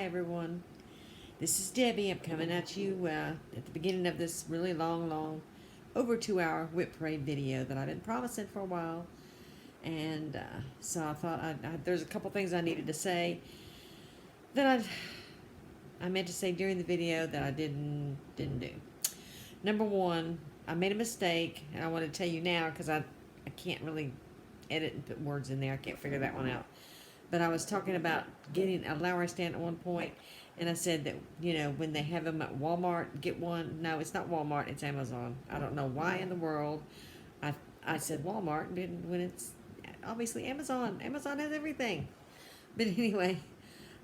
Hi everyone, this is Debbie. I'm coming at you at the beginning of this really long, over 2 hour Whipray video that I've been promising for a while. And so I thought there's a couple things I needed to say that I meant to say during the video that I didn't do. Number one, I made a mistake, and I want to tell you now because I can't really edit and put words in there. I can't figure that one out. But I was talking about getting a Lowry stand at one point, and I said that, you know, when they have them at Walmart, get one. No, it's not Walmart, it's Amazon. I don't know why in the world I said Walmart when it's obviously Amazon. Amazon has everything. But anyway,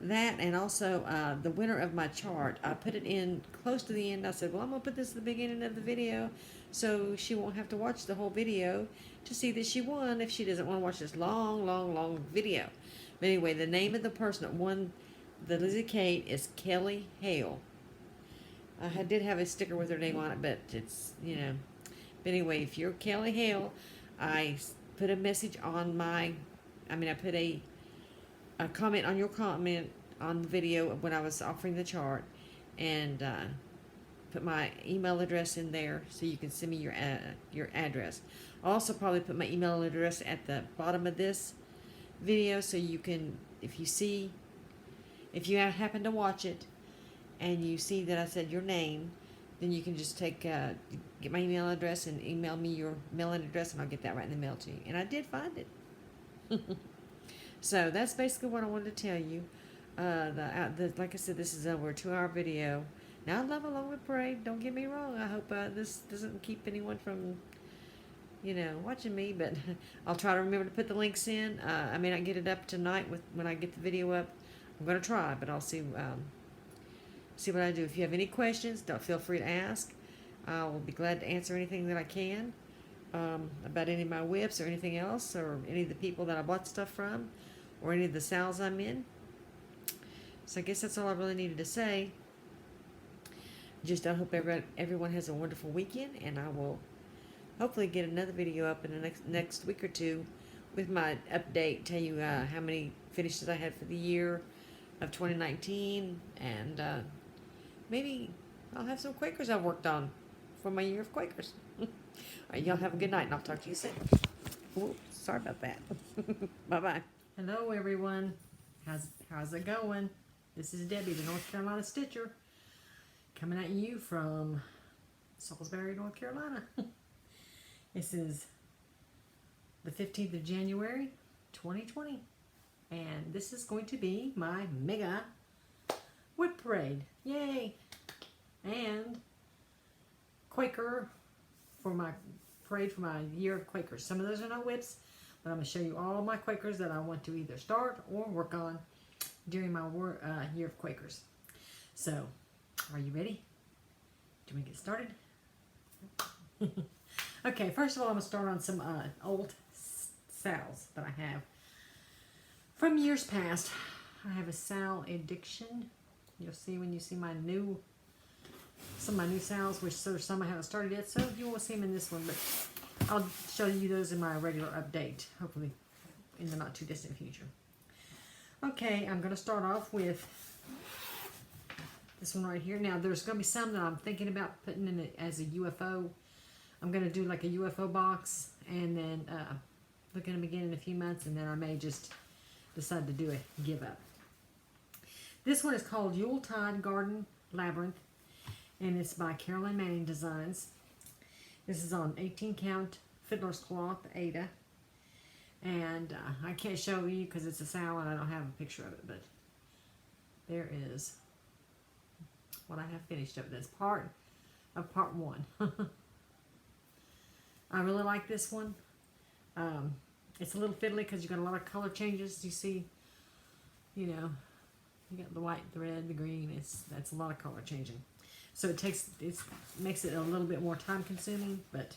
that, and also the winner of my chart, I put it in close to the end. I said, well, I'm going to put this at the beginning of the video so she won't have to watch the whole video to see that she won if she doesn't want to watch this long video. But anyway, the name of the person that won the Lizzie Kate is Kelly Hale. I did have a sticker with her name on it, but it's, you know. But anyway, if you're Kelly Hale, I put a message on I put a comment on your comment on the video when I was offering the chart, and put my email address in there so you can send me your address. I'll also probably put my email address at the bottom of this video so you can, if you happen to watch it and you see that I said your name, then you can just get my email address and email me your mailing address, and I'll get that right in the mail to you. And I did find it. So that's basically what I wanted to tell you. Like I said, this is over a 2-hour video. Now I love a long parade. Don't get me wrong. I hope this doesn't keep anyone from, you know, watching me, but I'll try to remember to put the links in. I may not get it up tonight when I get the video up. I'm going to try, but I'll see what I do. If you have any questions, don't feel free to ask. I will be glad to answer anything that I can about any of my WIPs or anything else, or any of the people that I bought stuff from, or any of the sales I'm in. So I guess that's all I really needed to say. Just I hope everyone has a wonderful weekend, and I will hopefully get another video up in the next week or two with my update, tell you how many finishes I had for the year of 2019, and maybe I'll have some Quakers I've worked on for my year of Quakers. All right, y'all have a good night, and I'll talk to you soon. Ooh, sorry about that. Bye-bye. Hello, everyone. How's it going? This is Debbie, the North Carolina Stitcher, coming at you from Salisbury, North Carolina. This is the 15th of January, 2020. And this is going to be my mega WIP parade. Yay! And Quaker for my parade for my year of Quakers. Some of those are not WIPs, but I'm going to show you all my Quakers that I want to either start or work on during my year of Quakers. So, are you ready? Do we get started? Okay, first of all, I'm going to start on some old sals that I have from years past. I have a sal addiction. You'll see when you see some of my new sals, which some I haven't started yet, so you won't see them in this one, but I'll show you those in my regular update, hopefully in the not too distant future. Okay, I'm going to start off with this one right here. Now, there's going to be some that I'm thinking about putting in it as a UFO. I'm going to do like a UFO box, and then look at them again in a few months, and then I may just decide to do a give up. This one is called Yuletide Garden Labyrinth, and it's by Caroline Manning Designs. This is on 18 count fiddler's cloth, Ada. And I can't show you because it's a sal and I don't have a picture of it, but there is what I have finished of it. That's part of part one. I really like this one. It's a little fiddly because you got a lot of color changes. You see, you know, you got the white, the red, the green. That's a lot of color changing. So it makes it a little bit more time consuming, but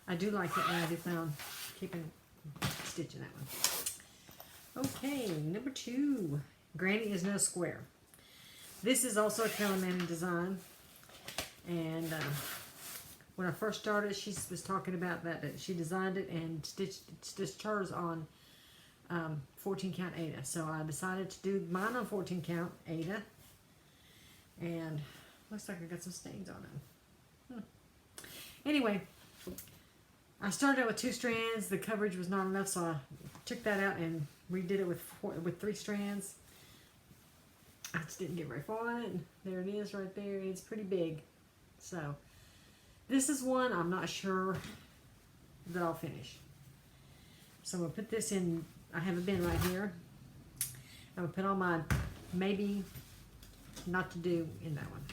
I do like it, and I do plan on keeping stitching that one. Okay, number 2, Granny is No Square. This is also a Caroline Manning design, and when I first started, she was talking about that she designed it and stitched hers on 14 count Ada. So I decided to do mine on 14 count Ada. And looks like I got some stains on it. Anyway, I started out with 2 strands. The coverage was not enough, so I took that out and redid it with 3 strands. I just didn't get very far on it. There it is right there. It's pretty big. So this is one I'm not sure that I'll finish. So I'm going to put this in. I have a bin right here. I'm going to put all my maybe not to do in that one.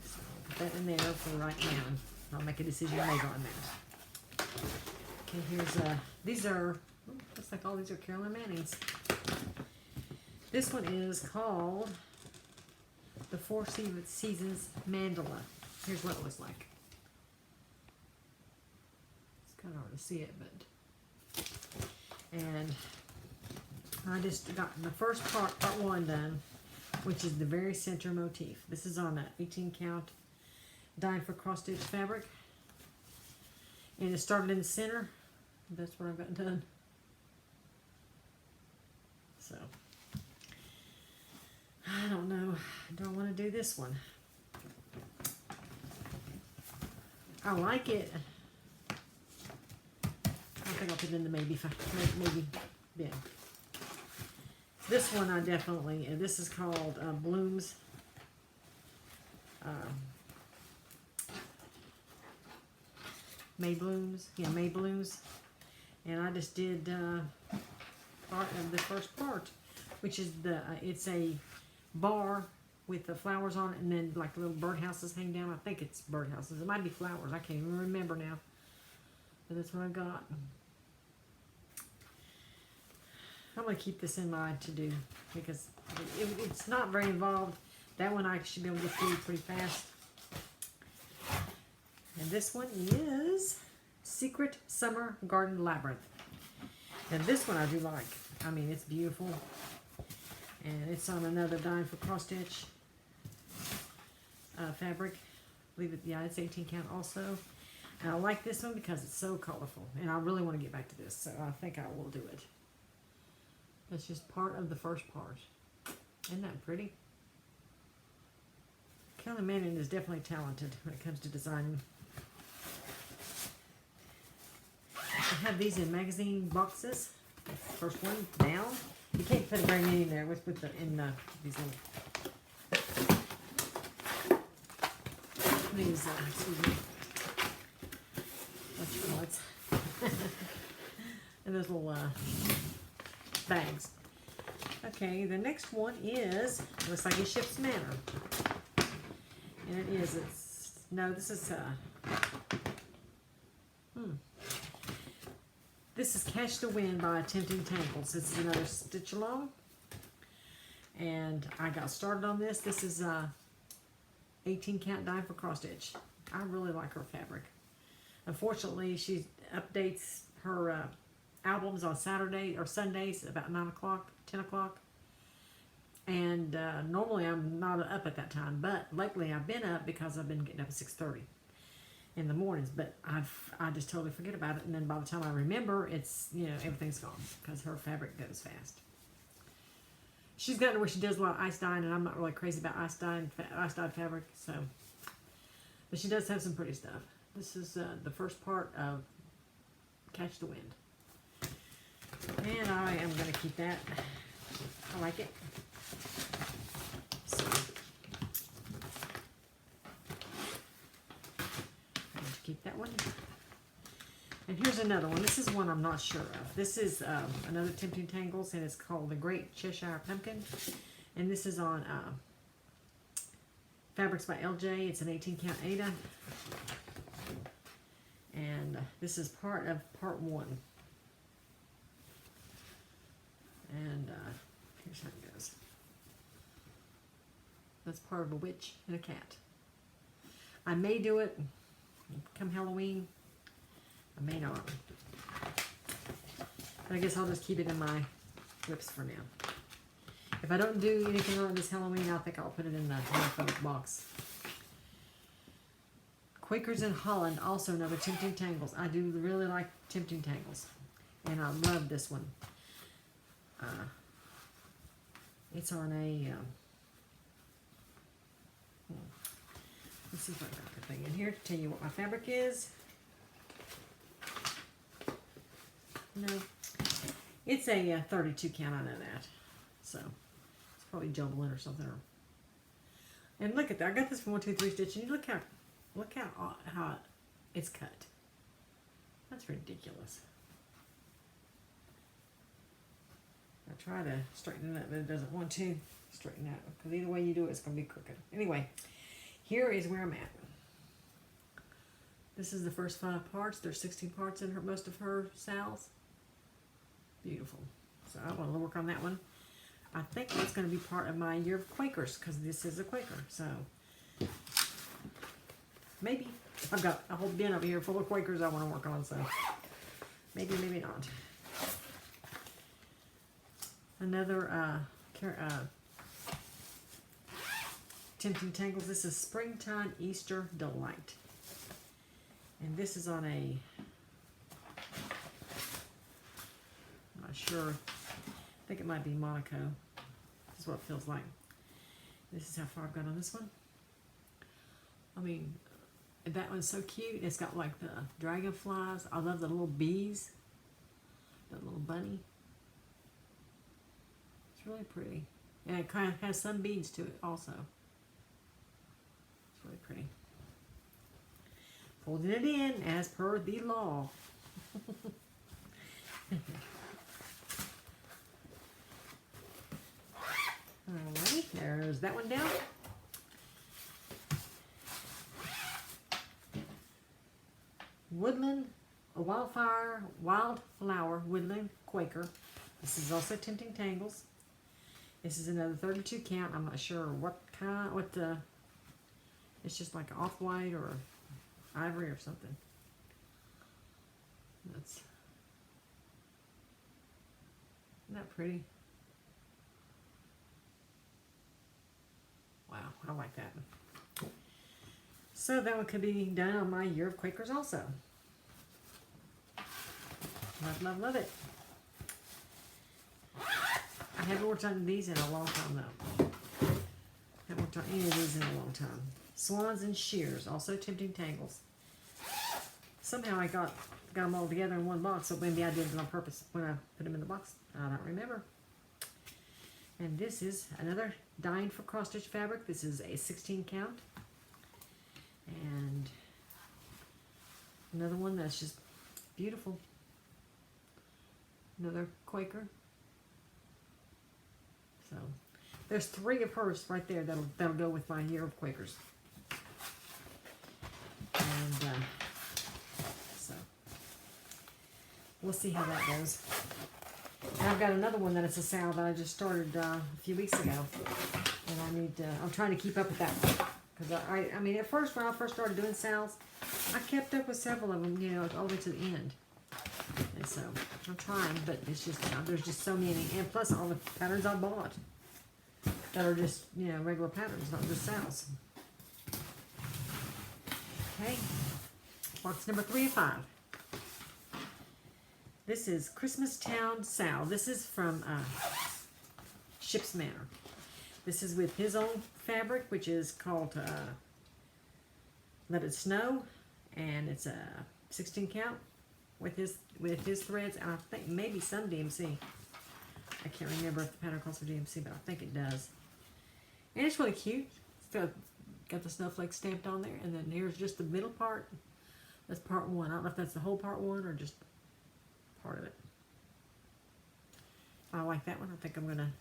So I'll put that in there for right now. I'll make a decision later on that. Okay, here's these are, looks like all these are Carolyn Mannings. This one is called the Four Seasons Mandala. Here's what it looks like. It's kind of hard to see it, but. And I just got the first part 1 done, which is the very center motif. This is on that 18 count dyed for cross stitch fabric. And it started in the center. That's what I've got done. So. I don't know. Do I want to do this one? I like it. I think I'll put it in the maybe bin. This one I definitely, this is called Blooms. May Blooms. Yeah, May Blooms. And I just did part of the first part, which is it's a bar with the flowers on it, and then like little birdhouses hang down. I think it's birdhouses. It might be flowers. I can't even remember now. But that's what I got. I'm going to keep this in mind to do because it's not very involved. That one I should be able to get through pretty fast. And this one is Secret Summer Garden Labyrinth. And this one I do like. I mean, it's beautiful. And it's on another dime for cross stitch fabric. I believe it, yeah, it's 18 count also. And I like this one because it's so colorful. And I really want to get back to this, so I think I will do it. That's just part of the first part. Isn't that pretty? Kelly Manning is definitely talented when it comes to designing. I have these in magazine boxes. First one down. You can't put very many in there with these little excuse me, what you call it, and those little bags. Okay, the next one is, looks like it ships Manor, and this is this is Catch the Wind by Tempting Tangles. This is another stitch along, and I got started on this. This is 18 count dime for cross stitch. I really like her fabric. Unfortunately, she updates her albums on Saturday or Sundays about 9 o'clock, 10 o'clock. And normally I'm not up at that time, but lately I've been up because I've been getting up at 6:30 in the mornings. But I just totally forget about it, and then by the time I remember, it's, you know, everything's gone because her fabric goes fast. She's gotten to where she does a lot of ice dyeing, and I'm not really crazy about ice dyed fabric. So, but she does have some pretty stuff. This is the first part of Catch the Wind, and I am going to keep that. I like it. So, I'm going to keep that one. And here's another one. This is one I'm not sure of. This is another Tempting Tangles, and it's called The Great Cheshire Pumpkin. And this is on Fabrics by LJ. It's an 18 count Ada. And this is part of part 1. And here's how it goes. That's part of a witch and a cat. I may do it come Halloween. I may not. But I guess I'll just keep it in my WIPs for now. If I don't do anything on this Halloween, I think I'll put it in the UFO box. Quakers in Holland, also another Tempting Tangles. I do really like Tempting Tangles. And I love this one. It's on a, let's see if I got the thing in here to tell you what my fabric is. No, it's a 32 count, I know that. So, it's probably Jubilant or something. And look at that, I got this from 123 Stitch, and look how it's cut. That's ridiculous. I try to straighten it up, but it doesn't want to straighten out, because either way you do it, it's going to be crooked. Anyway, here is where I'm at. This is the first 5 parts. There's 16 parts in most of her sals. Beautiful. So I want to work on that one. I think that's going to be part of my year of Quakers, because this is a Quaker. So maybe. I've got a whole bin over here full of Quakers I want to work on, so maybe, maybe not. Another Tempting Tangles. This is Springtime Easter Delight. And this is on a, I'm not sure, I think it might be Monaco. This is what it feels like. This is how far I've got on this one. I mean, that one's so cute. It's got like the dragonflies. I love the little bees. That little bunny. It's really pretty. And it kind of has some beads to it also. It's really pretty. Folding it in as per the law. Alright, there's that one down. Woodland, a wildflower woodland Quaker. This is also Tempting Tangles. This is another 32 count. I'm not sure what kind, it's just like off-white or ivory or something. Isn't that pretty? Wow, I like that. So that one could be done on my year of Quakers also. Love, love, love it. I haven't worked on these in a long time though. Haven't worked on any of these in a long time. Swans and Shears, also Tempting Tangles. Somehow I got them all together in one box, so maybe I did it on purpose when I put them in the box. I don't remember. And this is another Dying for Cross Stitch fabric. This is a 16 count. And another one that's just beautiful. Another Quaker. So there's 3 of hers right there that'll go with my year of Quakers. And so we'll see how that goes. And I've got another one that is a sal that I just started a few weeks ago, and I'm trying to keep up with that one. Because I mean, at first, when I first started doing sals, I kept up with several of them, you know, all the way to the end. And so, I'm trying, but it's just, there's just so many. And plus, all the patterns I bought that are just, you know, regular patterns, not just sals. Okay. Box number 3 of 5. This is Christmas Town Sal. This is from Ship's Manor. This is with his own fabric, which is called Let It Snow, and it's a 16 count with his threads, and I think maybe some DMC. I can't remember if the pattern calls for DMC, but I think it does. And it's really cute. It's got the snowflakes stamped on there, and then here's just the middle part. That's part 1. I don't know if that's the whole part 1 or just part of it. I like that one. I think I'm gonna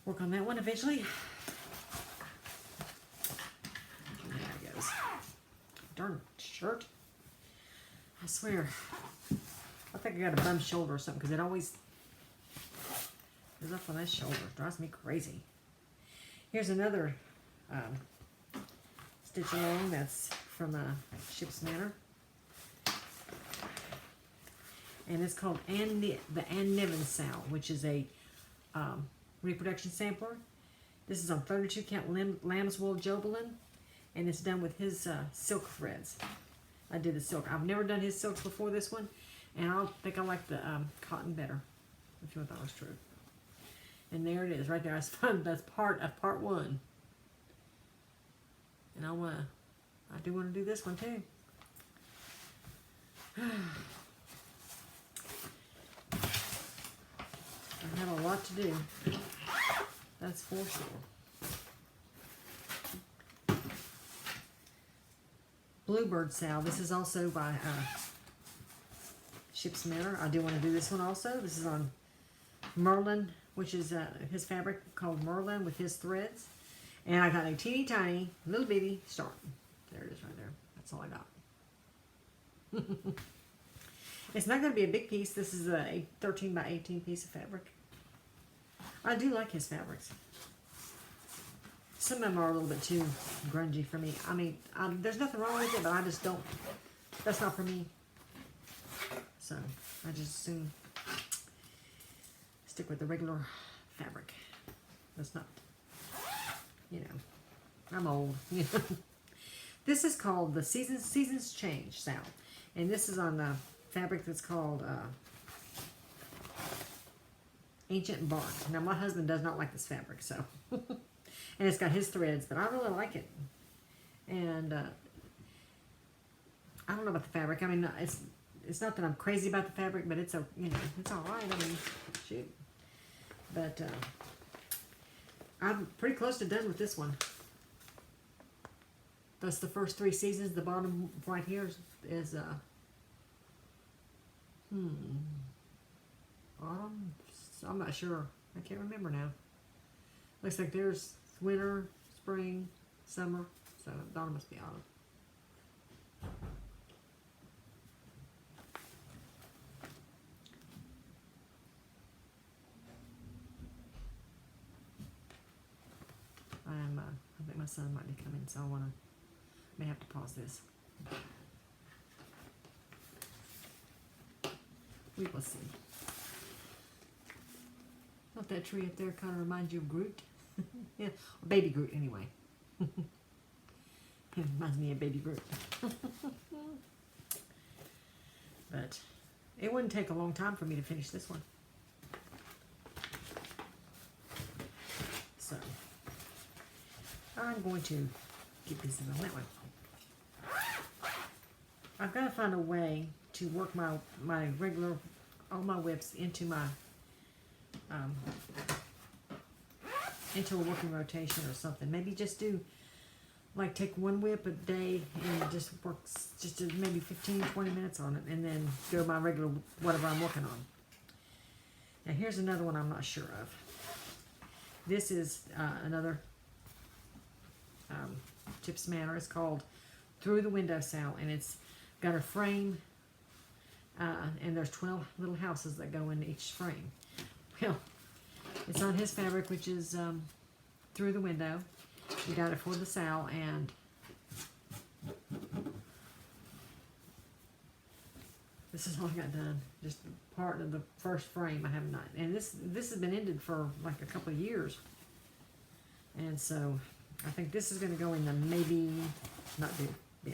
work on that one eventually. There it goes. Darn shirt. I swear. I think I got a bum shoulder or something, because it always is up on that shoulder. It drives me crazy. Here's another stitch along that's from Ship's Manor. And it's called the Ann Niven Sal, which is a reproduction sampler. This is on 32 count lamb's wool Jobelin, and it's done with his silk threads. I did the silk. I've never done his silks before this one, And I think I like the cotton better, if you thought that was true. And there it is, right there. That's part of part 1. And I do want to do this one too. I have a lot to do. That's for sure. Bluebird Sal. This is also by Ship's Manor. I do want to do this one also. This is on Merlin, which is his fabric called Merlin with his threads. And I got a teeny tiny, little bitty start. There it is right there. That's all I got. It's not going to be a big piece. This is a 13 by 18 piece of fabric. I do like his fabrics. Some of them are a little bit too grungy for me. I mean, there's nothing wrong with it, but I just don't. That's not for me. So I just assume stick with the regular fabric. That's not, you know, I'm old. You know. This is called the Seasons Change Sal, and this is on the fabric that's called Ancient Bark. Now my husband does not like this fabric, so and it's got his threads, but I really like it. And I don't know about the fabric. I mean, it's not that I'm crazy about the fabric, but it's it's all right. I mean, shoot. But I'm pretty close to done with this one. That's the first 3 seasons. The bottom right here is autumn. I'm not sure. I can't remember now. Looks like there's winter, spring, summer. So that must be autumn. I think my son might be coming, so I may have to pause this. We will see. Not that tree up there kind of reminds you of Groot. Yeah, or Baby Groot anyway. It reminds me of Baby Groot. But it wouldn't take a long time for me to finish this one. So I'm going to get busy on that one. I've got to find a way to work my regular, all my WIPs into my into a working rotation or something. Maybe just do, like, take one WIP a day and just work just maybe 15-20 minutes on it, and then go my regular whatever I'm working on. Now here's another one I'm not sure of. This is another Ship's Manor. It's called Through the Window Sal, and it's got a frame, and there's 12 little houses that go in each frame. Well, it's on his fabric, which is Through the Window. We got it for the Sal, and this is all I got done. Just part of the first frame. I have not, and this has been ended for like a couple of years, and so I think this is going to go in the maybe not do bin.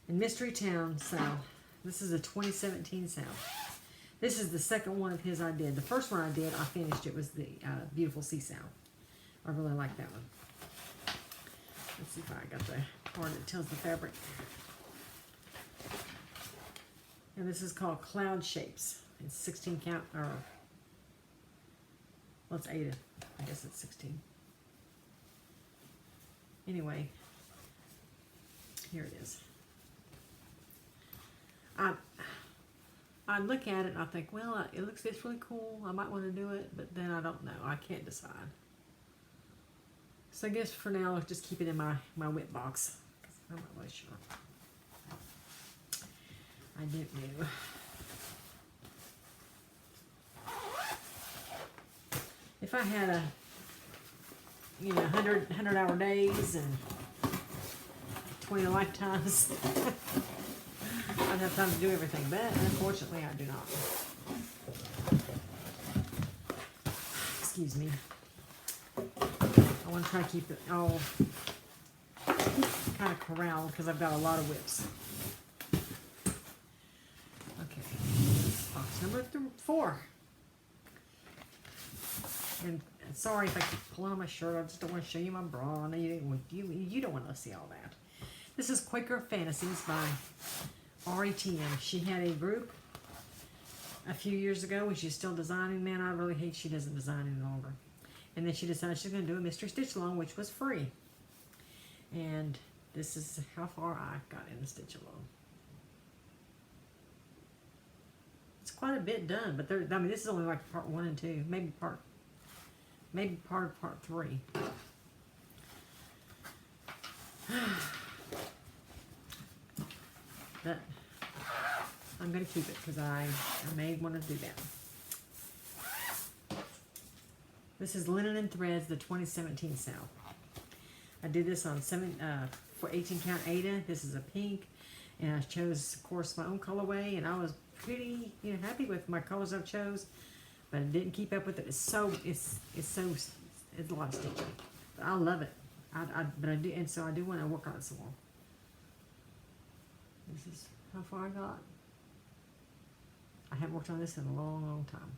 In Mystery Town Sal. This is a 2017 Sal. This is the second one of his I did. The first one I did, I finished. It was the Beautiful Sea Sal. I really like that one. Let's see if I got the part that tells the fabric. And this is called Cloud Shapes. It's 16 count, or well, it's 8. I guess it's 16. Anyway, here it is. I look at it and I think, well, it's really cool. I might want to do it, but then I don't know. I can't decide. So I guess for now, I'll just keep it in my WIP box, because I'm not really sure. I didn't know. If I had 100-hour days and 20 lifetimes, I'd have time to do everything, but unfortunately I do not. Excuse me. I want to try to keep it all kind of corralled because I've got a lot of WIPs. Okay, box number 4. And sorry if I keep pulling on my shirt. I just don't want to show you my bra. I know you don't want to see all that. This is Quaker Fantasies by RETM. She had a group a few years ago when she's still designing. Man, I really hate she doesn't design any longer. And then she decided she's going to do a mystery stitch along, which was free. And this is how far I got in the stitch along. It's quite a bit done, but I mean, this is only like part 1 and 2, maybe part of part 3. But I'm going to keep it because I may want to do that. This is Linen and Threads, the 2017 sale. I did this on for 18 count Ada. This is a pink, and I chose, of course, my own colorway, and I was pretty happy with my colors I chose, but I didn't keep up with it. It's a lot of stitching, but I love it. But I do, and so I do want to work on it some more. This is how far I got. I haven't worked on this in a long, long time.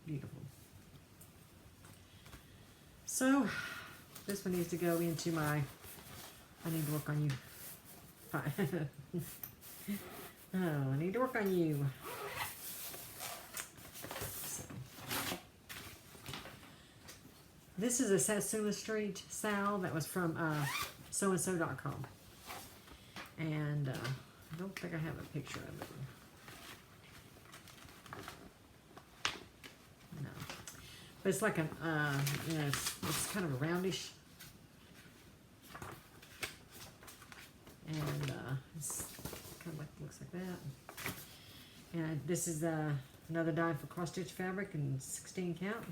Beautiful. So, this one needs to go into my, I need to work on you. Oh, I need to work on you. So. This is a Satsuma Street Sal that was from soandso.com. And I don't think I have a picture of it. No. But it's like a, it's kind of a roundish. And it's kind of like, looks like that. And this is another die for cross stitch fabric in 16 count.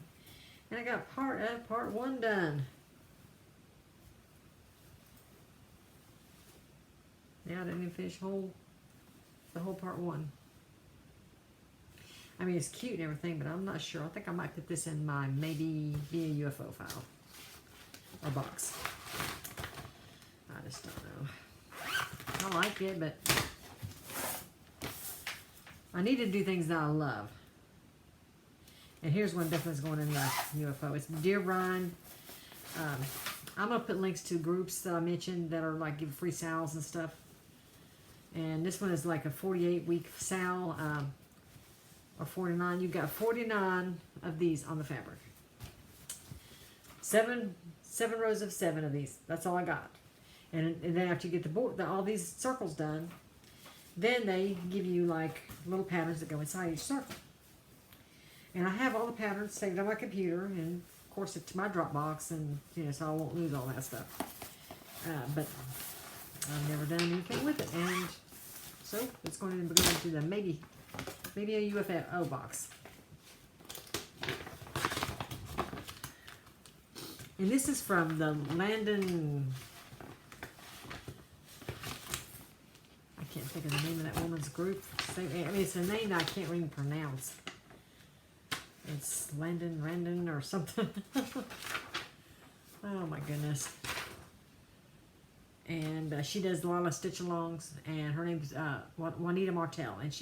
And I got part 1 done. Yeah, I didn't even finish the whole part 1. I mean, it's cute and everything, but I'm not sure. I think I might put this in my maybe be a UFO file or box. I just don't know. I like it, but I need to do things that I love. And here's one definitely is going in the UFO. It's Dear Rine. I'm going to put links to groups that I mentioned that are like give free sales and stuff. And this one is like a 48-week sal or 49. You've got 49 of these on the fabric. Seven rows of 7 of these. That's all I got. And then after you get the board, all these circles done, then they give you like little patterns that go inside each circle. And I have all the patterns saved on my computer, and of course it's my Dropbox, and so I won't lose all that stuff. But I've never done anything with it, and so it's going to go into the maybe a UFO box. And this is from the Landen. I can't think of the name of that woman's group. I mean, it's a name I can't even pronounce. It's Landenranden or something. Oh my goodness. And she does a lot of stitch-alongs, and her name's Juanita Martell, and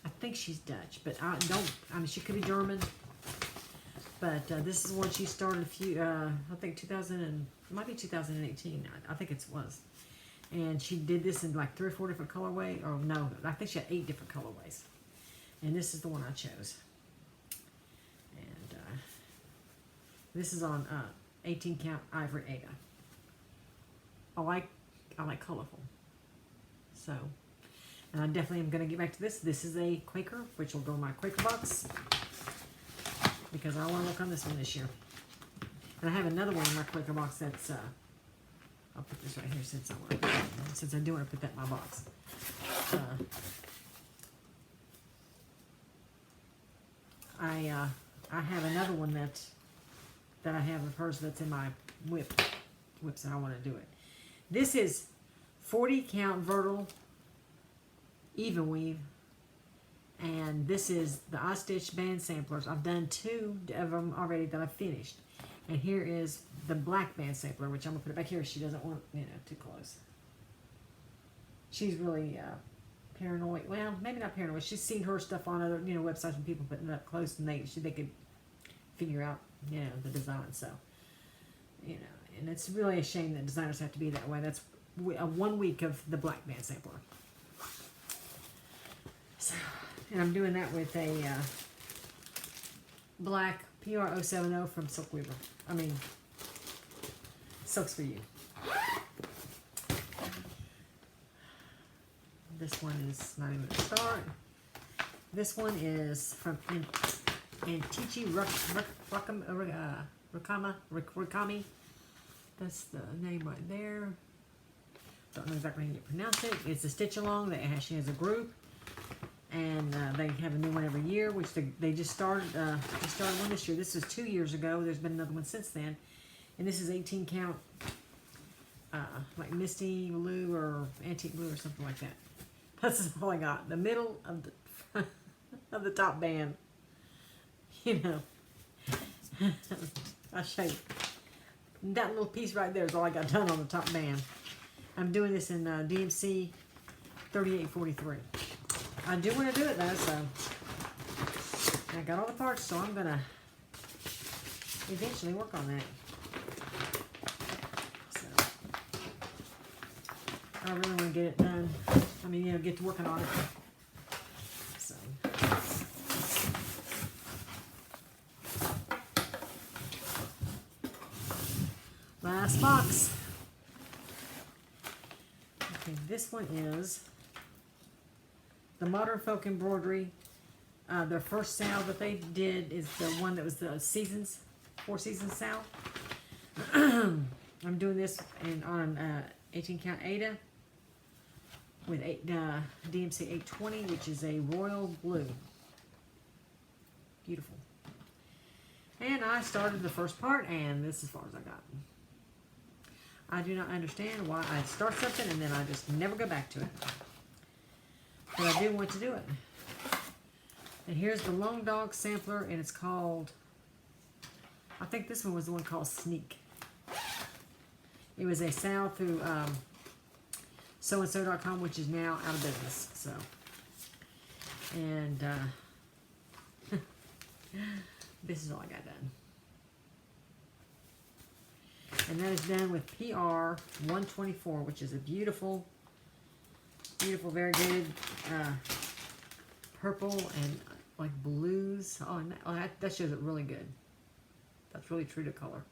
I think she's Dutch, but I mean, she could be German. But this is one she started I think 2018. I think it was. And she did this in like 3 or 4 different colorways, or no, I think she had 8 different colorways. And this is the one I chose. And this is on 18 count ivory Ada. I like colorful. So, and I definitely am going to get back to this. This is a Quaker, which will go in my Quaker box, because I want to work on this one this year. And I have another one in my Quaker box that's, I'll put this right here since I do want to put that in my box. I have another one that I have of hers that's in my WIPs, and I want to do it. This is 40 count Vertical even weave, and this is the I Stitch band samplers. I've done 2 of them already that I've finished, And here is the black band sampler, which I'm going to put it back here. She doesn't want, too close. She's really paranoid. Well, maybe not paranoid. She's seen her stuff on other, websites when people putting it up close and they could figure out, the design. So, and it's really a shame that designers have to be that way. That's 1 week of the black band sampler. So, and I'm doing that with a black PR070 from Silk Weaver. Silks for You. This one is not even a start. This one is from Antichi Rukami. That's the name right there. Don't know exactly how you pronounce it. It's a stitch along that she has a group, and they have a new one every year, which they just started. They started one this year. This is 2 years ago. There's been another one since then, and this is 18 count, like Misty Blue or Antique Blue or something like that. That's all I got. The middle of the of the top band. I'll show you. That little piece right there is all I got done on the top band. I'm doing this in DMC 3843. I do want to do it though, so I got all the parts, so I'm gonna eventually work on that. So I really want to get it done. Get to working on it. So. Last box. Okay, this one is the Modern Folk Embroidery. Their first sale that they did is the one that was the seasons, 4 seasons sale. I'm doing this on 18 count Ada with DMC 820, which is a royal blue. Beautiful. And I started the first part, and this is as far as I got. I do not understand why I start something and then I just never go back to it. But I do want to do it. And here's the Long Dog sampler, and it's called, I think this one was the one called Sneak. It was a sale through soandso.com, which is now out of business. So, and this is all I got done. And that is done with PR 124, which is a beautiful, very good purple and like blues. Oh, and that shows it really good. That's really true to color.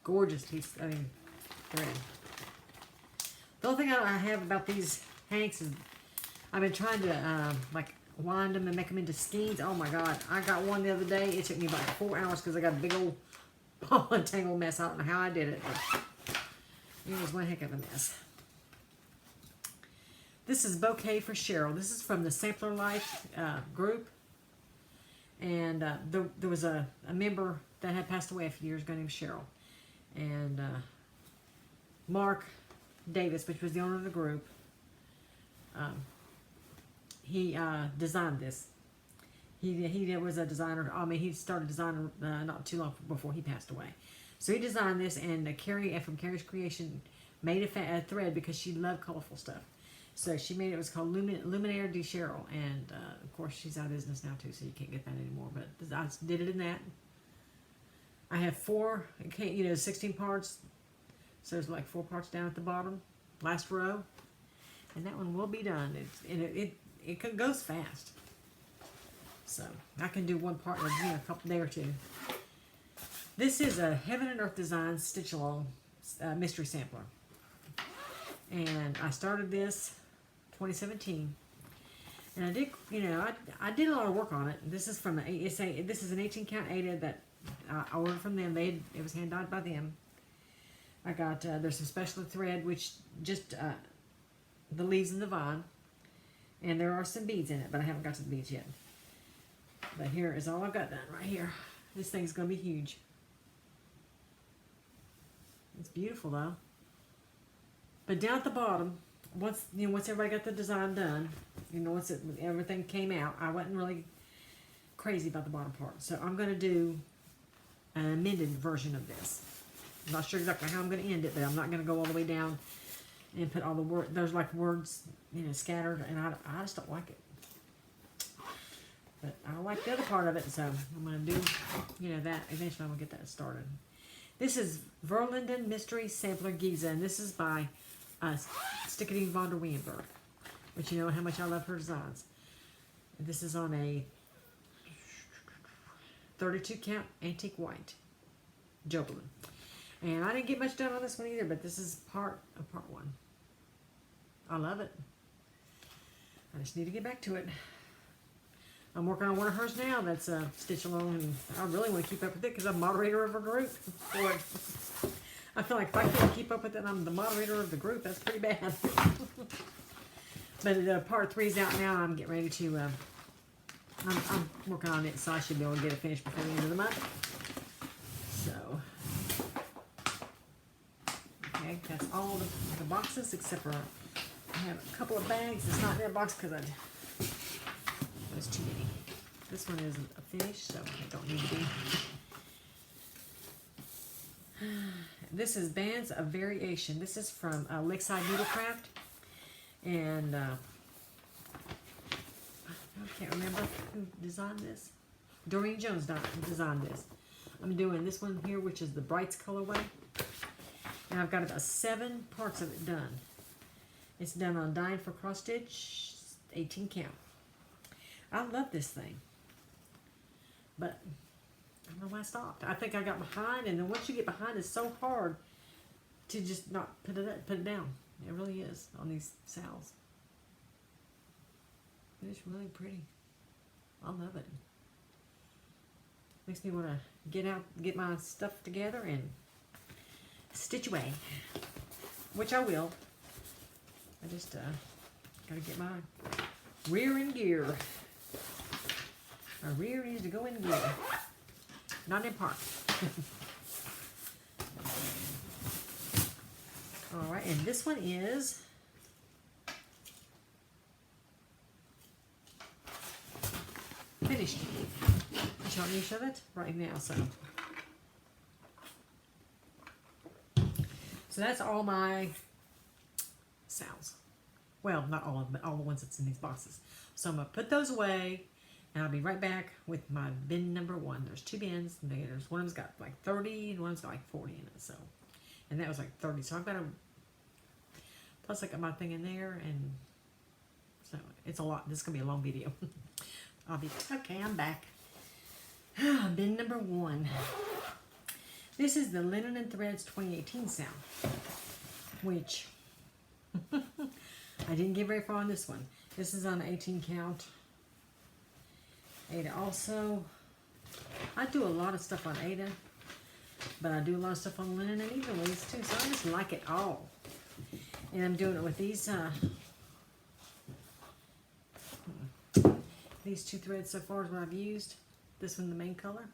Gorgeous piece. Thread. The only thing I have about these hanks is I've been trying to like wind them and make them into skeins. Oh my God. I got one the other day. It took me about 4 hours because I got a big old ball and tangle mess. I don't know how I did it, but it was one heck of a mess. This is Bouquet for Cheryl. This is from the Sampler Life group. And there was a member that had passed away a few years ago named Cheryl. And Mark Davis, which was the owner of the group, he designed this. He was a designer. He started designing not too long before he passed away. So he designed this, and Carrie from Carrie's Creation made a thread because she loved colorful stuff. So she made it was called Luminaire de Cheryl, and of course she's out of business now too, so you can't get that anymore. But I did it in that. I have 16 parts. So there's like 4 parts down at the bottom, last row, and that one will be done. It goes fast. So I can do one part in a couple day or two. This is a Heaven and Earth Design Stitch Along mystery sampler, and I started this 2017, and I did I did a lot of work on it. This is from this is an 18 count Ada that I ordered from them. It was hand dyed by them. I got there's some special thread, which just the leaves and the vine, and there are some beads in it, but I haven't got to the beads yet. But here is all I've got done right here. This thing's gonna be huge. It's beautiful though. But down at the bottom, once everybody got the design done, once everything came out, I wasn't really crazy about the bottom part. So I'm gonna do an amended version of this. I'm not sure exactly how I'm going to end it, but I'm not going to go all the way down and put all the words. There's like words, you know, scattered, and I just don't like it. But I like the other part of it, so I'm going to do, you know, that. Eventually I'm going to get that started. This is Verlinden Mystery Sampler Giza, and this is by Stickety von der Weyenberg, which you know how much I love her designs. This is on a 32 count antique white Jobelin. And I didn't get much done on this one either, but this is part of part one. I love it. I just need to get back to it. I'm working on one of hers now that's stitch along, and I really want to keep up with it because I'm moderator of a group for it. I feel like if I can't keep up with it, I'm the moderator of the group. That's pretty bad. But part 3 is out now. I'm getting ready to, I'm working on it, so I should be able to get it finished before the end of the month. So, okay, that's all the boxes except for I have a couple of bags. It's not in that box because there's too many. This one isn't a finish, so it don't need to be. This is Bands of Variation. This is from Lakeside Needlecraft. And I can't remember who designed this. Doreen Jones designed this. I'm doing this one here, which is the Brights colorway. And I've got about 7 parts of it done. It's done on Dying for Cross Stitch, 18 count. I love this thing. But I don't know why I stopped. I think I got behind, and then once you get behind, it's so hard to just not put it down. It really is on these sals. It's really pretty. I love it. Makes me want to get my stuff together and stitch away, which I will. I just gotta get my rear in gear. My rear needs to go in gear, not in park. All right, and this one is finished. I'm showing you of it right now. So that's all my sals. Well, not all of them, but all the ones that's in these boxes. So I'm gonna put those away, and I'll be right back with my bin number 1. There's 2 bins. And there's one of them's got like 30, and one's got like 40 in it. So, and that was like 30. So I've got plus I got my thing in there, and so it's a lot. This is gonna be a long video. Okay. I'm back. Bin number 1. This is the Linen and Threads 2018 sound, which I didn't get very far on this one. This is on 18 count. Ada also. I do a lot of stuff on Ada, but I do a lot of stuff on linen and evenlies too, so I just like it all. And I'm doing it with these 2 threads so far is what I've used. This one, the main color.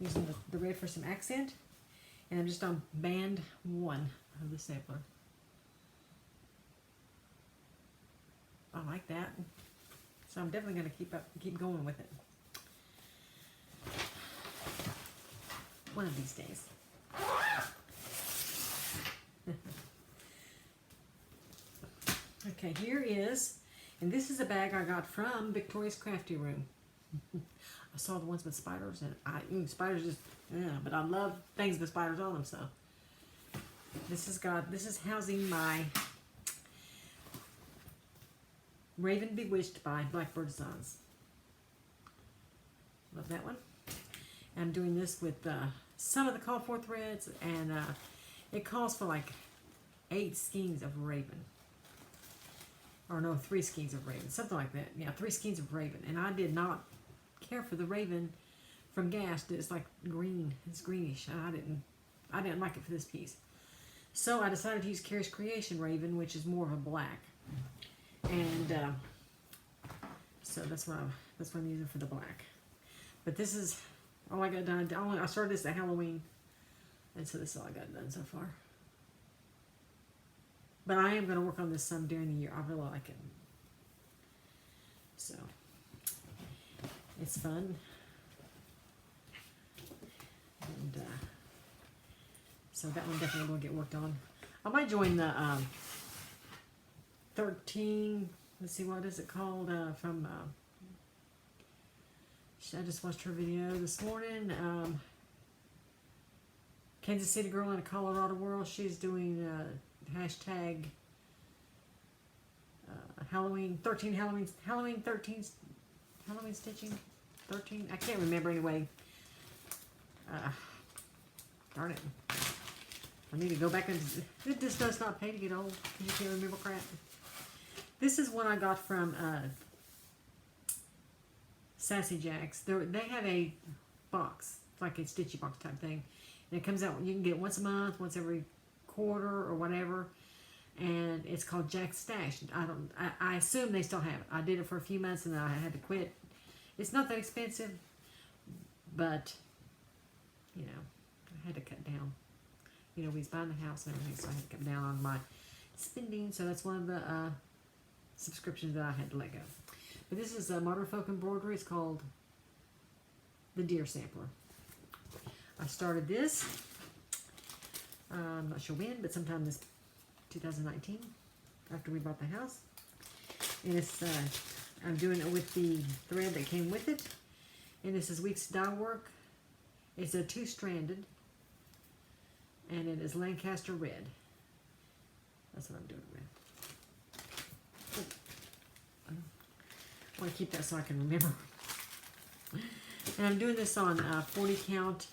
Using the red for some accent. And I'm just on band 1 of the sampler. I like that. So I'm definitely going to keep going with it. One of these days. Okay, here is, and this is a bag I got from Victoria's Crafty Room. I saw the ones with spiders, and spiders just, yeah, but I love things with spiders on them, so. This is housing my Raven Bewitched by Blackbird Designs. Love that one. I'm doing this with some of the call for threads, and it calls for like 8 skeins of Raven. Or no, 3 skeins of Raven, something like that. Yeah, 3 skeins of Raven. And I did not care for the Raven from Gast. It's like green. It's greenish. I didn't like it for this piece. So I decided to use Carrie's Creation Raven, which is more of a black. And so that's what I'm using for the black. But this is all I got done. I started this at Halloween, and so this is all I got done so far. But I am going to work on this some during the year. I really like it. So, it's fun. And so that one definitely will get worked on. I might join the 13, let's see, what is it called, from, I just watched her video this morning, Kansas City Girl in a Colorado World. She's doing hashtag Halloween 13 Halloween 13 Halloween stitching 13. I can't remember anyway. Darn it! I need to go back and this does not pay to get old because you can't remember crap. This is one I got from Sassy Jacks. They have a box, like a stitchy box type thing. And it comes out, you can get it once a month, once every quarter or whatever. And it's called Jack's Stash. I assume they still have it. I did it for a few months and then I had to quit. It's not that expensive, but, you know, I had to cut down. You know, we was buying the house and everything, so I had to cut down on my spending. So that's one of the subscriptions that I had to let go. But this is a Modern Folk Embroidery. It's called the Deer Sampler. I started this, I'm not sure when, but sometime this 2019, after we bought the house. And it's, I'm doing it with the thread that came with it. And this is Weeks Dye Work. It's a 2-stranded. And it is Lancaster Red. That's what I'm doing with. I want to keep that so I can remember. And I'm doing this on 40 count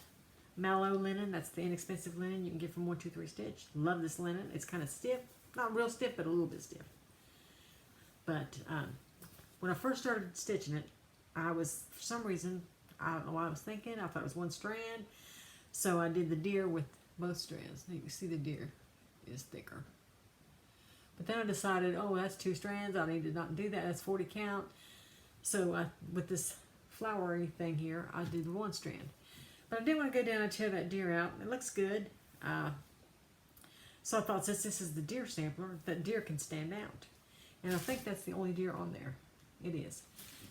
mallow linen. That's the inexpensive linen you can get from 123 Stitch. Love this linen. It's kind of stiff. Not real stiff, but a little bit stiff. But when I first started stitching it, I was, for some reason, I don't know what I was thinking. I thought it was one strand. So I did the deer with both strands. You can see the deer is thicker. But then I decided, oh, that's 2 strands. I need to not do that. That's 40 count. So with this flowery thing here, I did 1 strand. But I did want to go down and tear that deer out. It looks good. So I thought, since this is the deer sampler, that deer can stand out. And I think that's the only deer on there. It is.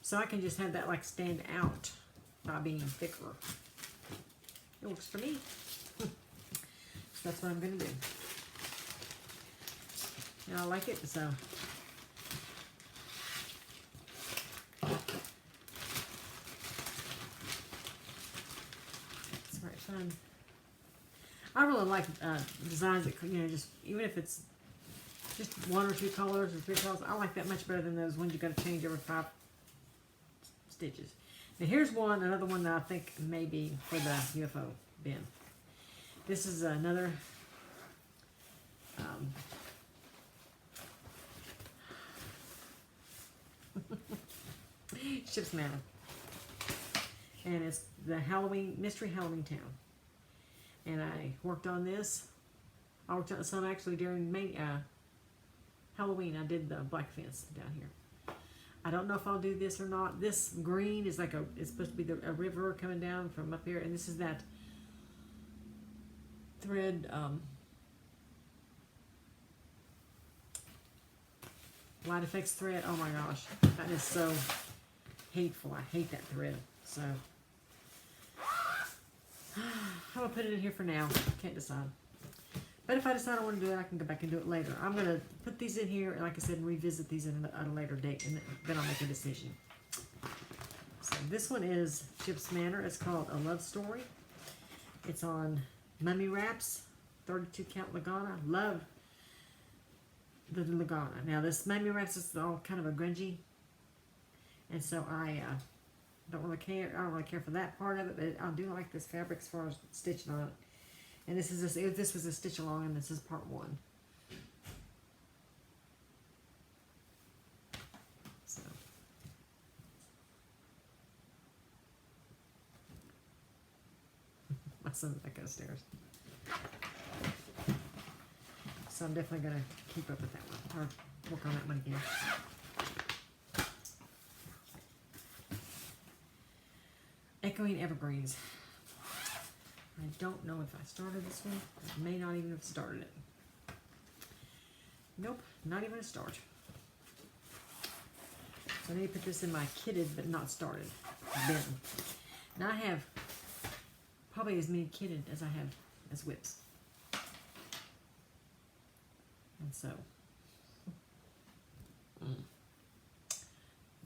So I can just have that like stand out by being thicker. It works for me. So that's what I'm going to do. And I like it, so. It's very fun. I really like designs that, you know, just, even if it's just 1 or 2 colors or 3 colors, I like that much better than those ones you got to change every 5 stitches. Now here's another one that I think may be for the UFO bin. This is another Ship's Manor, and it's the Mystery Halloween Town. And I worked on this. I worked on some actually during Halloween. I did the black fence down here. I don't know if I'll do this or not. This green is like it's supposed to be a river coming down from up here, and this is that thread light effects thread. Oh my gosh, that is so hateful. I hate that thread. So I'm gonna put it in here for now. Can't decide. But if I decide I want to do it, I can go back and do it later. I'm gonna put these in here, and like I said, and revisit these at a later date, and then I'll make a decision. So this one is Ship's Manor. It's called A Love Story. It's on mummy wraps, 32 count Lagana. Love the Lagana. Now this mummy wraps is all kind of a grungy, and so I don't really care. I don't really care for that part of it, but I do like this fabric as far as stitching on it. And this was a stitch along, and this is part 1. So my son's back upstairs. So I'm definitely gonna keep up with that one, or work on that one again. Echoing Evergreens. I don't know if I started this one. I may not even have started it. Nope, not even a start. So I need to put this in my kitted but not started bin. Now I have probably as many kitted as I have as WIPs. And so,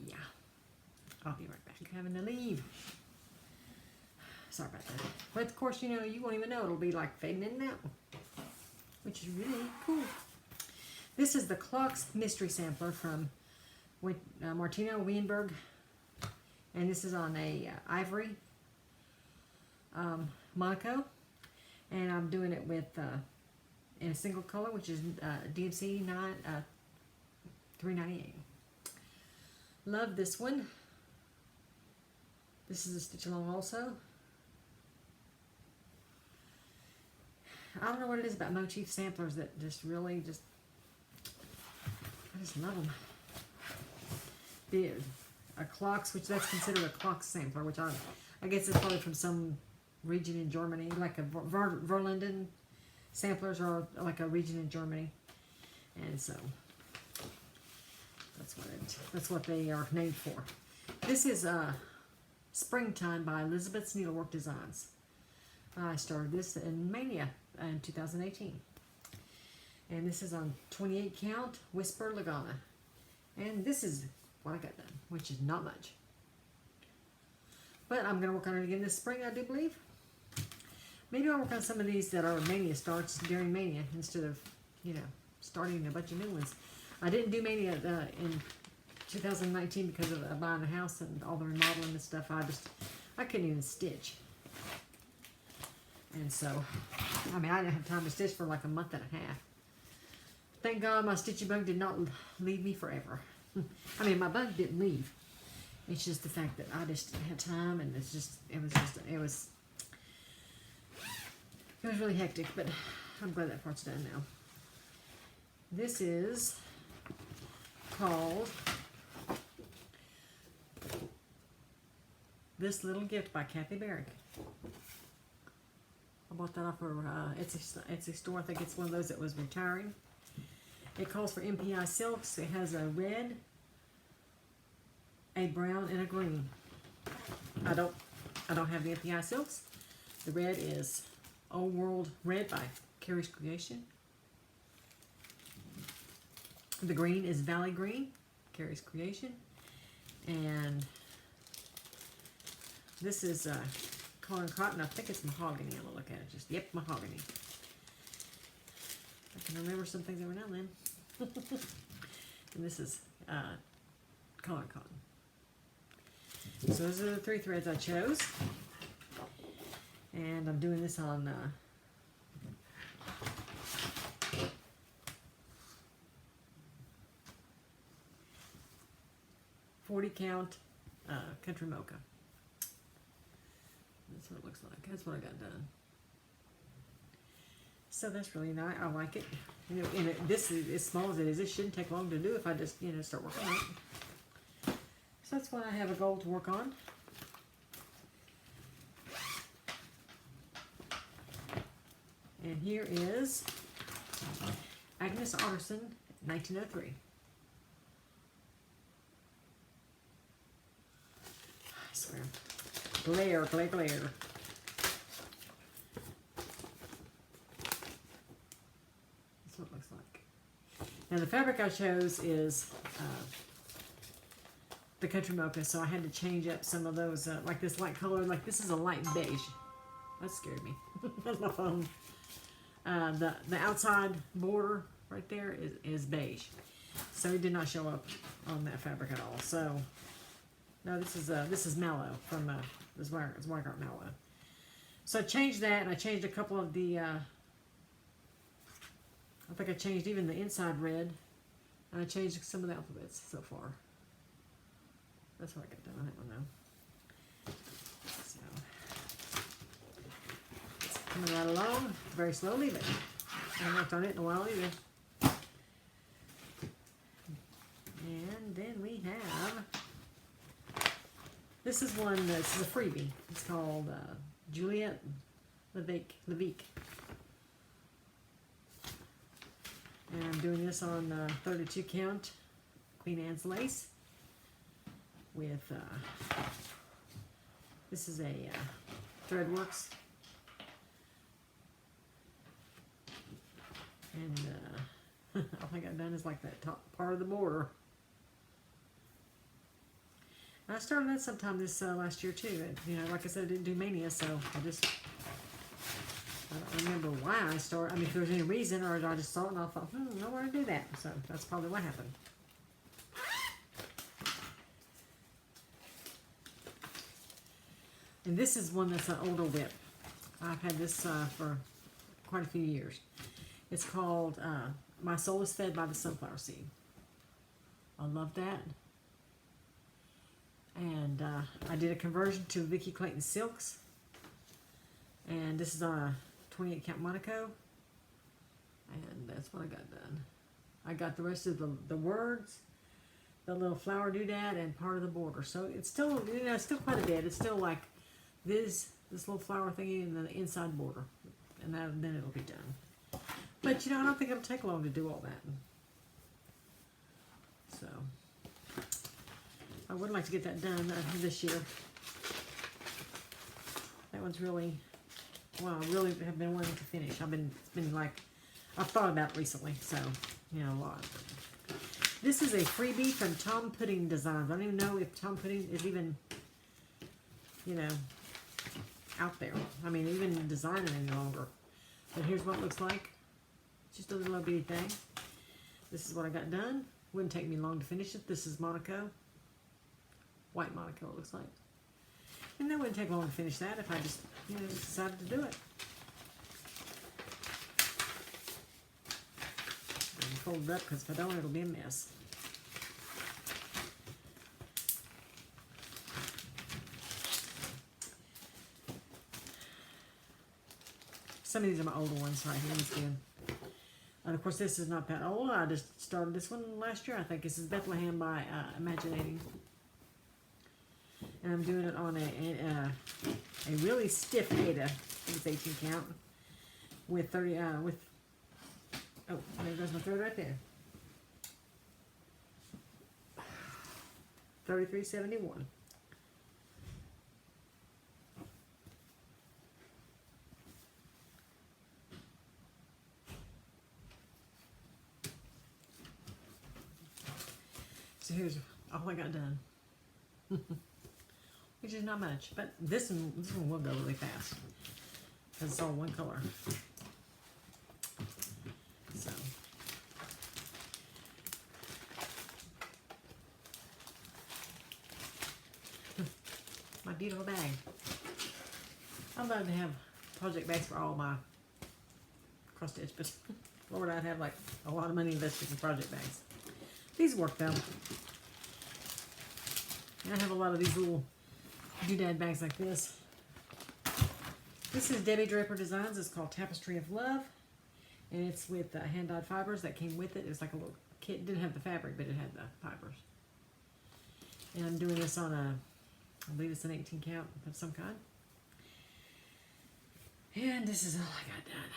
yeah, I'll be right back. Having to leave. Sorry about that. But of course, you know, you won't even know. It'll be like fading in and out, which is really cool. This is the Clocks Mystery Sampler from Martino Wienberg. And this is on a ivory Monaco. And I'm doing it with in a single color, which is DMC 398. Love this one. This is a stitch along also. I don't know what it is about motif samplers that just really I just love them. A clocks, which that's considered a clocks sampler, which I guess it's probably from some region in Germany, like a Verlinden samplers are like a region in Germany, and so that's what they are named for. This is Springtime by Elizabeth's Needlework Designs. I started this in Mania in 2018. And this is on 28 count Whisper Lagana. And this is what I got done, which is not much. But I'm going to work on it again this spring, I do believe. Maybe I'll work on some of these that are Mania starts during Mania instead of, you know, starting a bunch of new ones. I didn't do Mania in 2019 because of buying the house and all the remodeling and stuff. I couldn't even stitch. And so, I mean, I didn't have time to stitch for like a month and a half. Thank God my stitching bug did not leave me forever. I mean, my bug didn't leave. It's just the fact that I just didn't have time, and it was really hectic, but I'm glad that part's done now. This is called This Little Gift by Kathy Barrick. I bought that off her Etsy store. I think it's one of those that was retiring. It calls for MPI silks. It has a red, a brown, and a green. I don't have the MPI silks. The red is Old World Red by Carrie's Creation. The green is Valley Green, Carrie's Creation. And this is Colin Cotton. I think it's mahogany. I'm gonna look at it. Just yep, mahogany. I can remember some things every now and then. And this is Colin Cotton. So those are the 3 threads I chose. And I'm doing this on 40 count Country Mocha. That's what it looks like. That's what I got done. So that's really nice. I like it. You know, and this is as small as it is. It shouldn't take long to do if I just, you know, start working on it. So that's why I have a goal to work on. And here is Agnes Otterson, 1903. I swear. Glare, glare, glare. That's what it looks like. Now the fabric I chose is the Country Mocha, so I had to change up some of those, like this light color, like this is a light beige. That scared me. That's my phone. The outside border right there is beige, so it did not show up on that fabric at all. So no, this is Mallow from this Weingart Mallow. So I changed that, and I changed a couple of the. I think I changed even the inside red, and I changed some of the alphabets so far. That's what I got done on that one though. So. Coming right along, very slowly, but I haven't worked on it in a while either. And then we have, this is a freebie. It's called Juliette Levique. And I'm doing this on 32 count Queen Anne's lace with, this is a Threadworks And all I got done is like that top part of the border. I started that sometime this last year too. You know, like I said, I didn't do Mania, so I don't remember why I started. I mean, if there was any reason, or I just saw it and I thought, I want to do that. So that's probably what happened. And this is one that's an older WIP. I've had this for quite a few years. It's called My Soul is Fed by the Sunflower Seed. I love that. And I did a conversion to Vicky Clayton Silks. And this is on a 28 count Monaco. And that's what I got done. I got the rest of the words, the little flower doodad, and part of the border. So it's still, you know, it's still quite a bit. It's still like this little flower thingy and the inside border. And then it'll be done. But, you know, I don't think it'll take long to do all that. So, I would like to get that done this year. That one's really, well, I really have been wanting to finish. I've thought about it recently, so, you know, a lot. This is a freebie from Tom Pudding Designs. I don't even know if Tom Pudding is even, you know, out there. I mean, even designing any longer. But here's what it looks like. Just a little bitty thing. This is what I got done. Wouldn't take me long to finish it. This is Monaco. White Monaco, it looks like. And that wouldn't take long to finish that if I just, you know, decided to do it. And fold it up because if I don't, it'll be a mess. Some of these are my older ones right here. And of course, this is not that old. I just started this one last year, I think. This is Bethlehem by Imaginating. And I'm doing it on a really stiff Ada. It's 18 count. With 30, oh, there goes my thread right there. 3371. So here's all I got done, which is not much, but this one will go really fast because it's all one color. So my beautiful bag. I'd love to have project bags for all my cross stitch, but Lord, I'd have like a lot of money invested in project bags. These work though. I have a lot of these little doodad bags like this. This is Debbie Draper Designs. It's called Tapestry of Love. And it's with hand-dyed fibers that came with it. It's like a little kit. It didn't have the fabric, but it had the fibers. And I'm doing this on I believe it's an 18 count of some kind. And this is all I got done.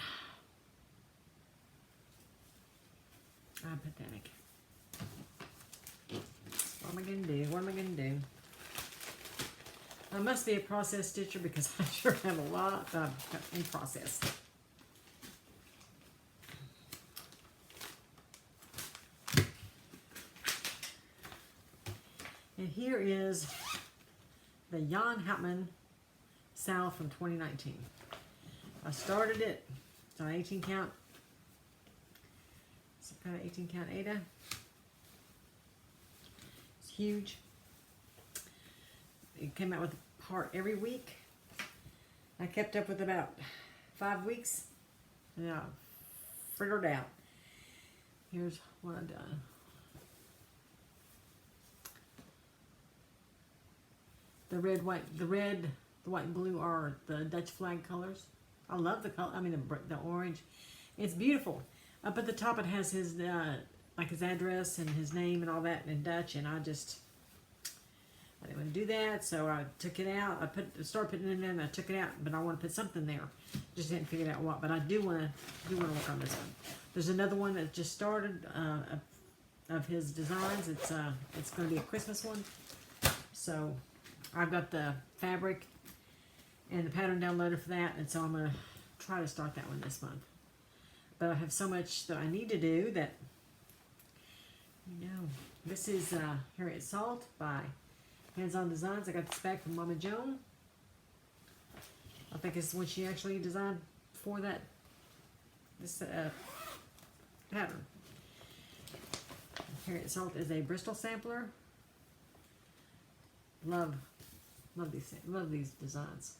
I'm pathetic. What am I going to do? What am I going to do? I must be a process stitcher because I sure have a lot in process. And here is the Jan Houtman Sal from 2019. I started it. It's on 18 count. Some kind of 18 count Ada. Huge. It came out with a part every week. I kept up with about 5 weeks. And I figured it out. Here's what I've done. The red, the white and blue are the Dutch flag colors. I love the color. I mean the orange. It's beautiful. Up at the top it has his like his address and his name and all that in Dutch, and I didn't want to do that, so I took it out. I started putting it in there, and I took it out, but I want to put something there. Just didn't figure out what, but I do want to work on this one. There's another one that just started of his designs. It's going to be a Christmas one, so I've got the fabric and the pattern downloaded for that, and so I'm going to try to start that one this month. But I have so much that I need to do that, you know. This is Harriet Salt by Hands On Designs. I got this back from Mama Joan. I think it's when she actually designed for that, this pattern. Harriet Salt is a Bristol sampler. Love these designs.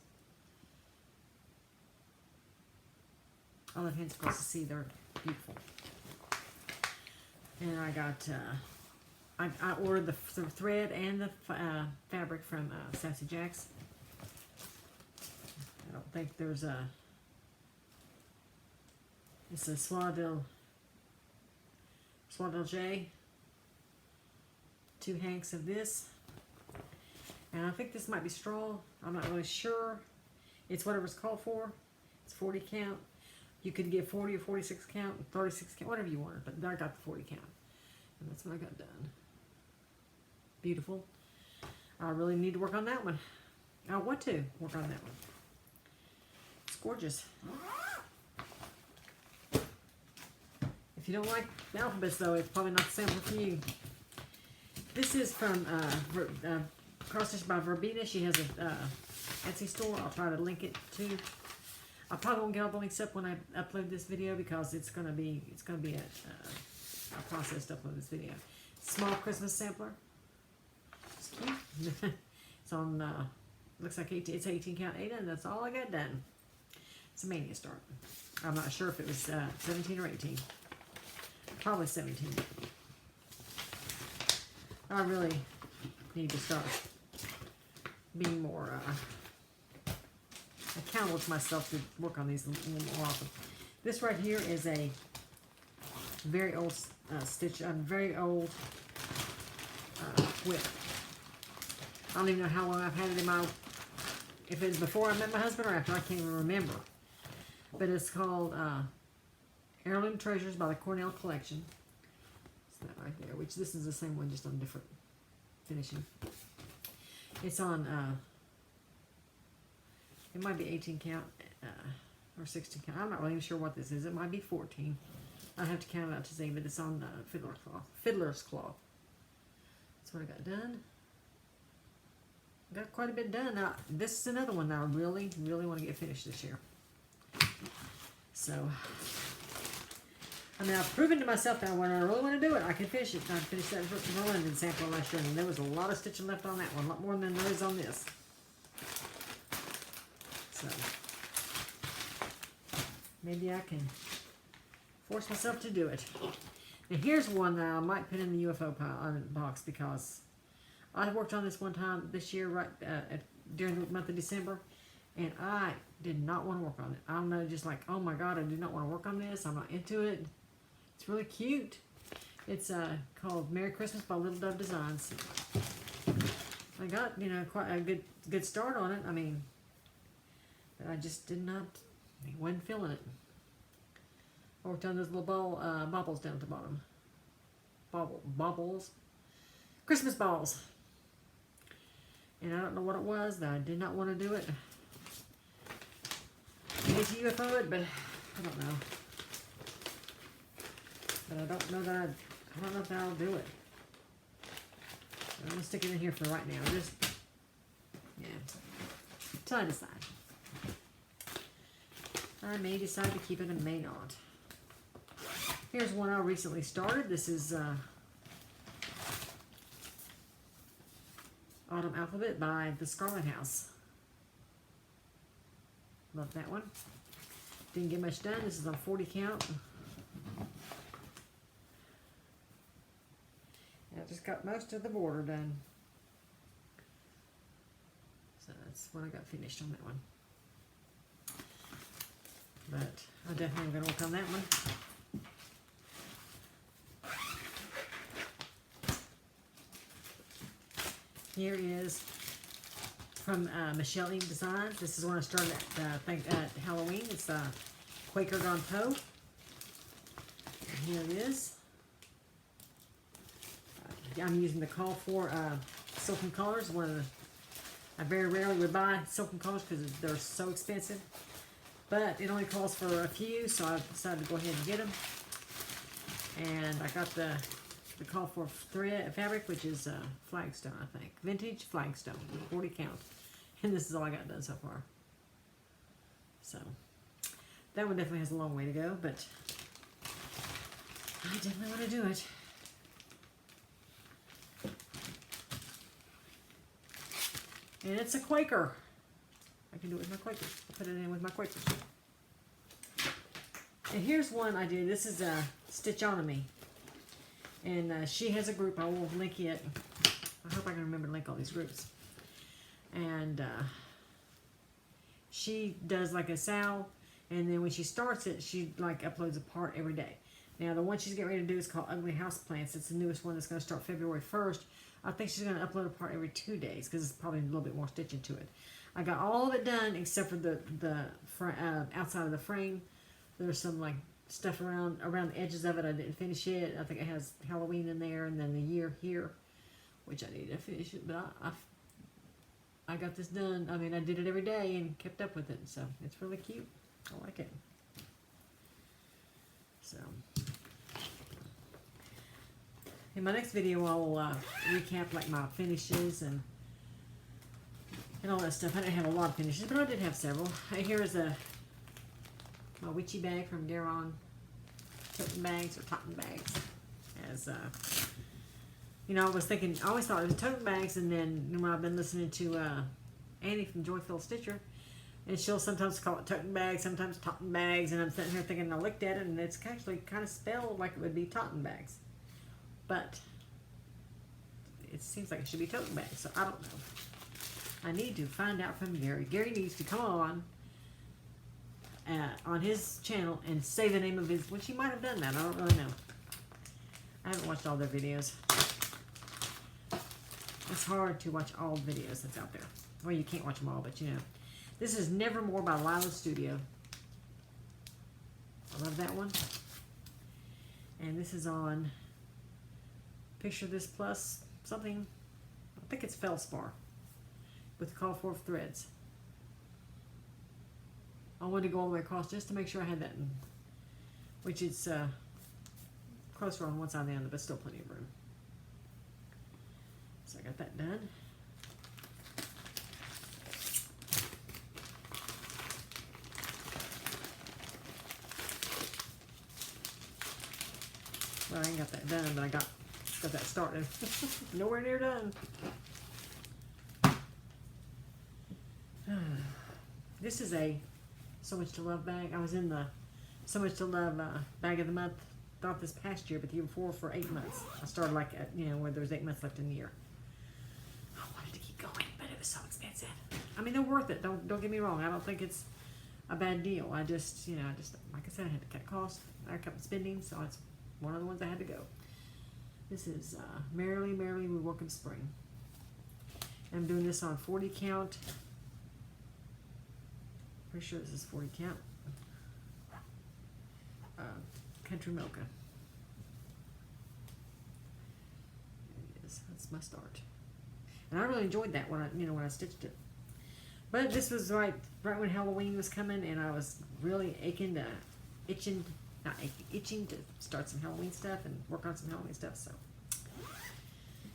I love hands across the sea. They're beautiful. And I got I ordered the thread and the fabric from Sassy Jacks. I don't think there's a. It's a Swaddle J. 2 hanks of this. And I think this might be straw. I'm not really sure. It's whatever's called for. It's 40 count. You could get 40 or 46 count, 36 count, whatever you wanted. But I got the 40 count. And that's what I got done. Beautiful. I really need to work on that one. I want to work on that one. It's gorgeous. If you don't like the alphabets, though, it's probably not the sample for you. This is from Cross Stitch by Verbena. She has a Etsy store. I'll try to link it too. I probably won't get all the links up when I upload this video because it's gonna be a process to upload this video. Small Christmas sampler. It's cute. It's on. Looks like it's 18 count 8, and that's all I got done. It's a Mania start. I'm not sure if it was 17 or 18. Probably 17. I really need to start being more accountable to myself to work on these a little more often. This right here is a very old stitch, a very old WIP. I don't even know how long I've had it in my, if it's before I met my husband or after, I can't even remember. But it's called Heirloom Treasures by the Cornell Collection. It's that right there, which this is the same one, just on different finishing. It's on, it might be 18 count or 16 count. I'm not really sure what this is. It might be 14. I have to count it out to see, but it's on Fiddler's Cloth. That's what I got done. Got quite a bit done. Now, this is another one that I really, really want to get finished this year. So, I mean, I've proven to myself that when I really want to do it, I can finish it. I finished that London sample last year, and there was a lot of stitching left on that one, a lot more than there is on this. So, maybe I can force myself to do it. Now, here's one that I might put in the UFO box because I worked on this one time this year, right during the month of December, and I did not want to work on it. I don't know, just like, oh my God, I do not want to work on this. I'm not into it. It's really cute. It's called Merry Christmas by Little Dove Designs. I got, you know, quite a good start on it. I mean, but I just did not, I wasn't feeling it. I worked on those little baubles down at the bottom. Baubles. Christmas balls. And I don't know what it was that I did not want to do it. I hate to UFO it, but I don't know. But I don't know that I don't know if I'll do it. I'm gonna stick it in here for right now. Just till I decide. I may decide to keep it and may not. Here's one I recently started. This is Autumn Alphabet by the Scarlet House. Love that one. Didn't get much done. This is on 40 count. I just got most of the border done. So that's what I got finished on that one. But I definitely am going to work on that one. Here is from Medallion Designs. This is one I started at Halloween. It's Quaker Gone Toe. Here it is. I'm using the Call for Silken Colors. I very rarely would buy silken colors because they're so expensive. But it only calls for a few, so I decided to go ahead and get them. And I got the call for thread fabric, which is flagstone, I think. Vintage flagstone, 40 count. And this is all I got done so far. So, that one definitely has a long way to go, but I definitely want to do it. And it's a Quaker. I can do it with my Quakers. I'll put it in with my Quakers. And here's one I did. This is Stitchonomy. And she has a group. I will link it. I hope I can remember to link all these groups. And she does like a sow. And then when she starts it, she like uploads a part every day. Now the one she's getting ready to do is called Ugly House Plants. It's the newest one that's going to start February 1st. I think she's going to upload a part every 2 days because it's probably a little bit more stitching to it. I got all of it done except for the outside of the frame. There's some like stuff around the edges of it. I didn't finish it. I think it has Halloween in there and then the year here, which I need to finish it. But I got this done. I mean, I did it every day and kept up with it. So it's really cute. I like it. So in my next video, I'll recap like my finishes and all that stuff. I didn't have a lot of finishes, but I did have several. Here is my witchy bag from Garon. Toten bags or totten bags. As you know, I was thinking, I always thought it was toten bags, and then when I've been listening to Annie from Joyful Stitcher, and she'll sometimes call it toten bags, sometimes totten bags, and I'm sitting here thinking, I looked at it, and it's actually kind of spelled like it would be totten bags, but it seems like it should be toten bags, so I don't know. I need to find out from Gary. Gary needs to come on his channel and say the name of his, which he might have done that. I don't really know. I haven't watched all their videos. It's hard to watch all the videos that's out there. Well, you can't watch them all, but you know. This is Nevermore by Lila Studio. I love that one. And this is on Picture This Plus something. I think it's Feldspar. With call for threads. I wanted to go all the way across just to make sure I had that in, which is closer on one side than the other, but still plenty of room. So I got that done. Well, I ain't got that done, but I got that started. Nowhere near done. This is a So Much to Love bag. I was in the So Much to Love bag of the month, not this past year, but the year before for 8 months. I started like, you know, where there was 8 months left in the year. I wanted to keep going, but it was so expensive. I mean, they're worth it. Don't get me wrong. I don't think it's a bad deal. I just, you know, like I said, I had to cut costs. I cut spending, so it's one of the ones I had to go. This is Merrily, Merrily We Welcome Spring. I'm doing this on 40 count. Pretty sure this is 40 count. Country Mocha. There it is. That's my start. And I really enjoyed that when I stitched it. But this was right when Halloween was coming, and I was really itching to start some Halloween stuff and work on some Halloween stuff. So,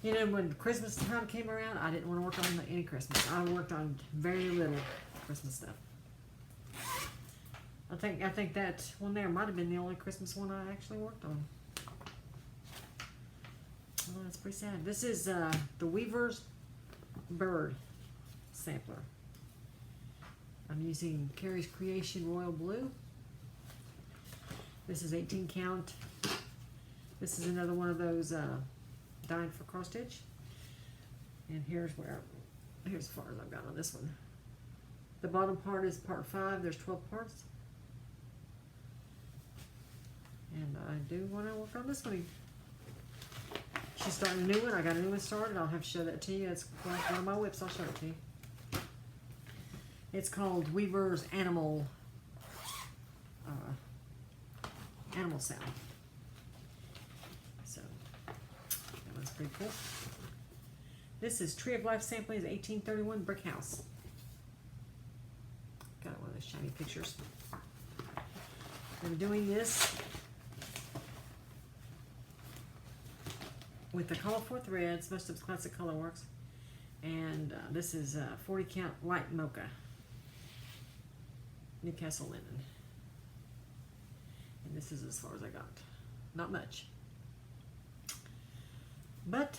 you know, when Christmas time came around, I didn't want to work on any Christmas. I worked on very little Christmas stuff. I think that one there might have been the only Christmas one I actually worked on. Oh, that's pretty sad. This is the Weaver's Bird sampler. I'm using Carrie's Creation Royal Blue. This is 18 count. This is another one of those dying for cross stitch. And here's as far as I've got on this one. The bottom part is part 5. There's 12 parts. And I do want to work on this one. She's starting a new one. I got a new one started. I'll have to show that to you. It's like one of my whips. I'll show it to you. It's called Weaver's Animal Sound. So that one's pretty cool. This is Tree of Life Samplings 1831 Brick House. Got one of those shiny pictures. I'm doing this with the colorful threads. Most of it's Classic Colorworks. And this is 40 count light mocha. Newcastle linen. And this is as far as I got. Not much. But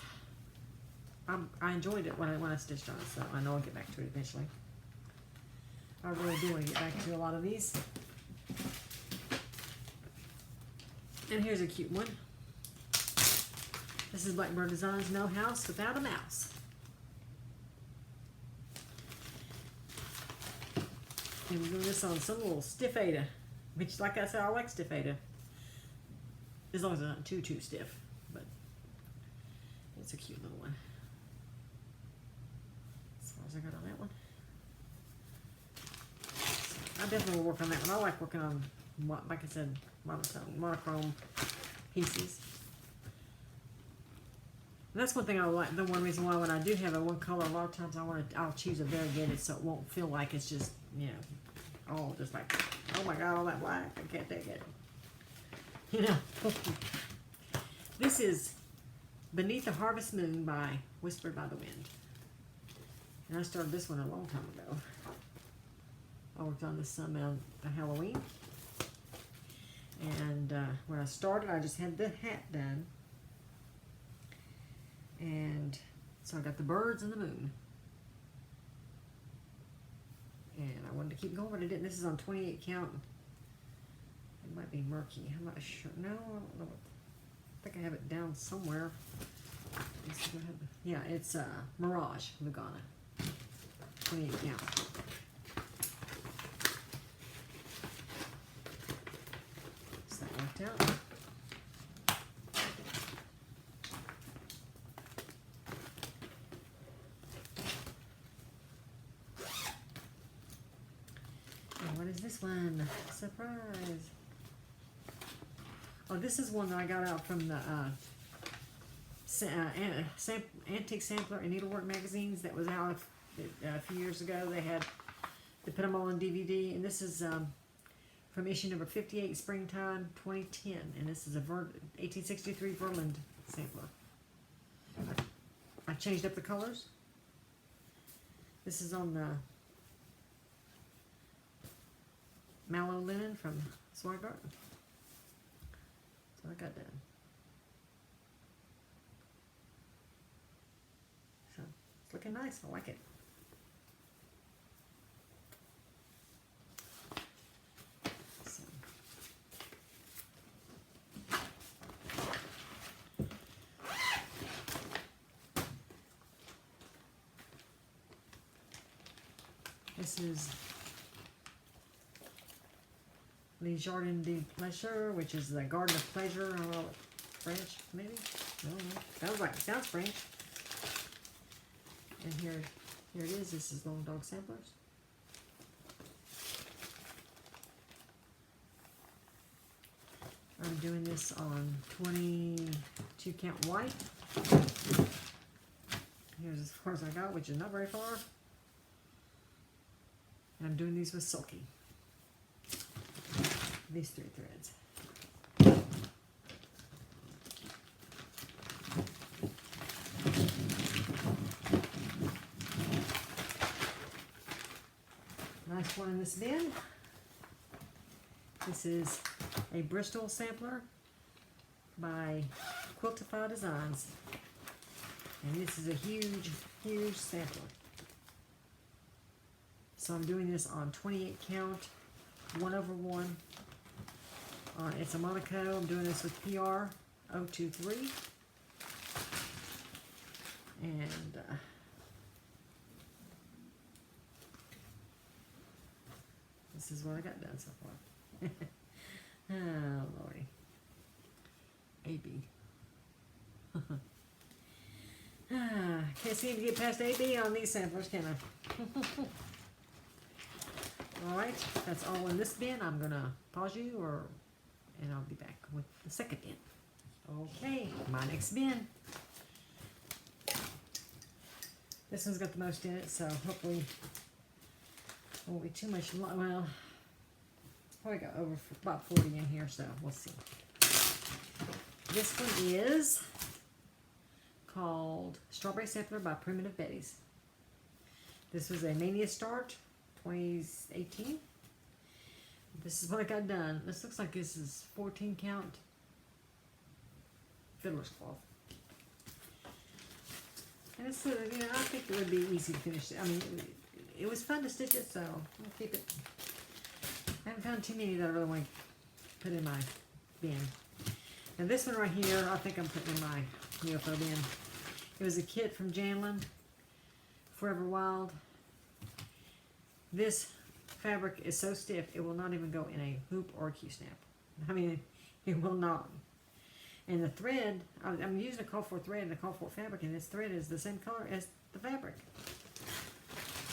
I enjoyed it when I stitched on it, so I know I'll get back to it eventually. I really do want to get back to a lot of these. And here's a cute one. This is Blackbird Designs No House Without a Mouse. And we're doing this on some little stiff Ada, which, like I said, I like stiff Ada. As long as it's not too stiff, but it's a cute little one. As far as I got on that one. I definitely will work on that one. I like working on, like I said, monochrome pieces. And that's one thing I like. The one reason why when I do have a one color, a lot of times I'll choose a variegated so it won't feel like it's just, you know, all just like, oh my God, all that black. I can't take it. You know. This is Beneath the Harvest Moon by Whispered by the Wind. And I started this one a long time ago. I worked on this some on Halloween. And when I started, I just had the hat done. And so I got the birds and the moon. And I wanted to keep going, but I didn't. This is on 28 count. It might be murky. I'm not sure. No, I don't know. I think I have it down somewhere. Yeah, it's Mirage Lugana. 28 count. So that worked out. What is this one? Surprise! Oh, this is one that I got out from the Antique Sampler and Needlework magazines that was out a few years ago. They put them all on DVD, and this is from issue number 58, Springtime 2010, and this is a 1863 Verland sampler. I changed up the colors. This is on the mallow linen from Swigart. So I got that. So it's looking nice. I like it. So. This is the Jardin de Pleasure, which is the Garden of Pleasure. I don't know, French, maybe? I don't know. Sounds French. And here it is. This is Long Dog Samplers. I'm doing this on 22 count white. Here's as far as I got, which is not very far. And I'm doing these with Sulky. These 3 threads. Nice one in this bin. This is a Bristol sampler by Quiltify Designs. And this is a huge, huge sampler. So I'm doing this on 28 count, 1/1. It's a Monaco. I'm doing this with PR 023. And this is what I got done so far. Oh, Lordy. AB. Can't seem to get past AB on these samplers, can I? Alright, that's all in this bin. I'm going to pause you and I'll be back with the second bin. Okay, my next bin. This one's got the most in it, so hopefully it won't be too much. Well, Probably got over about 40 in here, so we'll see. This one is called Strawberry Sampler by Primitive Betties. This was a Mania Start 2018. This is what I got done. This looks like this is 14 count fiddler's cloth. And it's, you know, I think it would be easy to finish it. I mean, it was fun to stitch it, so I'll keep it. I haven't found too many that I really want to put in my bin. And this one right here, I think I'm putting in my UFO bin. It was a kit from Janlin, Forever Wild. This fabric is so stiff, it will not even go in a hoop or a Q-snap. I mean, it will not. And the thread, I'm using a call for thread and a call for fabric, and this thread is the same color as the fabric.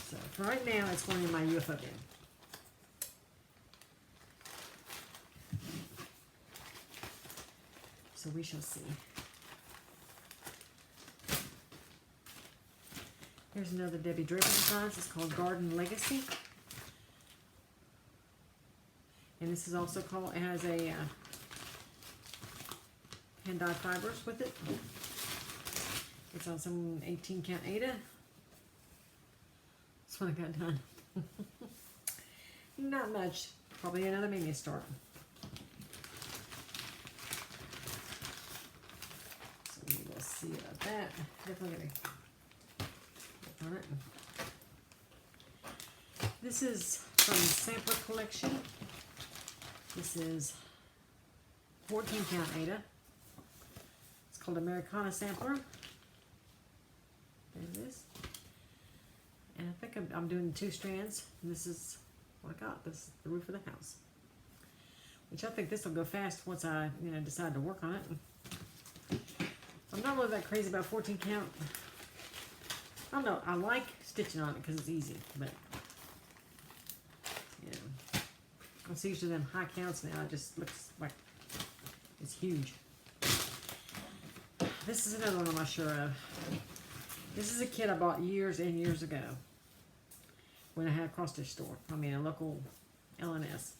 So for right now, it's going in my UFO bin. So we shall see. Here's another Debbie Draper Designs. It's called Garden Legacy. And this is also called, it has a hand-dyed fibers with it. It's on some 18 count Ada. That's what I got done. Not much. Probably another Mania Start. So we will see about that. Definitely gonna work on it. This is from the Sampler Collection. This is 14 count Ada. It's called Americana Sampler. There it is. And I think I'm doing 2 strands. And this is what I got. This is the roof of the house. Which I think this will go fast once I, you know, decide to work on it. I'm not really that crazy about 14 count. I don't know. I like stitching on it because it's easy, but you know, I'm so used to them high counts now. It just looks like it's huge. This is another one I'm not sure of. This is a kit I bought years and years ago when I had a cross stitch store. I mean, a local LNS.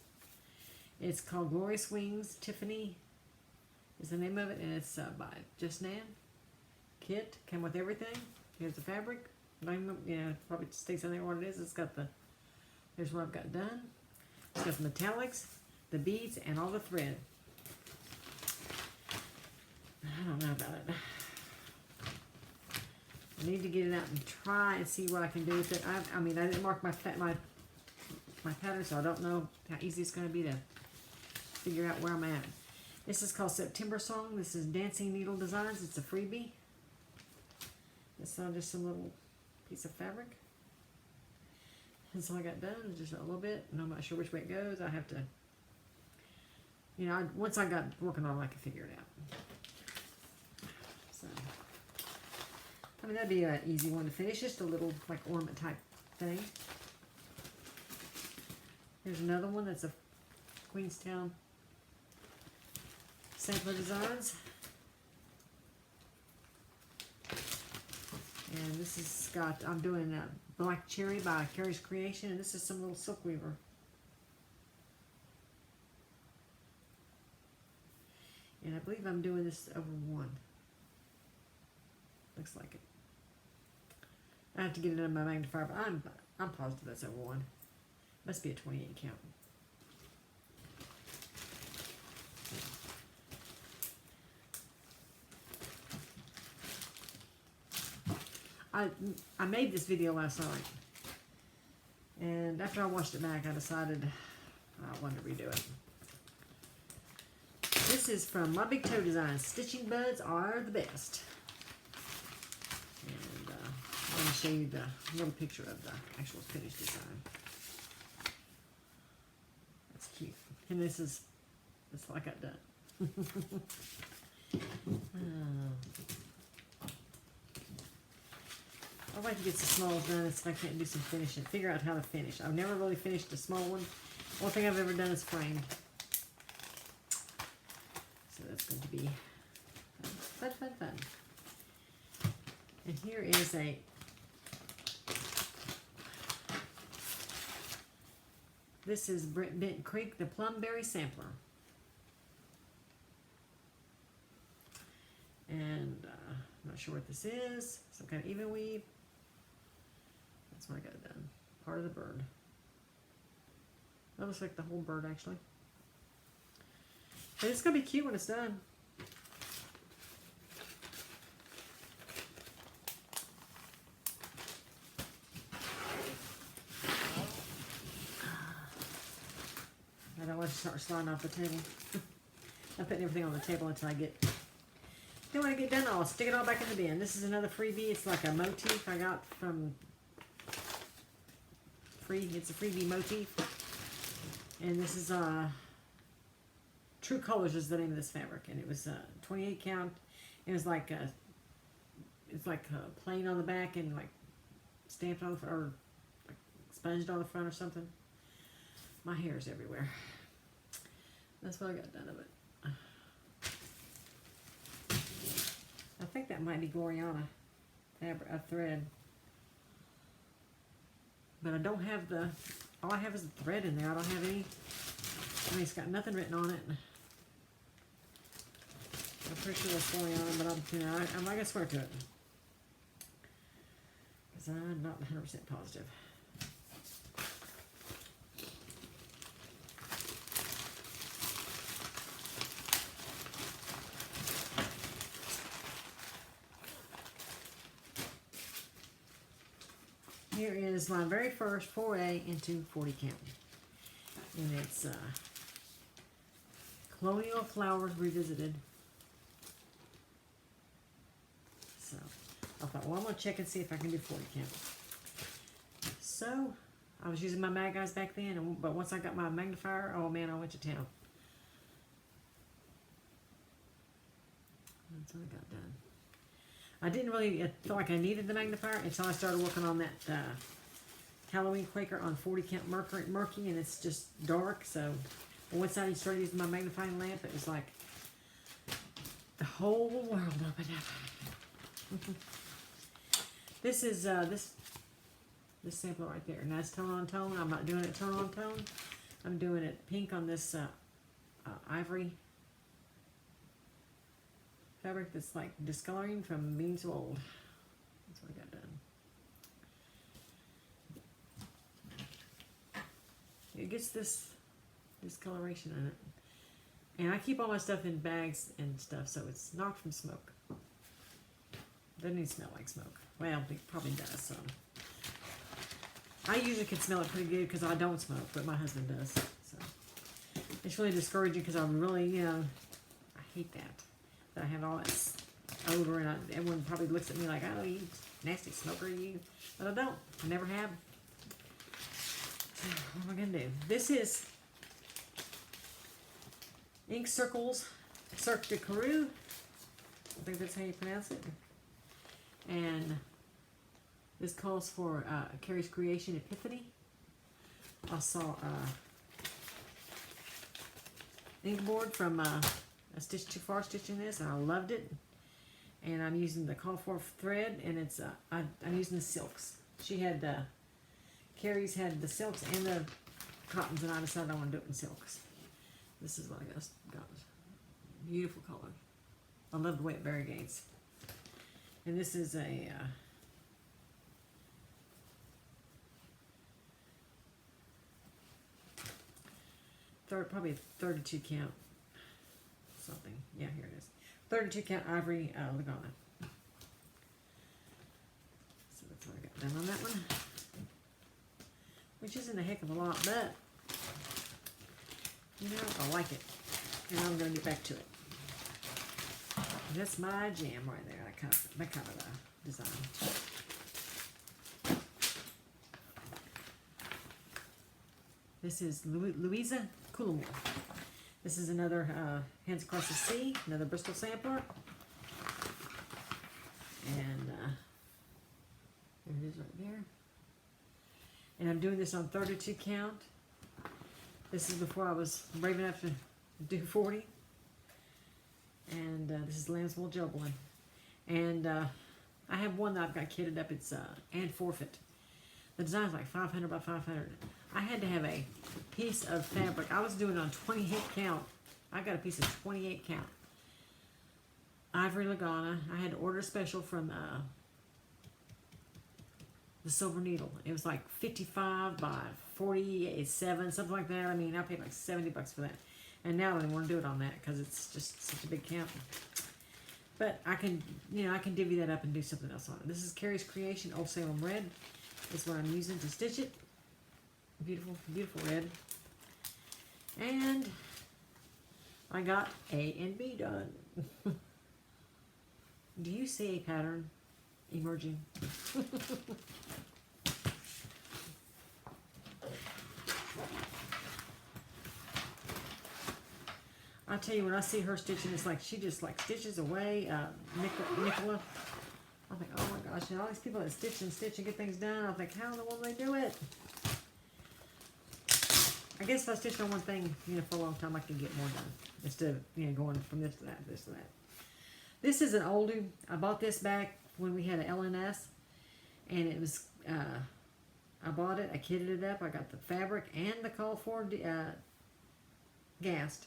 It's called Glorious Wings. Tiffany is the name of it, and it's by Just Nan. Kit came with everything. Here's the fabric. You know, probably states on there what it is. It's got the. Here's what I've got done. It's got the metallics, the beads, and all the thread. I don't know about it. I need to get it out and try and see what I can do with it. I mean, I didn't mark my pattern, so I don't know how easy it's going to be to figure out where I'm at. This is called September Song. This is Dancing Needle Designs. It's a freebie. It's not just some little piece of fabric. That's all I got done. Just a little bit, and I'm not sure which way it goes. I have to, you know, once I got working on it, I could figure it out. So, I mean, that'd be an easy one to finish. Just a little, like, ornament type thing. Here's another one that's a Queenstown Sampler Designs. And this has got, I'm doing a Black Cherry by Carrie's Creation, and this is some little silk weaver. And I believe I'm doing this over 1. Looks like it. I have to get it in my magnifier, but I'm positive that's over 1. Must be a 28 count. I made this video last night, and after I watched it back, I decided I wanted to redo it. This is from My Big Toe Designs. Stitching buds are the best. And I'm going to show you the little picture of the actual finished design. That's cute. And this is what I got done. I'd like to get some smalls done if I can't do some finishing. Figure out how to finish. I've never really finished a small one. Only thing I've ever done is framed. So that's going to be fun, fun, fun. And here is This is Creek, the Plumberry Sampler. And I'm not sure what this is. Some kind of even weave. That's what I got done. Part of the bird. That looks like the whole bird, actually. But it's going to be cute when it's done. I don't want to start sliding off the table. I'm putting everything on the table until I get... Then when I get done, I'll stick it all back in the bin. This is another freebie. It's like a motif I got from... It's a freebie motif. And this is True Colors is the name of this fabric, and it was 28 count. It was like it's like plain on the back and like stamped on the front, or like sponged on the front or something. My hair's everywhere. That's what I got done of it. I think that might be Gloriana fabric, a thread. But I don't have the, all I have is the thread in there. I don't have any, I mean, it's got nothing written on it. I'm pretty sure that's Gloriana, but I'm not going to swear to it. Because I'm not 100% positive. Here is my very first foray into 40 count. And it's Colonial Flowers Revisited. So I thought, well, I'm going to check and see if I can do 40 count. So I was using my mag eyes back then, but once I got my magnifier, oh man, I went to town. That's what I got done. I didn't really feel like I needed the magnifier until I started working on that Halloween Quaker on 40 count murky, and it's just dark. So once I started using my magnifying lamp, it was like the whole world opened up. This is this sample right there, and that's tone on tone. I'm not doing it tone on tone. I'm doing it pink on this ivory fabric that's like discoloring from being so old. That's what I got done. It gets this discoloration in it. And I keep all my stuff in bags and stuff, so it's not from smoke. Doesn't even smell like smoke. Well, it probably does, so. I usually can smell it pretty good because I don't smoke, but my husband does. So it's really discouraging because I'm really, you know, I hate that. I have all that odor, and everyone probably looks at me like, oh, you nasty smoker, you. But I don't. I never have. What am I going to do? This is Ink Circles, Cirque de Carew. I think that's how you pronounce it. And this calls for Carrie's Creation Epiphany. I saw ink board from... I stitched too far stitching this, and I loved it. And I'm using the call for thread, and it's I'm using the silks. She had Carrie's had the silks and the cottons, and I decided I want to do it in silks. This is what I got. Beautiful color. I love the way it variegates. And this is a probably a 32 count. Something. Yeah, here it is. 32 count ivory Lagana. So that's what I got done on that one. Which isn't a heck of a lot, but you know, I like it. And I'm going to get back to it. That's my jam right there. That kind of design. This is Louisa Coolmore. This is another Hands Across the Sea, another Bristol sampler. And there it is right there. And I'm doing this on 32 count. This is before I was brave enough to do 40. And this is Lamb's Wool Gel Blend. And I have one that I've got kitted up. It's and Forfeit. The design's like 500 by 500. I had to have a piece of fabric. I was doing it on 28 count. I got a piece of 28 count. Ivory Lagana. I had to order a special from the Silver Needle. It was like 55 by 47, something like that. I mean, I paid like $70 for that. And now I don't want to do it on that because it's just such a big count. But I can, I can divvy that up and do something else on it. This is Carrie's Creation Old Salem Red. Is what I'm using to stitch it. Beautiful, beautiful red. And I got A and B done. Do you see a pattern emerging? I tell you, when I see her stitching, it's like she just like stitches away. Nicola. I think, oh my gosh, and all these people that stitch and get things done, I think, how in the world do they do it? I guess if I stitch on one thing, for a long time, I can get more done. Instead of, going from this to that, this to that. This is an oldie. I bought this back when we had an LNS, and it was, I bought it, I kitted it up, I got the fabric and the call for gassed.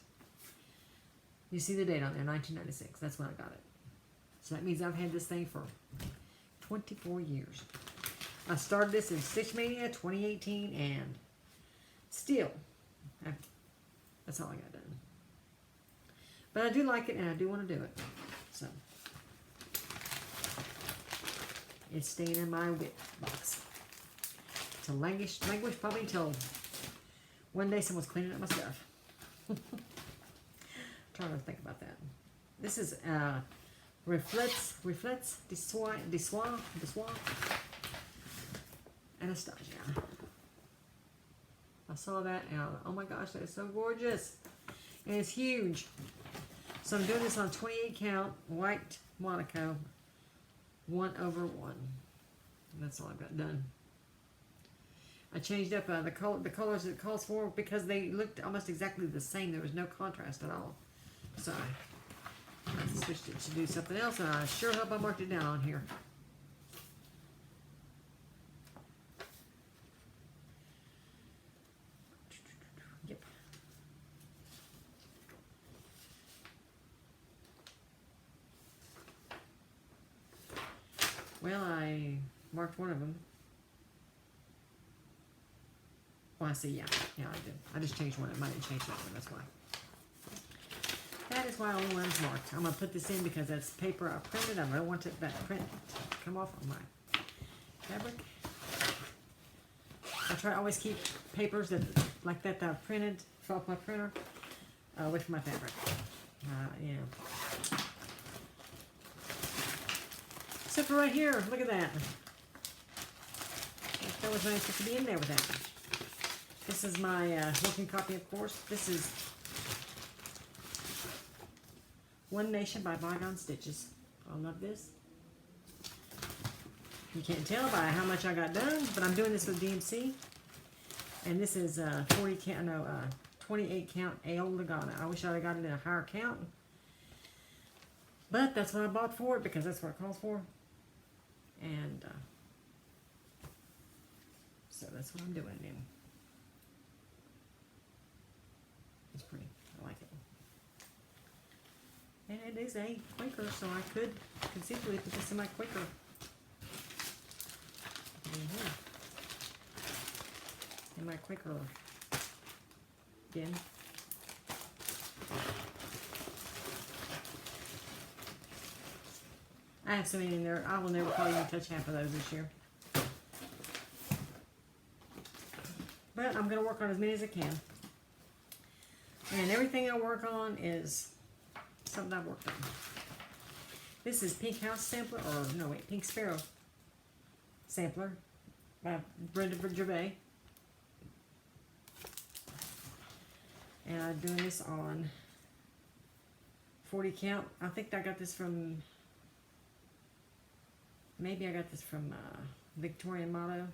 You see the date on there, 1996. That's when I got it. So that means I've had this thing for 24 years. I started this in Stitch Mania 2018, and still, that's all I got done. But I do like it, and I do want to do it. So, it's staying in my WIP box. To languish probably until one day someone's cleaning up my stuff. Trying to think about that. This is Reflets de Soie, Anastasia. I saw that and I was, oh my gosh, that is so gorgeous. And it's huge. So I'm doing this on 28 count, white Monaco, 1/1. That's all I've got done. I changed up the colors it calls for because they looked almost exactly the same. There was no contrast at all. So I switched it to do something else, and I sure hope I marked it down on here. Yep. Well, I marked one of them. Oh, I see, yeah, I did. I just changed one. I didn't change that one, that's why. That is why only one's marked. I'm going to put this in because that's paper I printed. I don't want that print to come off on my fabric. I try to always keep papers like that I've printed off my printer away from my fabric. Except for right here, look at that. That was nice to be in there with that. This is my working copy, of course. This is One Nation by Bygone Stitches. I love this. You can't tell by how much I got done, but I'm doing this with DMC. And this is 28 count Ale Lagana. I wish I had gotten it in a higher count. But that's what I bought for it because that's what it calls for. And so that's what I'm doing now. It's pretty. I like it. And it is a Quaker, so I could conceivably put this in my Quaker. In my Quaker bin. I have so many in there. I will never probably even touch half of those this year. But I'm going to work on as many as I can. And everything I work on is something I've worked on. This is Pink House Sampler, or no wait, Pink Sparrow Sampler by Brenda Gervais. And I'm doing this on 40 count. I think I got this from, maybe I got this from Victorian Motto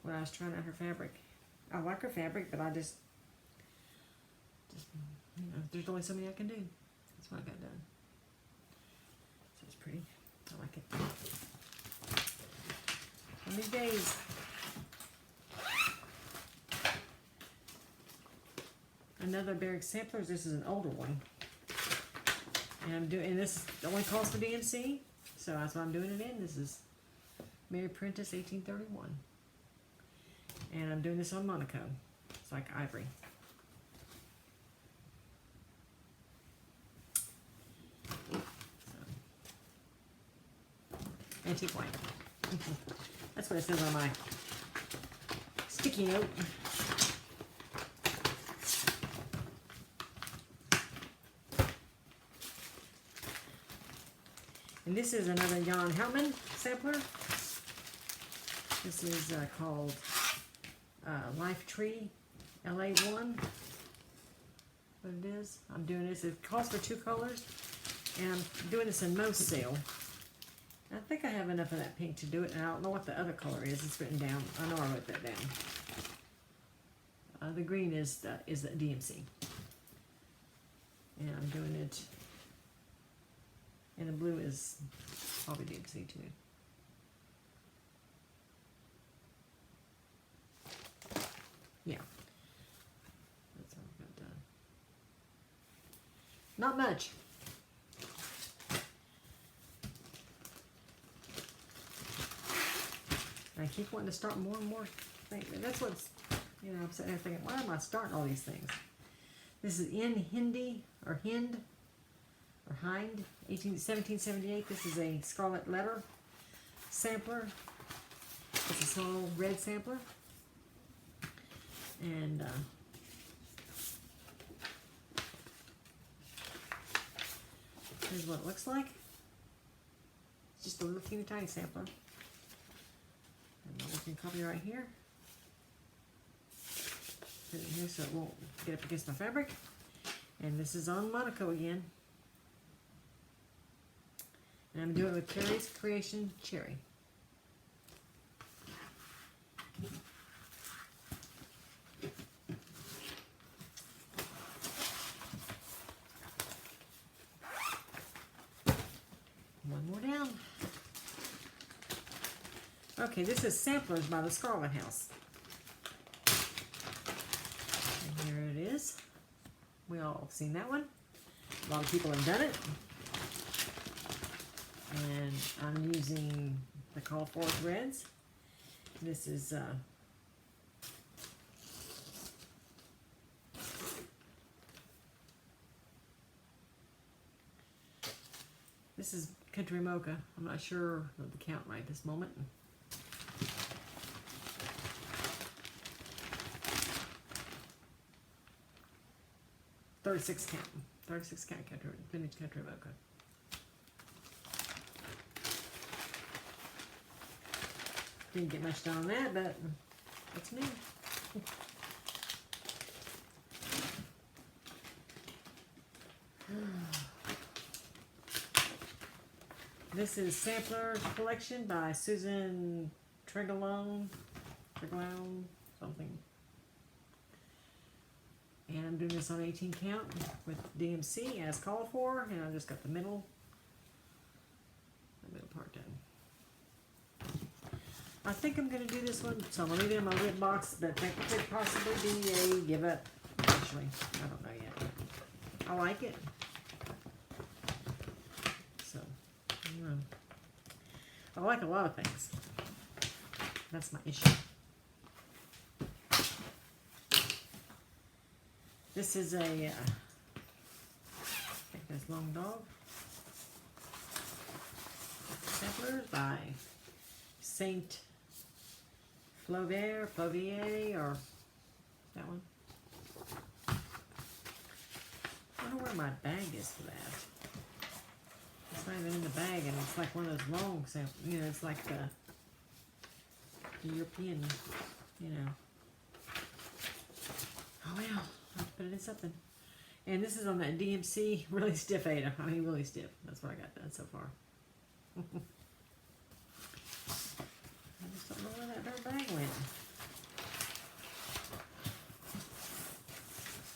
when I was trying out her fabric. I like her fabric, but I just there's only so many I can do. That's what I got done. So it's pretty. I like it. One of these days, another Berg Samplers. This is an older one. And I'm doing, and this only calls for DMC, so that's what I'm doing it in. This is Mary Prentice 1831. And I'm doing this on Monaco. It's like ivory. So. Antique white. That's what it says on my sticky note. And this is another Jan Houtman sampler. This is called Life Tree LA1. What it is. I'm doing this. It calls for 2 colors. And I'm doing this in most sale. I think I have enough of that pink to do it. And I don't know what the other color is. It's written down. I know I wrote that down. The green is the DMC. And I'm doing it. And the blue is probably DMC too. Yeah. That's all I've got done. Not much. I keep wanting to start more and more things. And that's what's, you know, I'm sitting there thinking, why am I starting all these things? This is in Hindi, or Hind, or Hind, 1778. This is a Scarlet Letter sampler. It's a small red sampler. And here's what it looks like. It's just a little teeny tiny sampler. And I'm looking copy right here. Put it in here so it won't get up against my fabric. And this is on Monaco again. And I'm doing it with Carrie's Creation Cherry. One more down. Okay, this is Samplers by the Scarlet House. And here it is. We all have seen that one. A lot of people have done it. And I'm using the Call Forth Reds. This is Country Mocha. I'm not sure of the count right this moment. 36 count. 36 count vintage Country Mocha. Didn't get much done on that, but that's me. This is Sampler Collection by Susan Tregelone, something. And I'm doing this on 18 count with DMC as called for, and I just got the middle part done. I think I'm going to do this one, so I'm going to leave it in my WIP box, but that could possibly be a give up, actually. I don't know yet. I like it. So, I like a lot of things. That's my issue. This is a, I think that's Long Dog. Samplers by Saint Flavier, or that one. I wonder where my bag is for that. It's not even in the bag, and it's like one of those long samples. You know, it's like the European, you know. Oh well, I'll have to put it in something. And this is on that DMC really stiff 8. I mean, really stiff. That's what I got done so far. I just don't know where that darn bag went.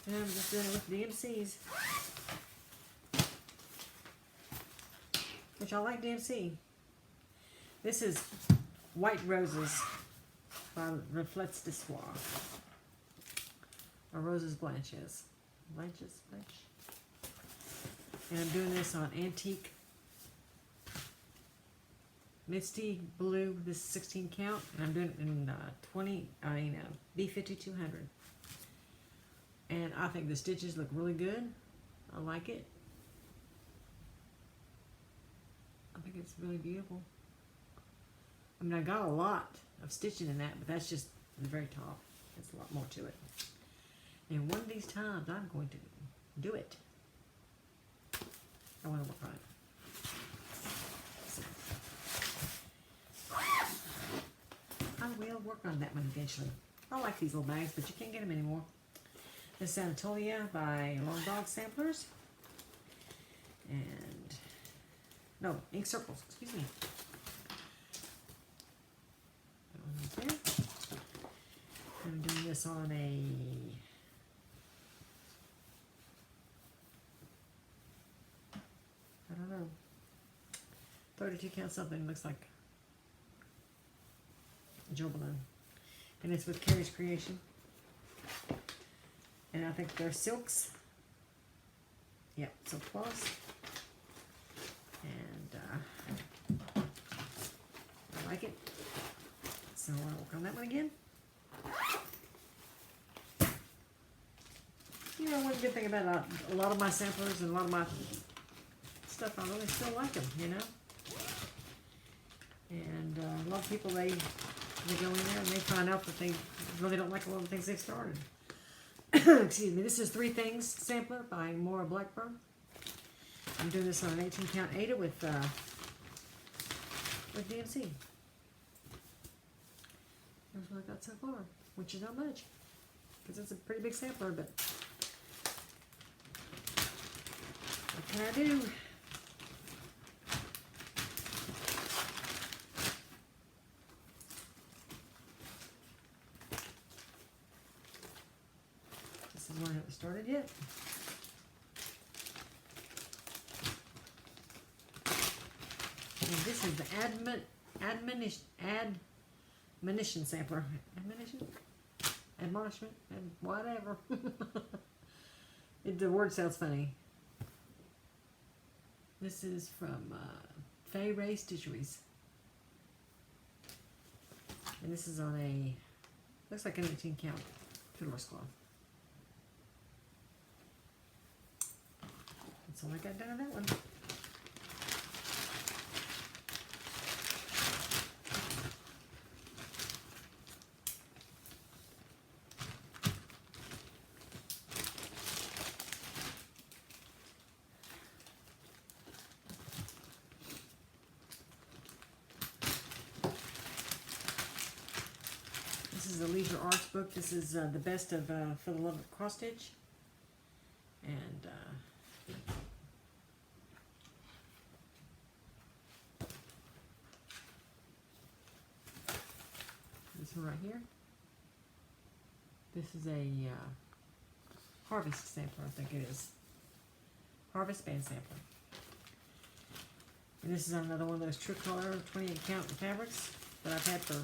And I'm just doing it with DMCs. Which I like DMC. This is White Roses by Reflets de Soie. Or Roses Blanches. And I'm doing this on Antique Misty Blue. This is 16 count, and I'm doing it in B5200. And I think the stitches look really good. I like it. I think it's really beautiful. I mean, I got a lot of stitching in that, but that's just the very top. There's a lot more to it. And one of these times, I'm going to do it. I want to work on it. I will work on that one eventually. I like these little bags, but you can't get them anymore. This is Anatolia by Long Dog Samplers. And, no, Ink Circles, excuse me. That one right there. I'm doing this on a I don't know, 32 count something, looks like Joe Balloon. And it's with Carrie's Creation. And I think they're silks. Yep, silk floss. And I like it. So I'll work on that one again. You know, one good thing about a lot of my samplers and a lot of my stuff, I really still like them, you know. And a lot of people, they go in there and they find out that they really don't like a lot of the things they've started. Excuse me. This is Three Things Sampler by Maura Blackburn. I'm doing this on an 18 count Ada with DMC. That's what I got so far, which is not much, because it's a pretty big sampler, but what can I do? This is one I haven't started yet. And this is the admonition sampler. Admonishment, and whatever. The word sounds funny. This is from Foray Stitcheries. And this is on a, looks like an 18 count fiddler's cloth. That's all I got done on that one. This is a Leisure Arts book. This is the best of For the Love of Cross Stitch. And this one right here. This is a Harvest sampler, I think it is. Harvest band sampler. And this is another one of those True Color 28 count fabrics that I've had for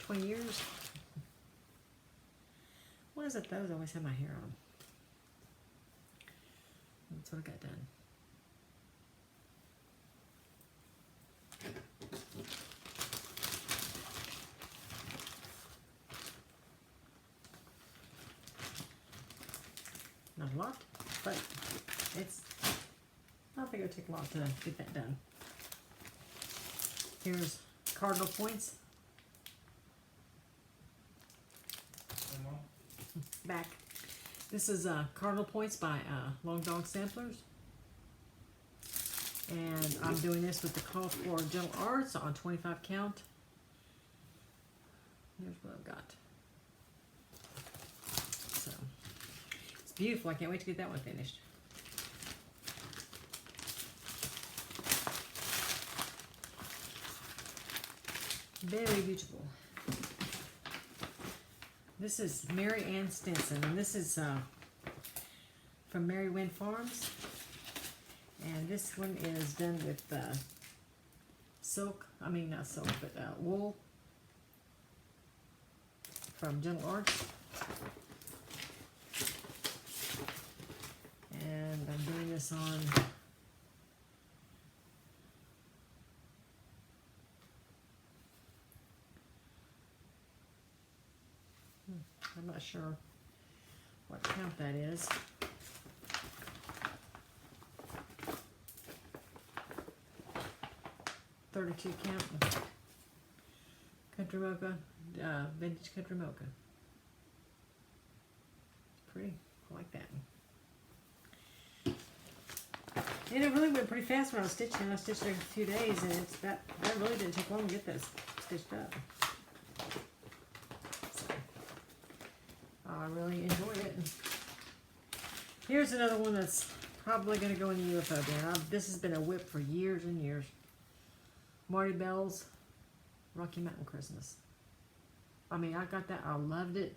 20 years. What is it? Those always have my hair on them. That's what I got done. Not a lot, but it's, I don't think it'll take a lot to get that done. Here's Cardinal Points. Back. This is Cardinal Points by Long Dog Samplers. And I'm doing this with the Call for Gentle Arts on 25 count. Here's what I've got. So, it's beautiful. I can't wait to get that one finished. Very beautiful. This is Mary Ann Stinson, and this is from Mary Wynn Farms. And this one is done with silk, I mean not silk, but wool from Gentle Arts. And I'm doing this on I'm not sure what count that is. .32 count country mocha, vintage country mocha. It's pretty. I like that one. And it really went pretty fast when I was stitching. I stitched it in a few days, and it's that really didn't take long to get this stitched up. So I really enjoyed it. Here's another one that's probably going to go in the UFO bin. This has been a WIP for years and years. Marty Bell's Rocky Mountain Christmas. I mean, I got that. I loved it.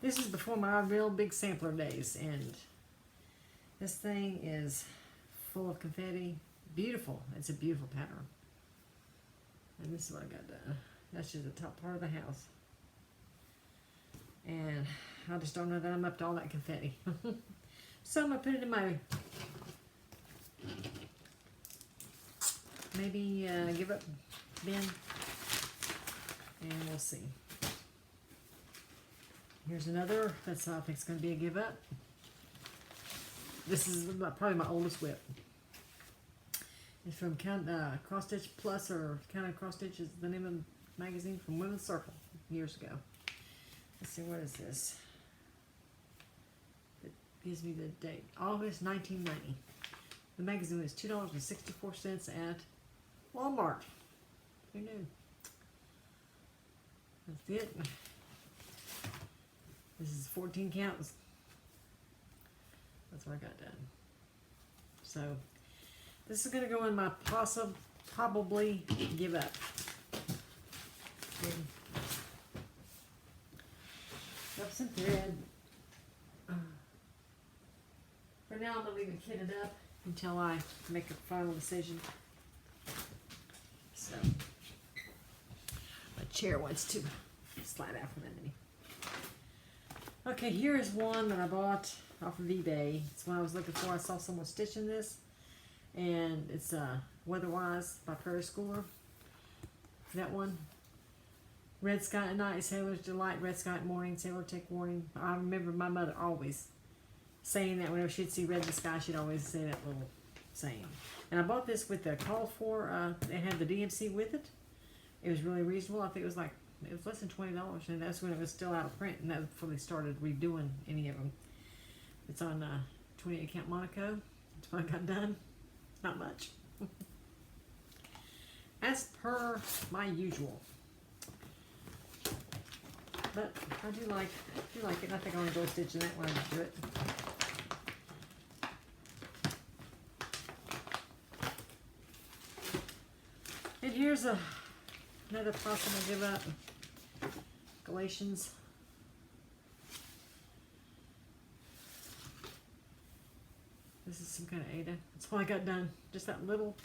This is before my real big sampler days, and this thing is full of confetti. Beautiful. It's a beautiful pattern. And this is what I got done. That's just the top part of the house. And I just don't know that I'm up to all that confetti. So I'm going to put it in my maybe give up bin, and we'll see. Here's another that's I think it's going to be a give up. This is probably my oldest WIP. It's from Cross Stitch Plus, or Counted Cross Stitch is the name of the magazine, from Women's Circle years ago. Let's see, what is this? It gives me the date, August 1990. The magazine is $2.64 at Walmart. Who knew? That's it. This is 14 counts. That's what I got done. So this is going to go in my probably give up. Up some thread. For now, I'm going to leave it kitted up until I make a final decision. So my chair wants to slide out from under me. Okay, here is one that I bought off of eBay. It's one I was looking for. I saw someone stitching this, and it's Weatherwise by Prairie Schooler. That one. Red sky at night, sailor's delight. Red sky at morning, sailor take warning. I remember my mother always saying that whenever she'd see red in the sky, she'd always say that little saying. And I bought this with the call for. It had the DMC with it. It was really reasonable. I think it was less than $20, and that's when it was still out of print, and that was before they started redoing any of them. It's on 28 count Monaco. That's what I got done. Not much. As per my usual. But I do like it, and I think I'm going to go stitching that when I do it. And here's another possible give up. Galatians. This is some kind of Ada. That's all I got done. Just that little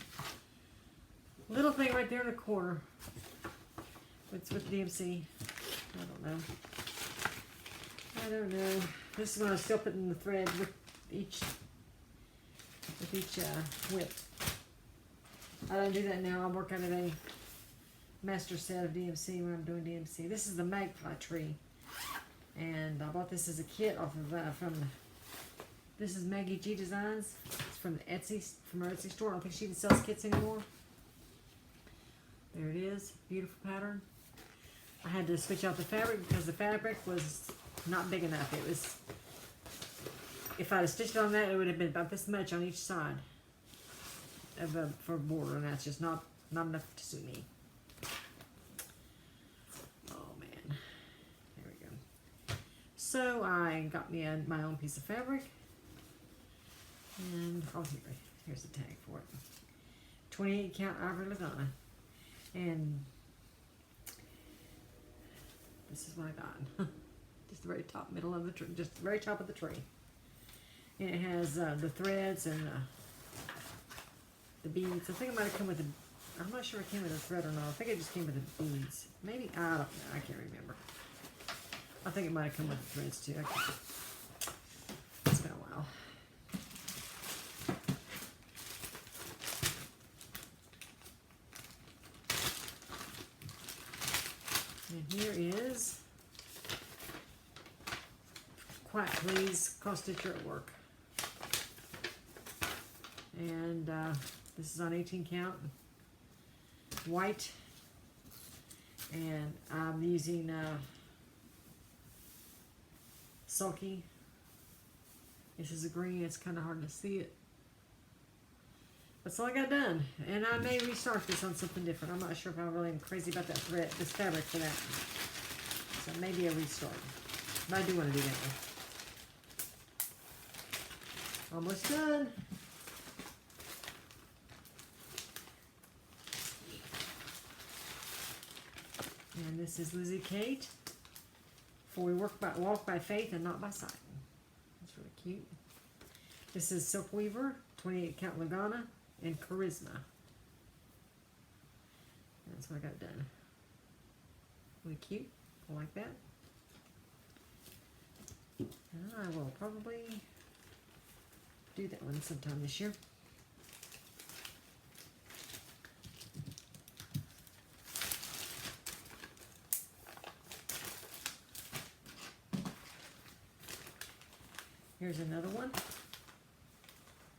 thing right there in the corner. It's with DMC. I don't know. This is when I still put in the thread with each WIP. I don't do that now. I work out of a master set of DMC when I'm doing DMC. This is the magpie tree, and I bought this as a kit off of this is Maggie G Designs. It's from the from her Etsy store. I don't think she even sells kits anymore. There it is. Beautiful pattern. I had to switch out the fabric because the fabric was not big enough. It was, if I'd have stitched on that, it would have been about this much on each side for a border, and that's just not enough to suit me. Oh man, there we go. So I got me my own piece of fabric, and here's the tag for it. 28 count Ivory Lagana, and this is what I got. Just the very top middle of the tree, just the very top of the tree. And it has the threads and the beads. I think it might have come with I'm not sure it came with a thread or not. I think it just came with the beads. Maybe, I don't know. I can't remember. I think it might have come with the threads too. It's been a while. here is Quiet Please Cross Stitcher at Work. And this is on 18 count, white, and I'm using Sulky. This is a green, it's kind of hard to see it. That's all I got done, and I may restart this on something different. I'm not sure if I really am crazy about that thread, this fabric for that. So maybe a restart, but I do want to do that one. Almost done. And this is Lizzie Kate. For we walk by faith and not by sight. That's really cute. This is Silk Weaver, 28 count Lagana, and Charisma. That's what I got done. Really cute. I like that. And I will probably do that one sometime this year. Here's another one.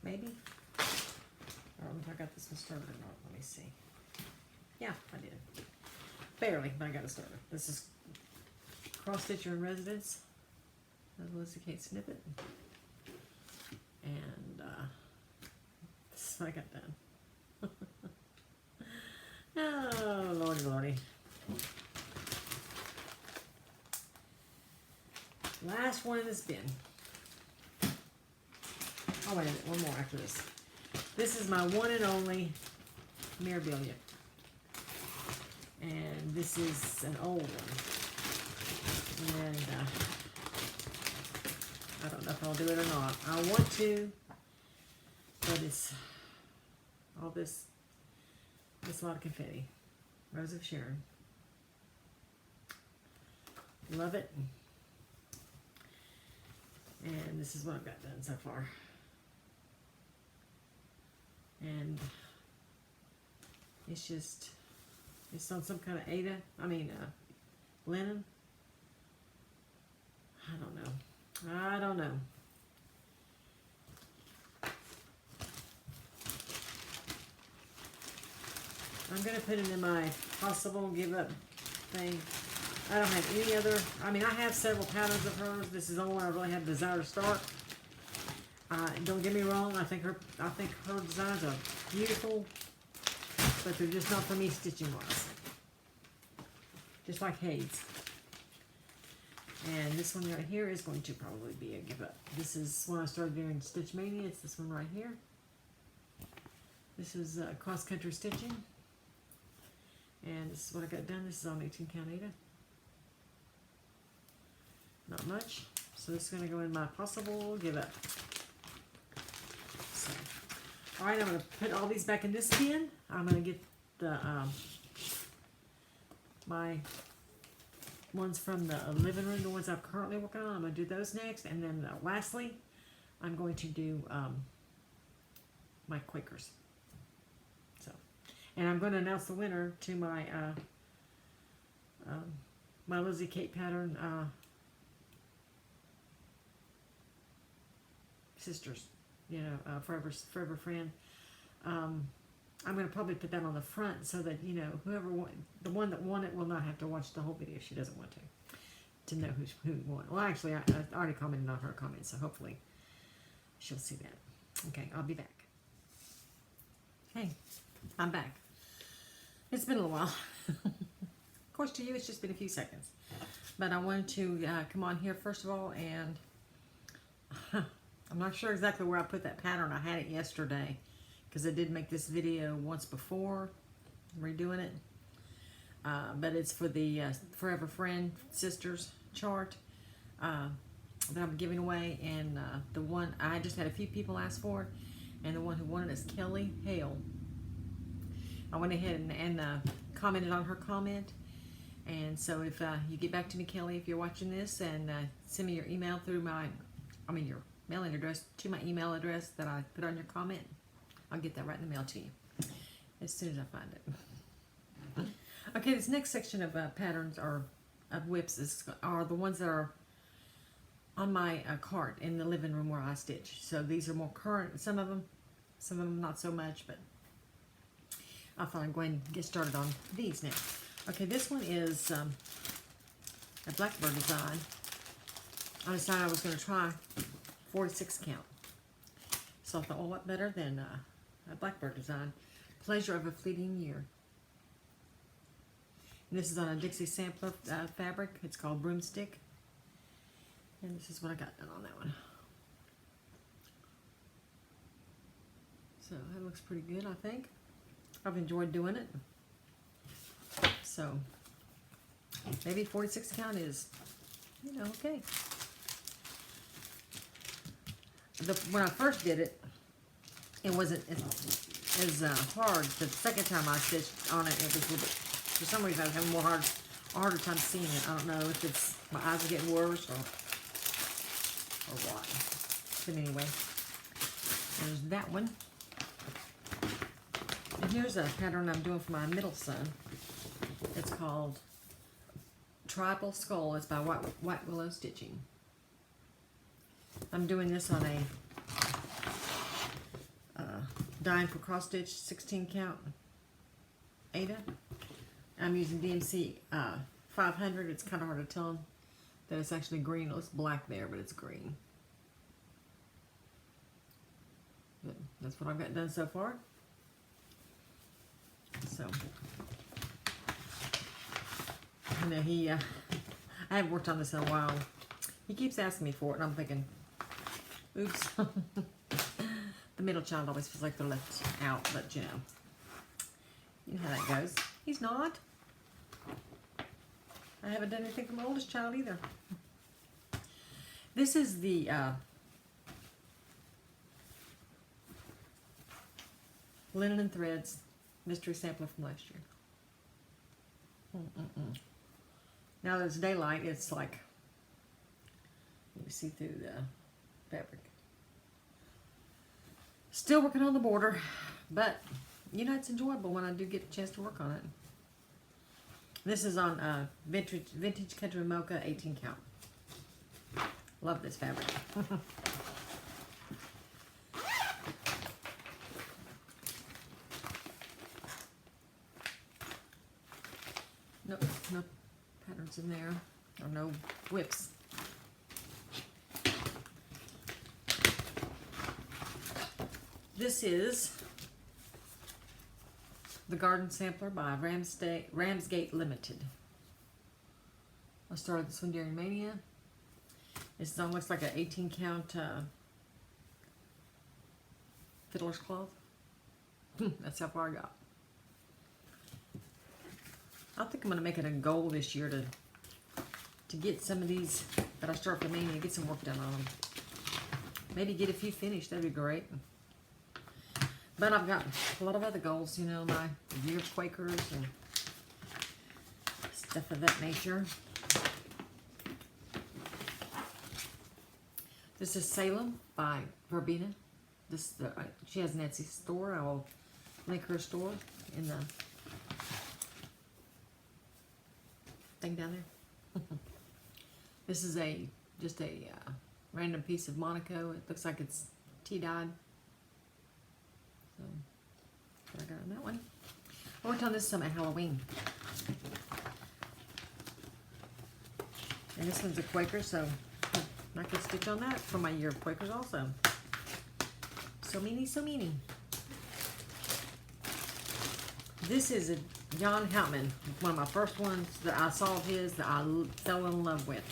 Maybe. I don't know if I got this one started or not. Let me see. Yeah, I did. Barely, but I got it started. This is Cross Stitcher in Residence. That's Lizzie Kate snippet. And this is what I got done. Oh, lordy, lordy. Last one in this bin. Oh, wait a minute, one more after this. This is my one and only Meerbelian. And this is an old one. And I don't know if I'll do it or not. I want to, but it's all this lot of confetti. Rose of Sharon. Love it. And this is what I've got done so far. And it's just, it's on some kind of linen. I don't know. I'm going to put it in my possible give up thing. I don't have any other, I have several patterns of hers. This is the only one I really have desire to start. Don't get me wrong, I think her designs are beautiful, but they're just not for me stitching wise. Just like Hayes. And this one right here is going to probably be a give up. This is when I started doing Stitch Mania. It's this one right here. This is cross country stitching. And this is what I got done. This is on 18 count Ada. Not much. So this is going to go in my possible give up. So, alright, I'm going to put all these back in this bin. I'm going to get the my ones from the living room, the ones I'm currently working on. I'm going to do those next. And then lastly, I'm going to do my Quakers. So, and I'm going to announce the winner to my my Lizzie Kate pattern sisters, forever friend. I'm going to probably put that on the front so that, whoever won, the one that won it will not have to watch the whole video if she doesn't want to know who won. Well, actually, I already commented on her comment, so hopefully she'll see that. Okay, I'll be back. Hey, I'm back. It's been a little while. Of course, to you, it's just been a few seconds. But I wanted to come on here, first of all, and I'm not sure exactly where I put that pattern. I had it yesterday because I did make this video once before, redoing it. But it's for the Forever Friend Sisters chart that I'm giving away. And the one, I just had a few people ask for it. And the one who won it is Kelly Hale. I went ahead and commented on her comment. And so if you get back to me, Kelly, if you're watching this, and send me your email through your mailing address to my email address that I put on your comment, I'll get that right in the mail to you as soon as I find it. Okay, this next section of patterns are of WIPs are the ones that are on my cart in the living room where I stitch. So these are more current. Some of them not so much, but I thought I'd go ahead and get started on these now. Okay, this one is a blackbird design. I decided I was going to try 46 count. So I thought, well, what better than a blackbird design? Pleasure of a Fleeting Year. And this is on a Dixie Sampler fabric. It's called Broomstick. And this is what I got done on that one. So that looks pretty good, I think. I've enjoyed doing it. So maybe 46 count is, you know, okay. When I first did it, it wasn't as hard. The second time I stitched on it, it was a little bit, for some reason I was having a harder time seeing it. I don't know if it's my eyes are getting worse or what. But anyway, there's that one. And here's a pattern I'm doing for my middle son. It's called Tribal Skull. It's by White Willow Stitching. I'm doing this on a Dying for Cross Stitch 16 count Ada. I'm using DMC 500. It's kind of hard to tell that it's actually green. It looks black there, but it's green. But that's what I've got done so far. So, you know, I haven't worked on this in a while. He keeps asking me for it, and I'm thinking, oops. The middle child always feels like they're left out, but you know how that goes. He's not. I haven't done anything for my oldest child either. This is the Linen and Threads mystery sampler from last year. Now that it's daylight, it's like you can see through the fabric. Still working on the border, but you know it's enjoyable when I do get a chance to work on it. This is on Vintage Country Mocha 18 count. Love this fabric. Nope, no patterns in there, or no WIPs. This is the Garden Sampler by Ramsgate Limited. I started this one during Mania. This looks like an 18 count fiddler's cloth. That's how far I got. I think I'm going to make it a goal this year to get some of these that I start for Mania, get some work done on them. Maybe get a few finished, that'd be great. But I've got a lot of other goals, you know, my year of Quakers and stuff of that nature. This is Salem by Verbena. This she has an Etsy store. I will link her store in the thing down there. This is just a random piece of Monaco. It looks like it's tea-dyed. So, what I got on that one. I worked on this some at Halloween. And this one's a Quaker, so I could stitch on that for my year of Quakers also. So meany, so meany. This is a John Houtman, one of my first ones that I saw of his that I fell in love with.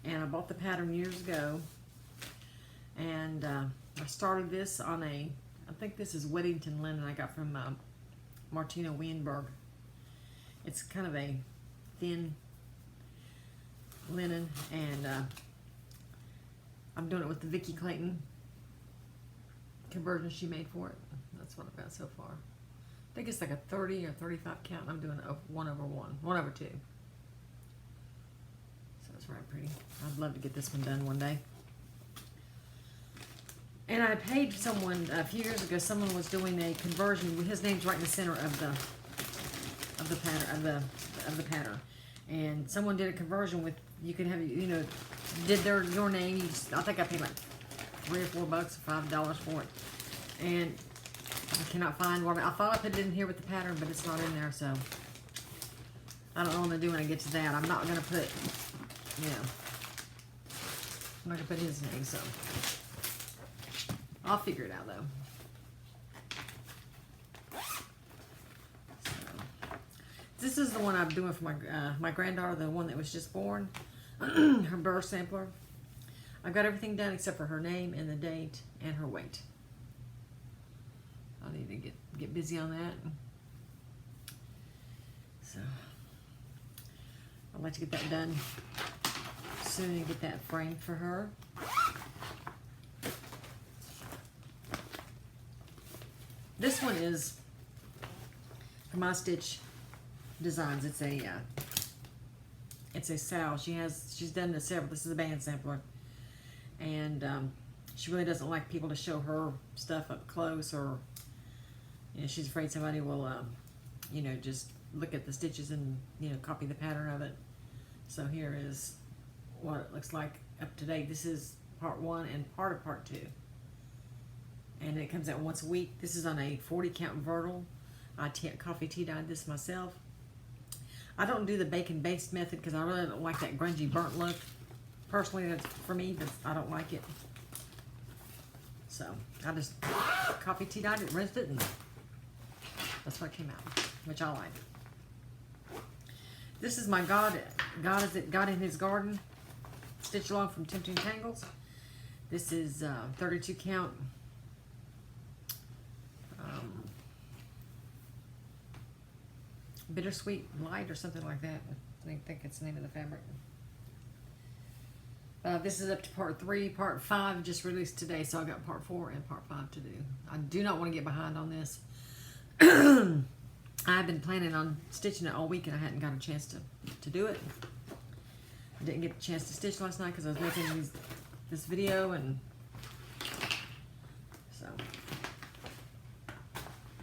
And I bought the pattern years ago. And I started this on I think this is Weddington linen I got from Martina Wienberg. It's kind of a thin linen, and I'm doing it with the Vicki Clayton conversion she made for it. That's what I've got so far. I think it's like a 30 or 35 count. I'm doing it 1/1/2. So it's right pretty. I'd love to get this one done one day. And I paid someone a few years ago. Someone was doing a conversion. His name's right in the center of the pattern. And someone did a conversion with, you could have, you know, did your name. You just, I think I paid like $3 or $4 or $5 for it. And I cannot find what I thought I put it in here with the pattern, but it's not in there, so I don't know what I'm gonna do when I get to that. I'm not gonna put, you know, I'm not gonna put his name, so I'll figure it out though. So, this is the one I'm doing for my granddaughter, the one that was just born, her birth sampler. I've got everything done except for her name and the date and her weight. I need to get busy on that. So I'd like to get that done soon and get that framed for her. This one is from My Stitch Designs. It's a Sal. She's done this several. This is a band sampler, and she really doesn't like people to show her stuff up close, or you know, she's afraid somebody will, you know, just look at the stitches and, you know, copy the pattern of it. So here is what it looks like up to date. This is part 1 and part of part 2. And it comes out once a week. This is on a 40 count vertical. I coffee tea dyed this myself. I don't do the bacon based method because I really don't like that grungy burnt look. Personally, that's for me, but I don't like it. So I just coffee tea dyed it, rinsed it, and that's what came out, which I like. This is my God in His Garden stitch along from Tempting Tangles. This is 32 count. Bittersweet Light or something like that. I think it's the name of the fabric. This is up to part 3. Part 5 just released today, so I got part 4 and part 5 to do. I do not want to get behind on this. I've been planning on stitching it all week and I hadn't got a chance to do it. I didn't get a chance to stitch last night because I was making this video, and so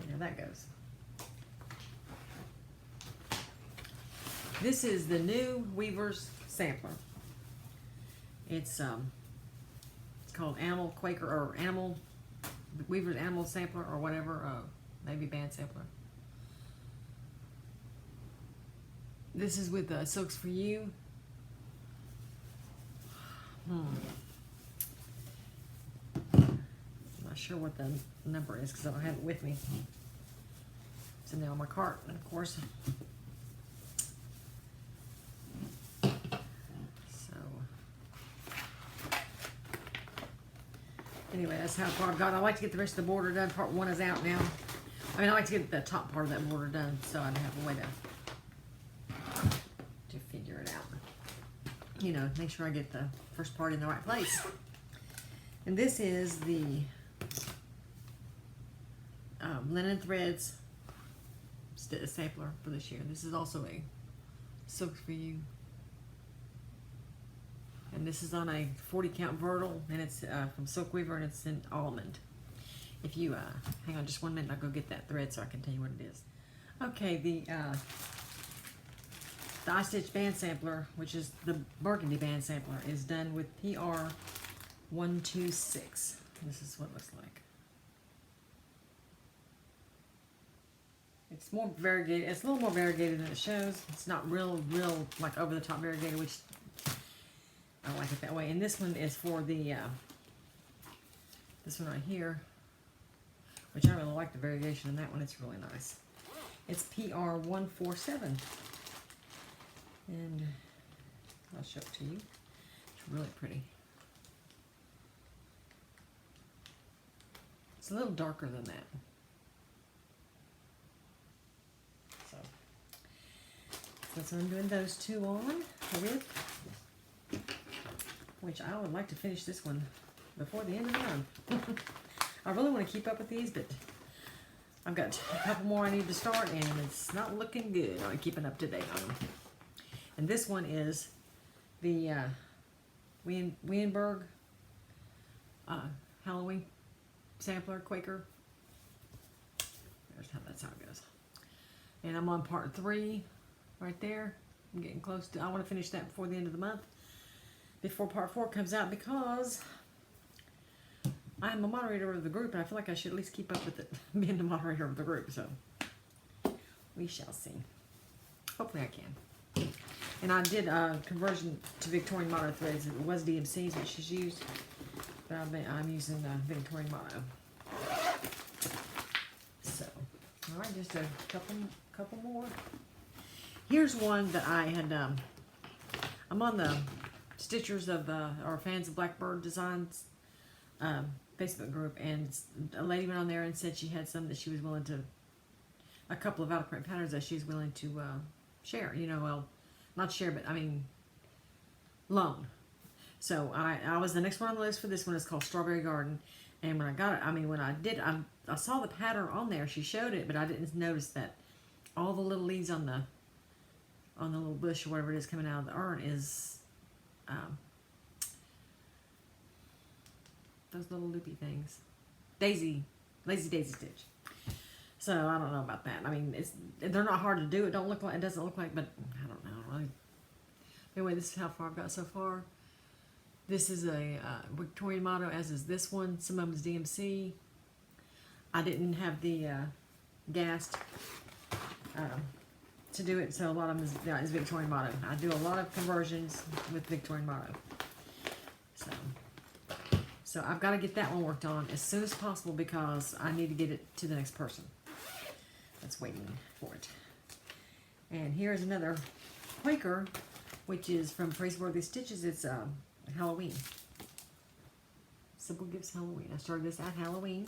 yeah, that goes. This is the new Weaver's Sampler. It's called Animal Quaker, or Weaver's Animal Sampler, or whatever, maybe Band Sampler. This is with Silks for You. I'm not sure what the number is because I don't have it with me. It's in there on my cart, and of course. Anyway, that's how far I've got. I like to get the rest of the border done. Part 1 is out now. I mean, I like to get the top part of that border done so I don't have a way to figure it out. You know, make sure I get the first part in the right place. And this is the Linen Threads sampler for this year. This is also a Silks for You. And this is on a 40 count vertical, and it's from Silk Weaver, and it's in almond. If you hang on just 1 minute, I'll go get that thread so I can tell you what it is. Okay, the I Stitch Band Sampler, which is the Burgundy Band Sampler, is done with PR 126. This is what it looks like. It's more variegated. It's a little more variegated than it shows. It's not real like over the top variegated, which I don't like it that way. And this one is for the this one right here, which I really like the variegation in that one. It's really nice. It's PR 147, and I'll show it to you. It's really pretty. It's a little darker than that. So I'm doing those 2 on with, which I would like to finish this one before the end of the month. I really want to keep up with these, but I've got a couple more I need to start, and it's not looking good on keeping up to date on them. And this one is the Weinberg Halloween Sampler Quaker. That's how it goes. And I'm on part 3 right there. I'm getting close to, I want to finish that before the end of the month, before part 4 comes out, because I'm a moderator of the group, and I feel like I should at least keep up with it, being the moderator of the group, so we shall see. Hopefully I can. And I did a conversion to Victorian motto threads. It was DMC's, which she's used, but I'm using Victorian motto. So, all right, just a couple more. Here's one that I had, I'm on the Stitchers of, or Fans of Blackbird Designs Facebook group, and a lady went on there and said she had some that she was willing to, a couple of out-of-print patterns that she's willing to share, you know, well, not share, but I mean, loan. So I was the next one on the list for this one. Is called Strawberry Garden. And when I got it, I mean, when I did, I saw the pattern on there. She showed it, but I didn't notice that all the little leaves on the little bush or whatever it is coming out of the urn is those little loopy things. Lazy daisy stitch. So I don't know about that. I mean, they're not hard to do. It doesn't look like, but I don't know. Really. Anyway, this is how far I've got so far. This is a Victorian motto, as is this one. Some of them is DMC. I didn't have the gas to do it, so a lot of them is Victorian motto. I do a lot of conversions with Victorian motto. So I've got to get that one worked on as soon as possible, because I need to get it to the next person that's waiting for it. And here's another Quaker, which is from Praiseworthy Stitches. It's Halloween. Simple Gifts Halloween. I started this at Halloween,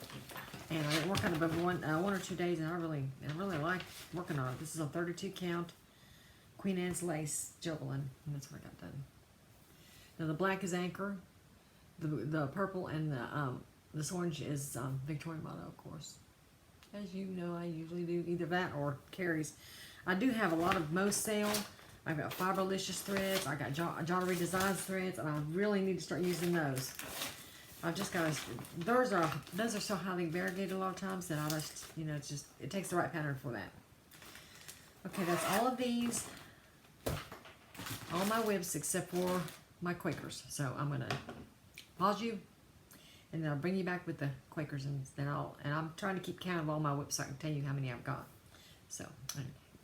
and I didn't work on it but one or 2 days, and I really like working on it. This is a 32 count Queen Anne's lace juggling, and that's what I got done. Now the black is Anchor, the purple and this orange is Victorian motto, of course. As you know, I usually do either that or Carrie's. I do have a lot of most sale. I've got Fiberlicious threads. I got Jottery Designs threads, and I really need to start using those. I've just got to, those are so highly variegated a lot of times that I just, you know, it takes the right pattern for that. Okay, that's all of these. All my WIPs except for my Quakers. So I'm going to pause you, and then I'll bring you back with the Quakers, and then I'm trying to keep count of all my WIPs so I can tell you how many I've got. So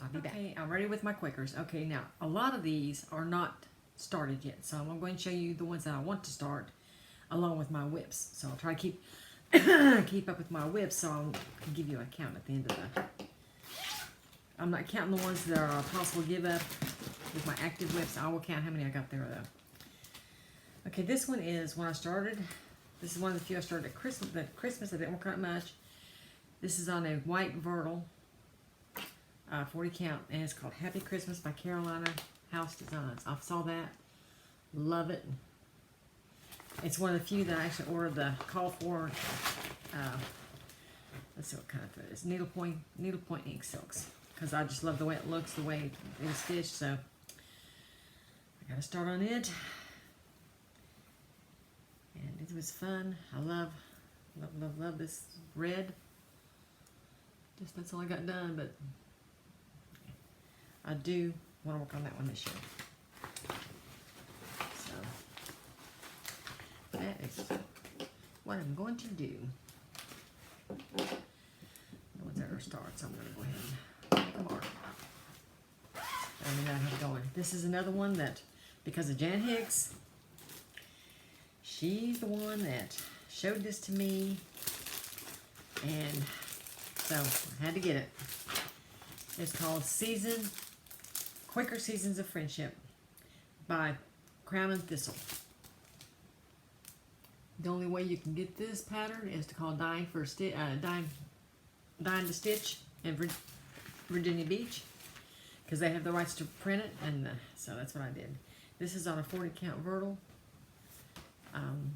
I'll be back. Okay, I'm ready with my Quakers. Okay, now a lot of these are not started yet, so I'm going to show you the ones that I want to start along with my WIPs. So I'll try to keep keep up with my WIPs, so I can give you a count at the end of the. I'm not counting the ones that are a possible give up with my active WIPs. I will count how many I got there though. Okay, this one is when I started. This is one of the few I started at Christmas. But Christmas I didn't work on it much. This is on a white vertical, 40 count, and it's called Happy Christmas by Carolina House Designs. I saw that, love it. It's one of the few that I actually ordered the call for. Let's see what kind of thread it is. Needlepoint ink silks, because I just love the way it looks, the way it is stitched. So I got to start on it. And it was fun. I love this red. Just that's all I got done, but I do want to work on that one this year. So that is what I'm going to do. The ones that are starts, I'm going to go ahead and make a mark. And then I have going. This is another one that, because of Jan Hicks, she's the one that showed this to me, and so I had to get it. It's called Quaker Seasons of Friendship by Crown and Thistle. The only way you can get this pattern is to call Dine to Stitch in Virginia Beach, because they have the rights to print it, and so that's what I did. This is on a 40 count vertical. I don't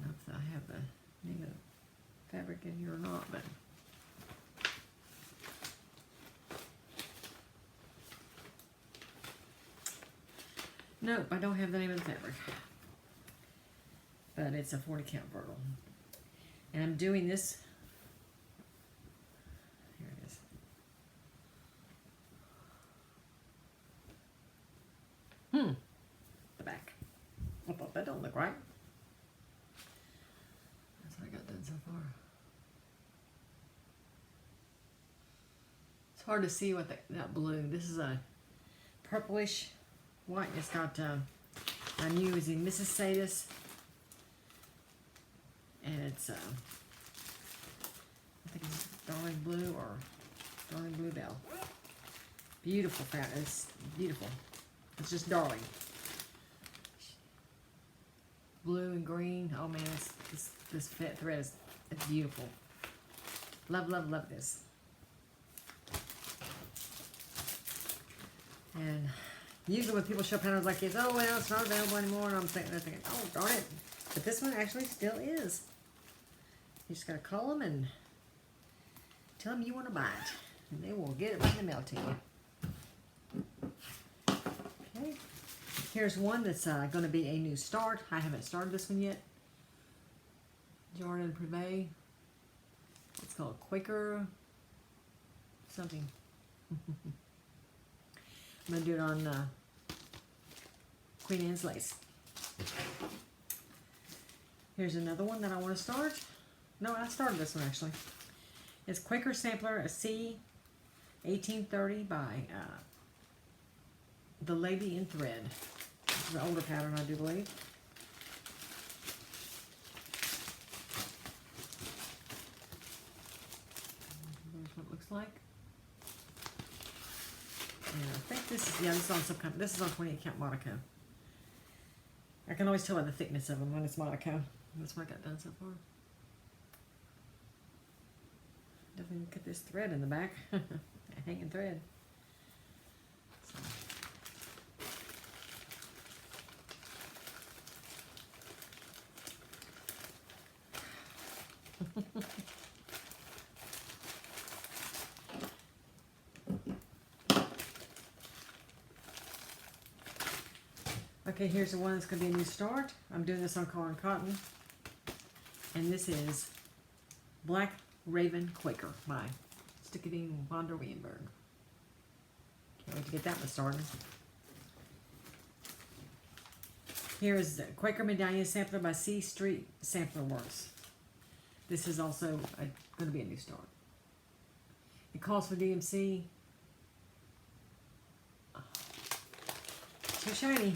know if I have the name of the fabric in here or not, but nope, I don't have the name of the fabric. But it's a 40 count vertical. And I'm doing this. Here it is. that don't look right. That's what I got done so far. It's hard to see what that blue. This is a purplish white. It's got I'm using Mrs. Sadis, and it's I think it's Darling Blue or Darling Bluebell. Beautiful fabric. It's beautiful. It's just darling. Blue and green. Oh man, this thread is beautiful. Love, love, love this. And usually when people show patterns like this, oh well, it's not available anymore, and I'm thinking, oh darn it. But this one actually still is. You just gotta call them and tell them you want to buy it, and they will get it right in the mail to you. Okay, here's one that's going to be a new start. I haven't started this one yet. Jordan Privé. It's called Quaker something. I'm going to do it on Queen Anne's lace. Here's another one that I want to start. No, I started this one actually. It's Quaker Sampler, a C 1830 by the Lady in Thread. This is an older pattern, I do believe. There's what it looks like. And I think this is, yeah, this is on some kind. This is on 28 count Monaco. I can always tell by the thickness of them when it's Monaco. That's what I got done so far. Definitely look at this thread in the back. Hanging thread. So. Okay, here's the one that's going to be a new start. I'm doing this on Collar and Cotton. And this is Black Raven Quaker by Stickity von der Weenberg. Can't wait to get that one started. Here is the Quaker Medallion Sampler by C Street Sampler Works. This is also going to be a new start. It calls for DMC. Oh, too shiny.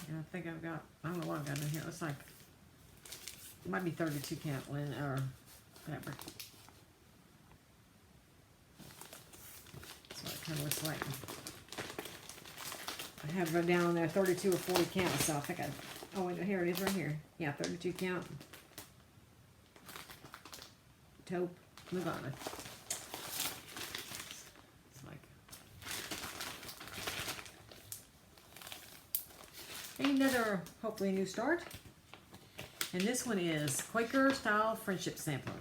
And I think I've got, I don't know what I've got in here. It looks like, it might be 32 count linen or fabric. That's what it kind of looks like. I have it down there 32 or 40 count, so I think oh wait, here it is right here. Yeah, 32 count. Taupe Lugana. It's like another, hopefully, new start. And this one is Quaker Style Friendship Sampler.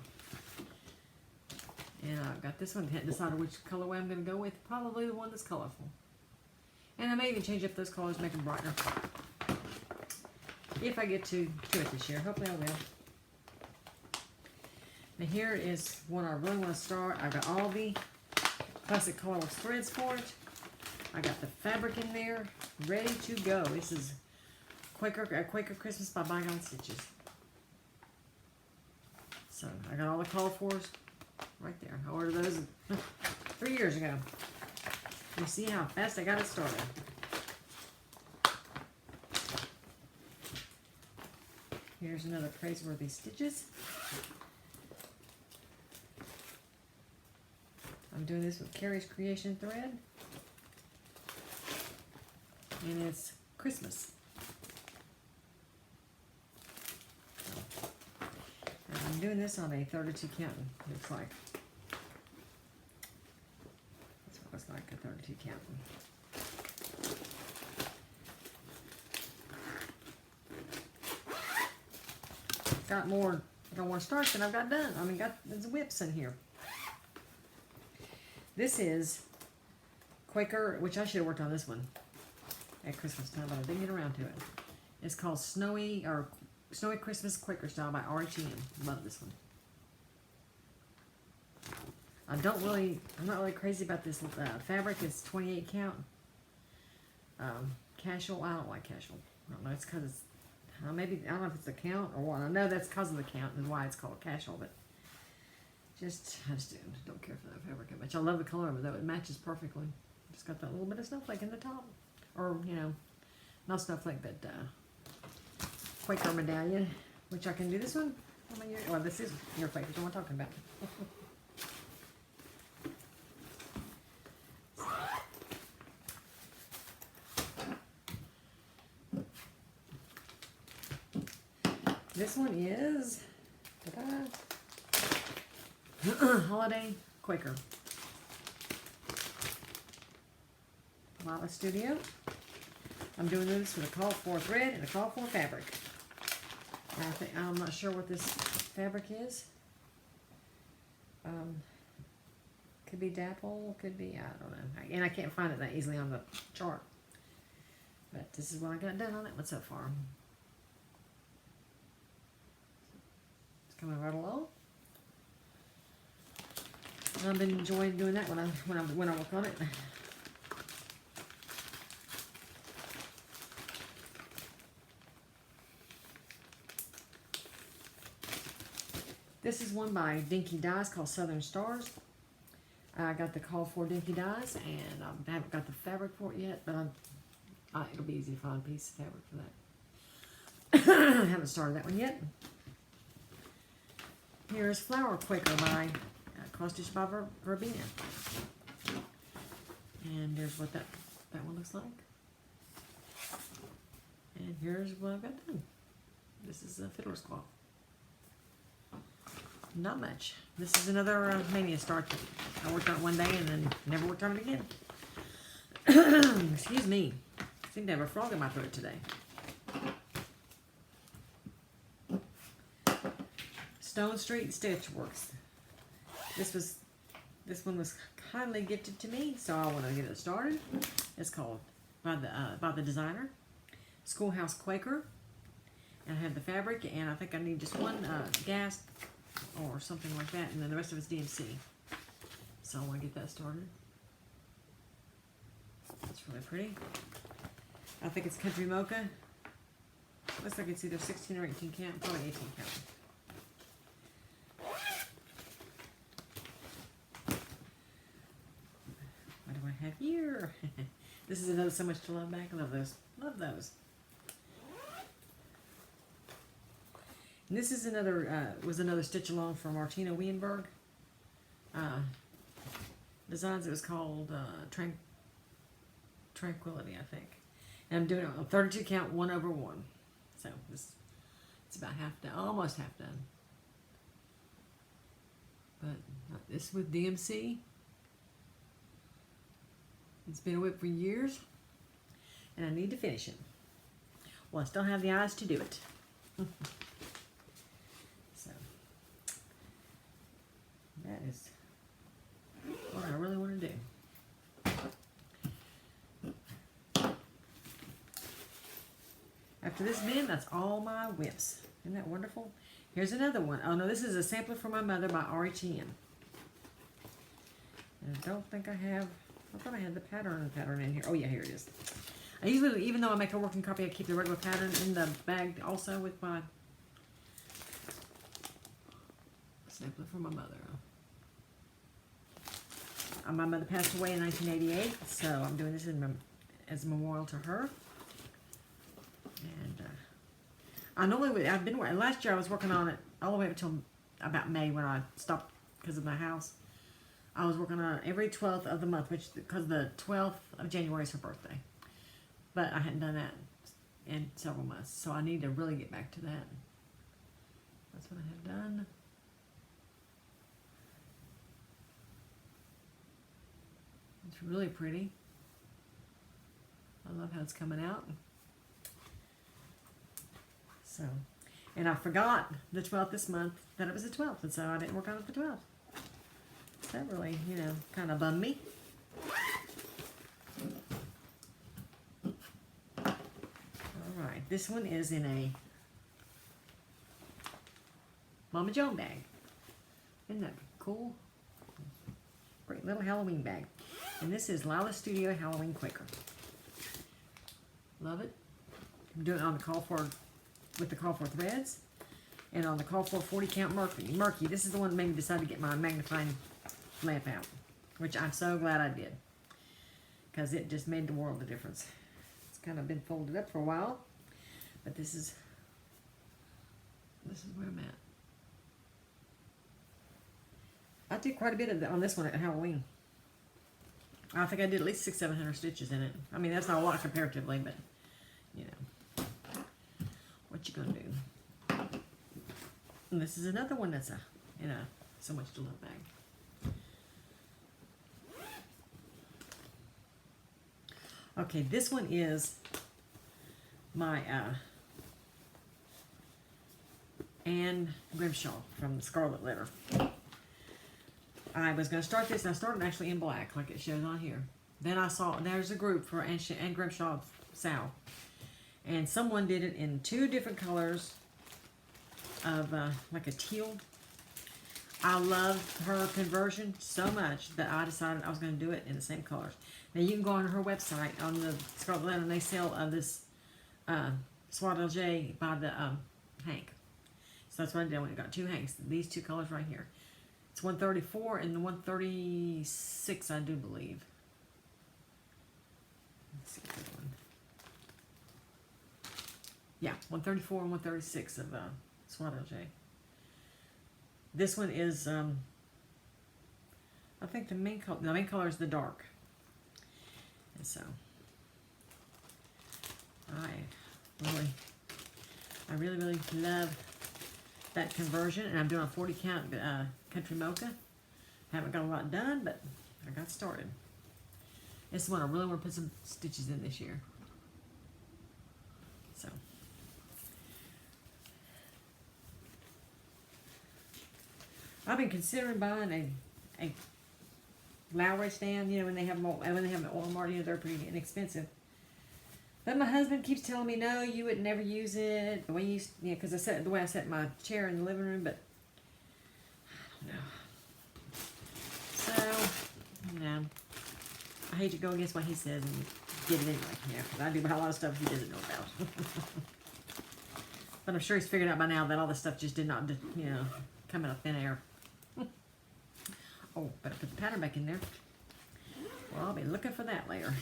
And I've got this one. Hadn't decided which colorway I'm going to go with. Probably the one that's colorful. And I may even change up those colors, make them brighter. If I get to do it this year. Hopefully I will. Now here is one I really want to start. I've got all the classic colorless threads for it. I got the fabric in there, ready to go. This is Quaker Christmas by Bygone Stitches. So I got all the call fors right there. I ordered those 3 years ago. You see how fast I got it started. Here's another Praiseworthy Stitches. I'm doing this with Carrie's Creation thread. And it's Christmas. And I'm doing this on a 32 count, looks like. That's what it looks like, a 32 count. Got more starts than I've got done. I mean, there's WIPS in here. This is Quaker, which I should have worked on this one at Christmas time, but I didn't get around to it. It's called Snowy Christmas Quaker Style by RHM. Love this one. I'm not really crazy about this fabric. It's 28 count. casual. I don't like casual. I don't know. It's because it's maybe I don't know if it's the count or what. I know that's because of the count and why it's called casual, but I just don't care for that fabric that much. I love the color of it though. It matches perfectly. Just got that little bit of snowflake in the top, or not snowflake, but Quaker medallion, which I can do this one. Well, this is your Quakers. What I'm talking about. This one is Holiday Quaker. Lava Studio. I'm doing this with a call for thread and a call for fabric. I'm not sure what this fabric is. Could be dapple, could be, I don't know. And I can't find it that easily on the chart. But this is what I got done on that one so far. Coming right along. I've been enjoying doing that when I work on it. This is one by Dinky Dyes called Southern Stars. I got the call for Dinky Dyes, and I haven't got the fabric for it yet, but it'll be easy to find a piece of fabric for that. I haven't started that one yet. Here's Flower Quaker by cross stitch by Verbena. And there's what that one looks like. And here's what I've got done. This is a fiddler's cloth. Not much. This is another Mania start. I worked on it one day and then never worked on it again. Excuse me. I seem to have a frog in my throat today. Stone Street Stitch Works. This one was kindly gifted to me, so I want to get it started. It's called by the designer, Schoolhouse Quaker, and I have the fabric, and I think I need just one gas or something like that, and then the rest of it's DMC. So I want to get that started. It's really pretty. I think it's Country Mocha. Looks like it's either 16 or 18 count, probably 18 count. Have here. This is another So Much to Love back. I love those. Love those. And this is another stitch along from Martina Wienberg. Designs. It was called Tranquility, I think. And I'm doing it on 32 count 1/1. So it's about half done, almost half done. But this with DMC. It's been a WIP for years, and I need to finish it. Well, I still have the eyes to do it. So, that is what I really want to do. After this bin, that's all my WIPs. Isn't that wonderful? Here's another one. Oh, no, this is a sampler for my mother by RHM. And I don't think I have... I thought I had the pattern in here. Oh yeah, here it is. I usually, even though I make a working copy, I keep the regular pattern in the bag also with my sampler for my mother. My mother passed away in 1988, so I'm doing this as a memorial to her. And last year I was working on it all the way up until about May when I stopped because of my house. I was working on it every 12th of the month, because the 12th of January is her birthday. But I hadn't done that in several months, so I need to really get back to that. That's what I have done. It's really pretty. I love how it's coming out. So, and I forgot the 12th this month that it was the 12th, and so I didn't work on it the 12th. That really, kind of bummed me. Alright, this one is in a Mama Joan bag. Isn't that cool? Great little Halloween bag. And this is Lila Studio Halloween Quaker. Love it. I'm doing it on the call for, with the call for threads. And on the call for 40 count murky. This is the one that made me decide to get my magnifying lamp out. Which I'm so glad I did. Because it just made the world of difference. It's kind of been folded up for a while. But this is where I'm at. I did quite a bit of that on this one at Halloween. I think I did at least 600-700 stitches in it. I mean, that's not a lot comparatively, but, you know. What you gonna do? And this is another one that's in a So Much to Love bag. Okay, this one is my Anne Grimshaw from the Scarlet Letter. I was going to start this, and I started actually in black, like it shows on here. Then I saw, there's a group for Anne Grimshaw Sow. And someone did it in 2 different colors of like a teal. I loved her conversion so much that I decided I was going to do it in the same colors. Now you can go on her website, on the Scarlet Letter, and they sell this Swaddle by the Hank. So that's what I did when I got 2 Hanks. These 2 colors right here. It's 134 and 136, I do believe. Let's see the one. Yeah, 134 and 136 of Swaddle J. This one is, I think the main color is the dark. And so, I really love that conversion, and I'm doing a 40 count country mocha. Haven't got a lot done, but I got started. This is one I really want to put some stitches in this year. So, I've been considering buying a Lowry stand. You know, when they have an oil mart, you know, they're pretty inexpensive. But my husband keeps telling me, no, you would never use it. The way you, yeah, because I set the way I set my chair in the living room, but I don't know. So, you know, I hate to go against what he says and get it anyway. Yeah, because I do buy a lot of stuff he doesn't know about. But I'm sure he's figured out by now that all this stuff just did not, you know, come out of thin air. Oh, better put the pattern back in there. Well, I'll be looking for that later.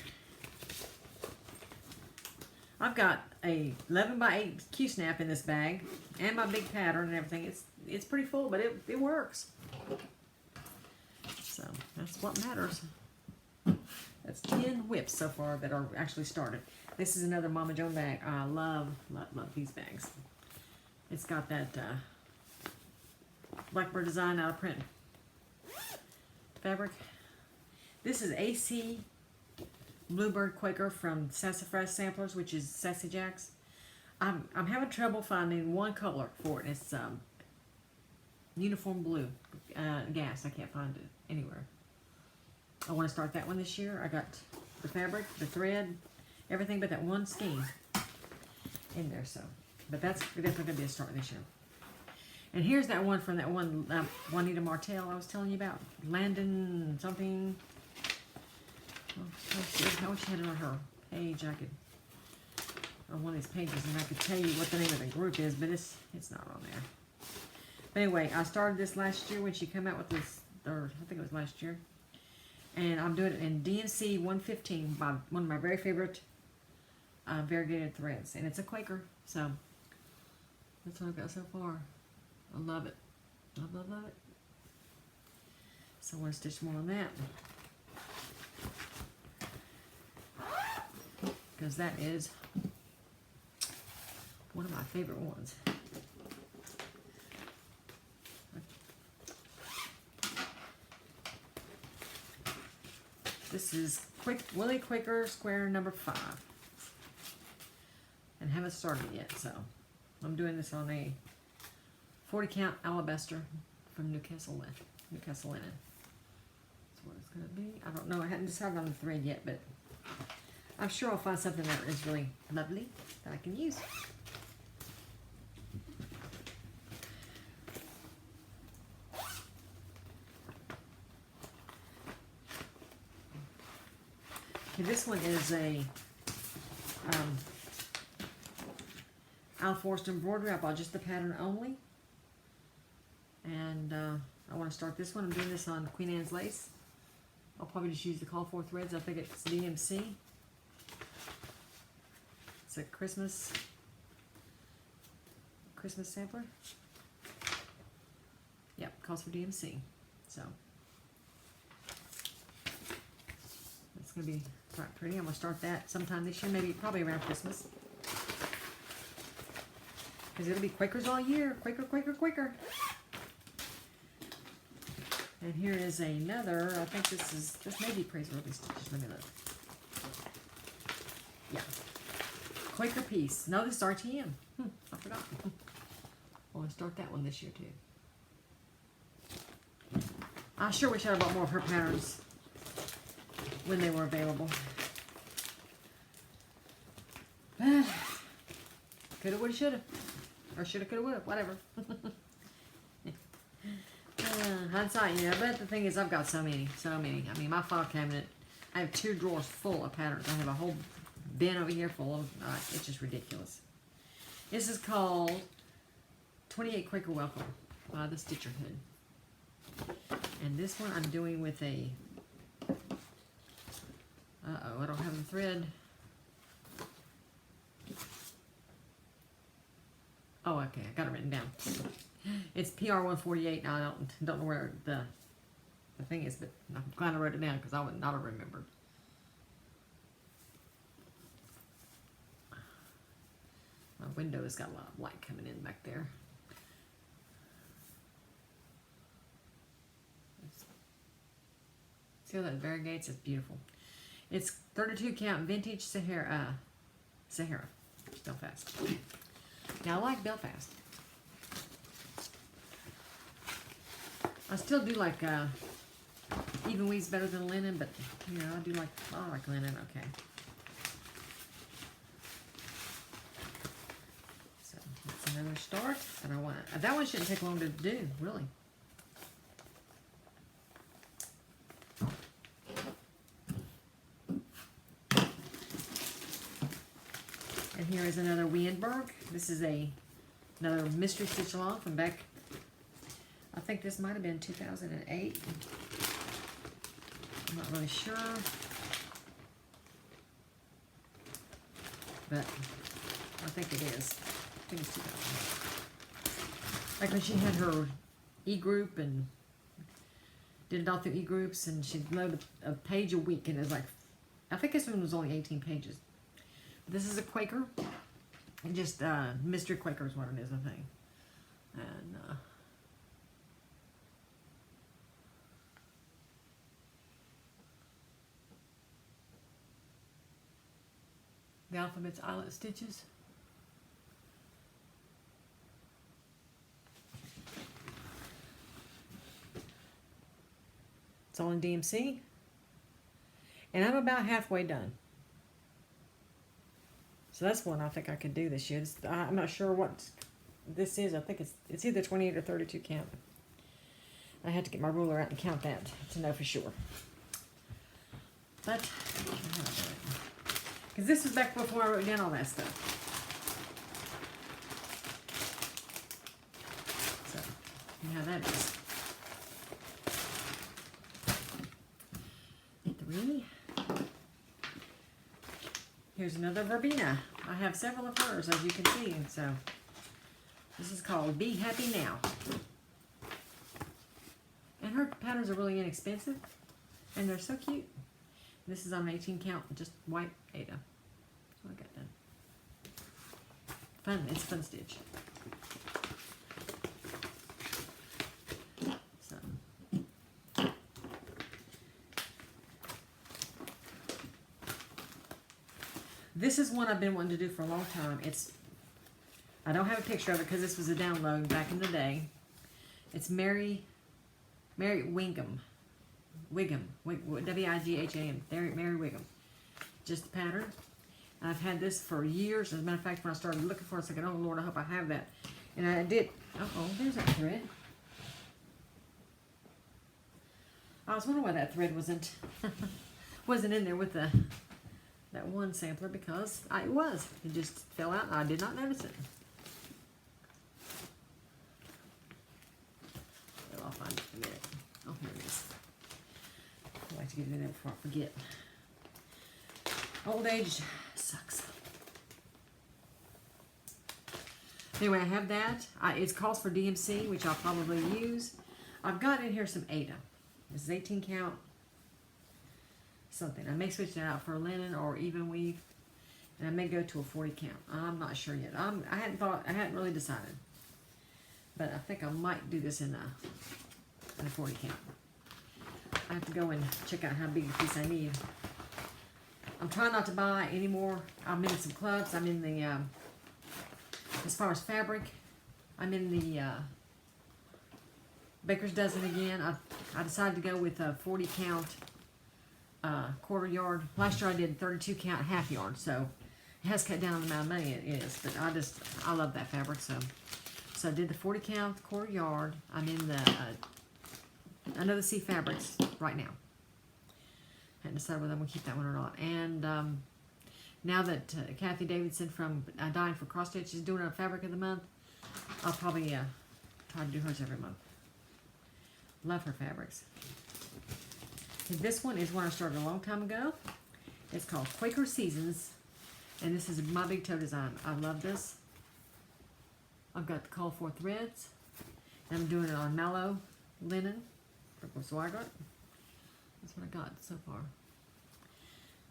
I've got a 11 by 8 Q-snap in this bag, and my big pattern and everything. It's pretty full, but it works. So that's what matters. That's 10 WIPs so far that are actually started. This is another Mama Joan bag. I love these bags. It's got that Blackbird design out of print fabric. This is AC Bluebird Quaker from Sassafras Samplers, which is Sassy Jacks. I'm having trouble finding one color for it. It's uniform blue gas. I can't find it anywhere. I want to start that one this year. I got the fabric, the thread, everything but that one skein in there. So, but that's definitely going to be a start this year. And here's that one from that one Juanita Martell I was telling you about. Landon something. I wish I had it on her page. I could, on one of these pages, and I could tell you what the name of the group is, but it's not on there. But anyway, I started this last year when she came out with this, or I think it was last year. And I'm doing it in DNC 115 by one of my very favorite variegated threads. And it's a Quaker, so that's what I've got so far. I love it. Love it. So I want to stitch more on that. Because that is one of my favorite ones. This is Willie Quaker Square number 5. And haven't started yet, so I'm doing this on a 40 count alabaster from Newcastle Linen. That's what it's going to be. I don't know. I hadn't decided on the thread yet, but I'm sure I'll find something that is really lovely that I can use. Okay, this one is a Al Forrest embroidery. I bought just the pattern only. And I want to start this one. I'm doing this on Queen Anne's lace. I'll probably just use the call for threads. I think it's DMC. It's a Christmas sampler. Yep, calls for DMC. So it's gonna be quite pretty. I'm gonna start that sometime this year, maybe probably around Christmas. Because it'll be Quakers all year. Quaker, Quaker, Quaker. And here is another, I think this may be Praiseworthy stitches. Let me look. Yeah. Quaker piece. No, this is RTM. I forgot. I want to start that one this year too. I sure wish I had bought more of her patterns when they were available. Coulda, woulda, shoulda. Or shoulda, coulda, woulda. Whatever. Hindsight, yeah. But the thing is, I've got so many. I mean, my file cabinet, I have 2 drawers full of patterns. I have a whole bin over here full of, it's just ridiculous. This is called 28 Quaker Welcome by the Stitcher Hood. And this one I'm doing with a, I don't have the thread. Oh, okay, I got it written down. It's PR148. Now I don't know where the thing is, but I'm glad I wrote it down because I would not have remembered. My window has got a lot of light coming in back there. See how that variegates? It's beautiful. It's 32 count vintage Sahara. Belfast. Now I like Belfast. I still do like even weave's better than linen, but you know I like linen. Okay. So that's another start, and I want that one shouldn't take long to do, really. And here is another Wiehenberg. This is another mystery stitch along from back. I think this might have been 2008. I'm not really sure. But I think it is. I think it's 2008. Like when she had her e-group and did it all through e-groups, and she'd load a page a week, and it was like, I think this one was only 18 pages. This is a Quaker. And just Mr. Quaker is what it is, I think. And the alphabet's eyelet stitches. It's all in DMC. And I'm about halfway done. So that's one I think I could do this year. I'm not sure what this is. I think it's either 28 or 32 count. I had to get my ruler out and count that to know for sure. But, because this was back before I wrote down all that stuff. So, you know how that is. 3. Here's another Verbena. I have several of hers, as you can see. So, this is called Be Happy Now. And her patterns are really inexpensive. And they're so cute. This is on an 18 count, just white Ada. That's what I got done. Fun, it's a fun stitch. So. This is one I've been wanting to do for a long time. I don't have a picture of it because this was a download back in the day. It's Mary Wigham. W-I-G-H-A-M. Mary Wigham. Just the pattern. I've had this for years. As a matter of fact, when I started looking for it, I was thinking, oh Lord, I hope I have that. And I did. Uh-oh, there's that thread. I was wondering why that thread wasn't in there with the that one sampler because it just fell out and I did not notice it. Well, I'll find it in a minute. Oh, here it is. I like to get it in there before I forget. Old age sucks. Anyway, I have that. It calls for DMC, which I'll probably use. I've got in here some Ada. This is 18 count something. I may switch that out for a linen or even weave. And I may go to a 40 count. I'm not sure yet. I hadn't really decided. But I think I might do this in a 40 count. I have to go and check out how big a piece I need. I'm trying not to buy any more. I'm in some clubs. I'm in the, as far as fabric, I'm in the Baker's Dozen again. I decided to go with a 40 count quarter yard. Last year I did 32 count half yard, so it has cut down the amount of money it is. But I love that fabric, so I did the 40 count quarter yard. I'm in the Another Sea Fabrics right now. Hadn't decided whether I'm going to keep that one or not. And now that Kathy Davidson from Dying for Cross Stitch is doing our Fabric of the Month, I'll probably try to do hers every month. Love her fabrics. And this one is one I started a long time ago. It's called Quaker Seasons. And this is my big toe design. I love this. I've got the call for threads. And I'm doing it on mallow linen. So I got, that's what I got so far.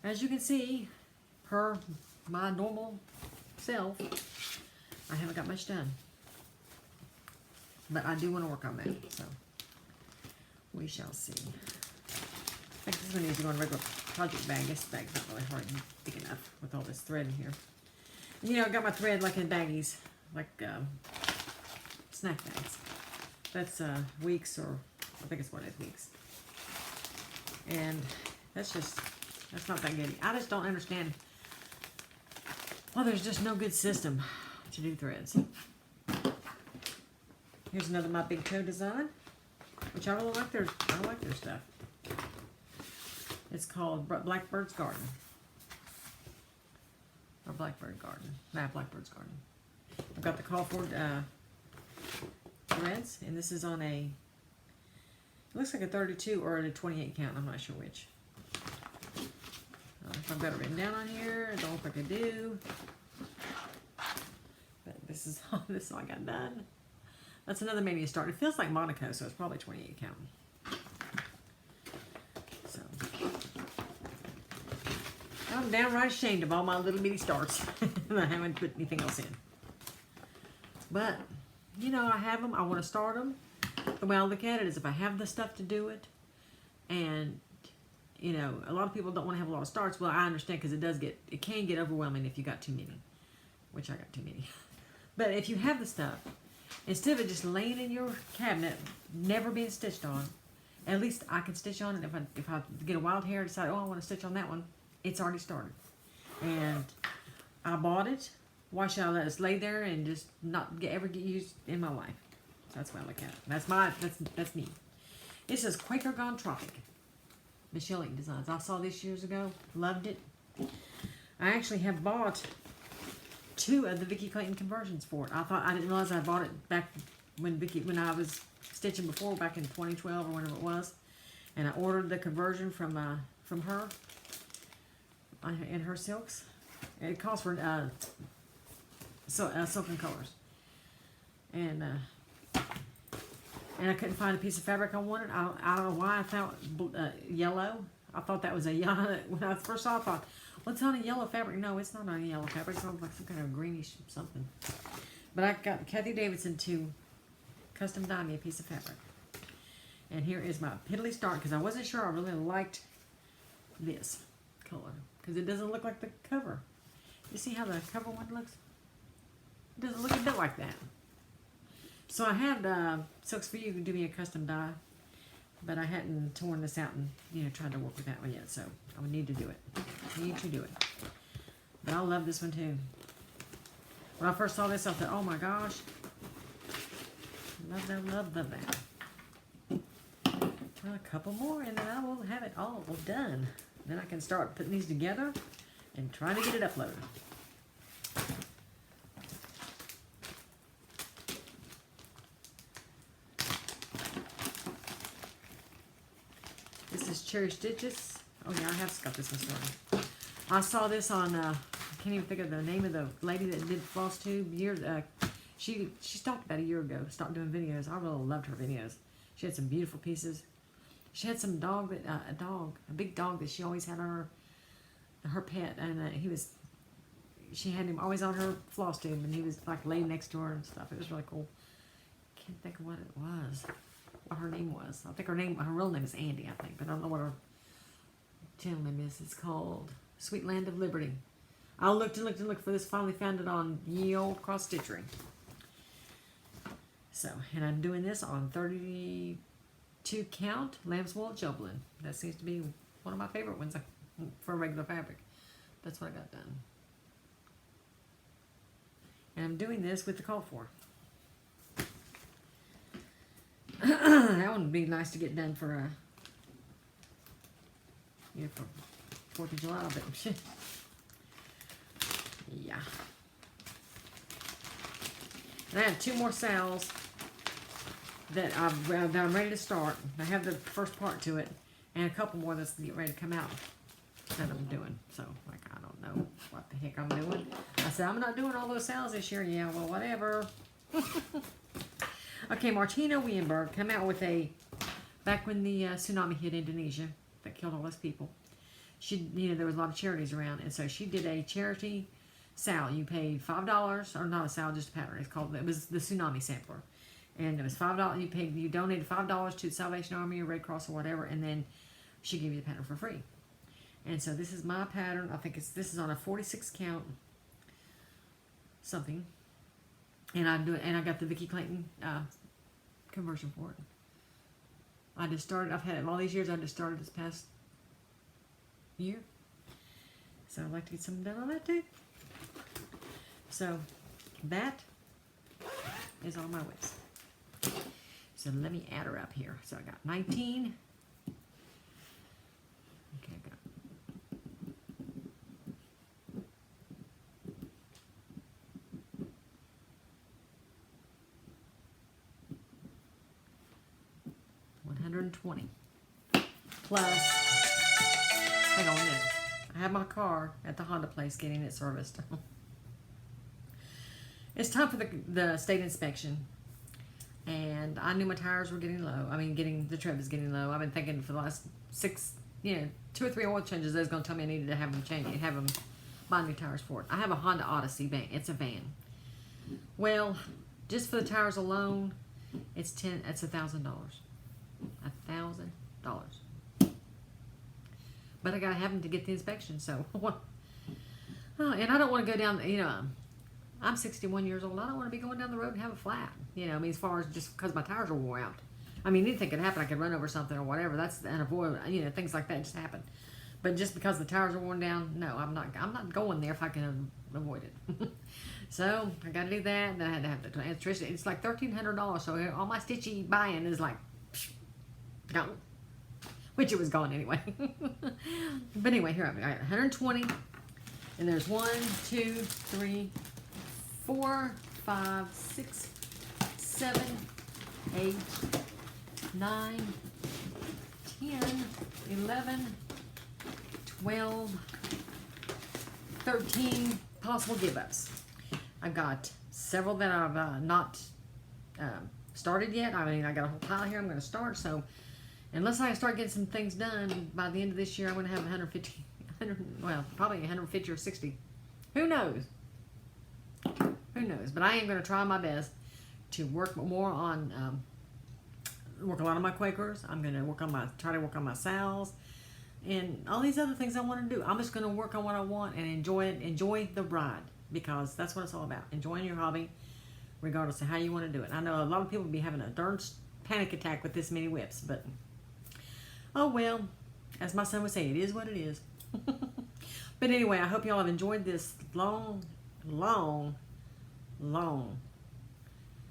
As you can see, per my normal self, I haven't got much done. But I do want to work on that, so we shall see. I think this one needs to go in a regular project bag. This bag's not really hard and big enough with all this thread in here. And, you know, I got my thread like in baggies, like snack bags. That's weeks, or I think it's what it is, weeks. And that's not that good. I just don't understand. Well, there's just no good system to do threads. Here's another my big toe design, which I really like I like their stuff. It's called Blackbird's Garden. Or Blackbird Garden. Nah, Blackbird's Garden. I've got the call for threads, and this is on a, it looks like a 32 or a 28 count. I'm not sure which. If I've got it written down on here, it don't look like I do. But this is all I got done. That's another maybe a start. It feels like Monaco, so it's probably 28 count. So I'm downright ashamed of all my little bitty starts. And I haven't put anything else in. But, you know, I have them. I want to start them. The way I look at it is if I have the stuff to do it, and, you know, a lot of people don't want to have a lot of starts. Well, I understand, because it can get overwhelming if you got too many, which I got too many. But if you have the stuff, instead of it just laying in your cabinet, never being stitched on, at least I can stitch on it. If I get a wild hair and decide, oh, I want to stitch on that one, it's already started. And I bought it. Why should I let it lay there and just not ever get used in my life? That's why I look at it. That's me. It says Quaker Gone Tropic. Michelle Ink Designs. I saw this years ago. Loved it. I actually have bought 2 of the Vicki Clayton conversions for it. I didn't realize I bought it back when I was stitching before, back in 2012 or whenever it was. And I ordered the conversion from her in her silks. It calls for silken colors. And I couldn't find a piece of fabric I wanted. I don't know why I thought yellow. I thought that was a yellow. When I first saw it, I thought, well, it's on a yellow fabric. No, it's not on a yellow fabric. It's on like some kind of greenish something. But I got Kathy Davidson to custom dye me a piece of fabric. And here is my piddly start, because I wasn't sure I really liked this color, because it doesn't look like the cover. You see how the cover one looks? It doesn't look a bit like that. So I had Silks for You do me a custom dye, but I hadn't torn this out and, you know, tried to work with that one yet. So I would need to do it. Need to do it. But I love this one too. When I first saw this, I thought, oh my gosh, love that, love that. Well, a couple more, and then I will have it all done. Then I can start putting these together. and trying to get it uploaded. This is Cherry Stitches. Oh yeah, I have got this one started. I saw this on, I can't even think of the name of the lady that did Flosstube. She stopped about a year ago, stopped doing videos. I really loved her videos. She had some beautiful pieces. She had some dog, a big dog that she always had on her pet, and she had him always on her Flosstube, and he was like laying next to her and stuff. It was really cool. Can't think of what it was, what her name was. I think her real name is Andy, I think, but I don't know what her channel name is. It's called Sweet Land of Liberty. I looked and looked and looked for this. Finally found it on ye old cross stitchery. So, and I'm doing this on 32 count lamb's wool jubbling. That seems to be one of my favorite ones for regular fabric. That's what I got done. And I'm doing this with the call for. That one would be nice to get done for for 4th of July, but yeah. And I have 2 more sales that I'm ready to start. I have the first part to it, and a couple more that's getting ready to come out that I'm doing. So, like, I don't know what the heck I'm doing. I said, I'm not doing all those sales this year. Yeah, well, whatever. Okay, Martina Wienberg come out with back when the tsunami hit Indonesia that killed all those people. There was a lot of charities around, and so she did a charity sale. You paid $5, or not a sale, just a pattern. It was the Tsunami Sampler, and it was $5. You donated $5 to the Salvation Army or Red Cross or whatever, and then she gave you the pattern for free. And so this is my pattern. I think this is on a 46 count something, and I got the Vicki Clayton conversion for it. I just started. I've had it all these years. I just started this past year, so I'd like to get something done on that too. So that is all my WIPs. So let me add her up here. So I got 19. Okay, I got 120 plus. Hang on a minute. I have my car at the Honda place getting it serviced. It's time for the state inspection, and I knew my tires were getting low. The tread was getting low. I've been thinking for the last 2 or 3 oil changes, they was going to tell me I needed to have them buy new tires for it. I have a Honda Odyssey van. It's a van. Well, just for the tires alone, it's $1,000. $1,000. But I gotta have them to get the inspection. So, and I don't want to go down. I'm 61 years old. I don't want to be going down the road and have a flat. As far as just because my tires are wore out. Anything could happen. I could run over something or whatever. That's unavoidable. Things like that just happen. But just because the tires are worn down, no, I'm not going there if I can avoid it. So I got to do that. Then I had to have the electricity. It's like $1,300. So all my stitchy buying is like gone, which it was gone anyway. But anyway, here I got 120, and there's 1, 2, 3, 4, 5, 6, 7, 8, 9, 10, 11, 12, 13 possible give-ups. I've got several that I've not started yet. I got a whole pile here I'm going to start. So unless I start getting some things done by the end of this year, I'm going to have probably 150 or 60. Who knows? Who knows? But I am going to try my best to work more on, work a lot on my Quakers. I'm going to try to work on my sals and all these other things I want to do. I'm just going to work on what I want and enjoy the ride, because that's what it's all about. Enjoying your hobby, regardless of how you want to do it. I know a lot of people be having a darn panic attack with this many WIPs, but oh well, as my son would say, it is what it is. But anyway, I hope y'all have enjoyed this long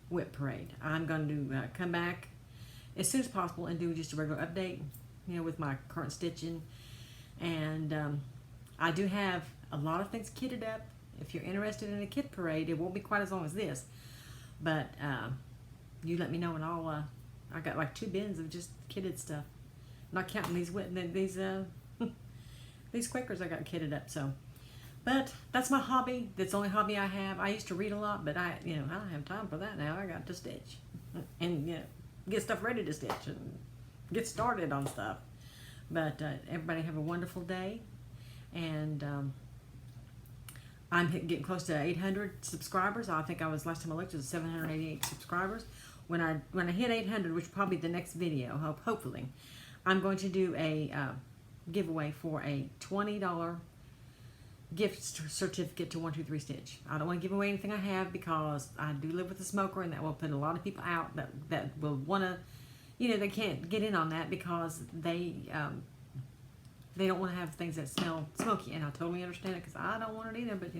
WIP parade. I'm going to come back as soon as possible and do just a regular update, with my current stitching. And I do have a lot of things kitted up. If you're interested in a kit parade, it won't be quite as long as this, but you let me know and I'll I got like 2 bins of just kitted stuff, not counting these these Quakers I got kitted up. So, but that's my hobby. That's the only hobby I have. I used to read a lot, but I don't have time for that now. I got to stitch and get stuff ready to stitch and get started on stuff. But everybody have a wonderful day, and I'm getting close to 800 subscribers. I think I was, last time I looked, it was 788 subscribers. When I hit 800, which will probably be the next video, hopefully, I'm going to do a giveaway for a $20 gift certificate to 123 Stitch. I don't want to give away anything I have because I do live with a smoker, and that will put a lot of people out that will want to, they can't get in on that because they don't want to have things that smell smoky, and I totally understand it because I don't want it either. But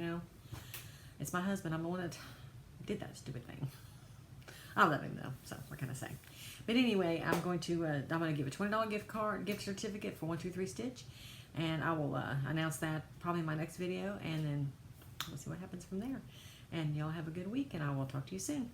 it's my husband. I'm the one that did that stupid thing. I love him though, so what can I say? But anyway, I'm going to give a $20 gift certificate for 123 Stitch, and I will announce that probably in my next video, and then we'll see what happens from there. And y'all have a good week, and I will talk to you soon.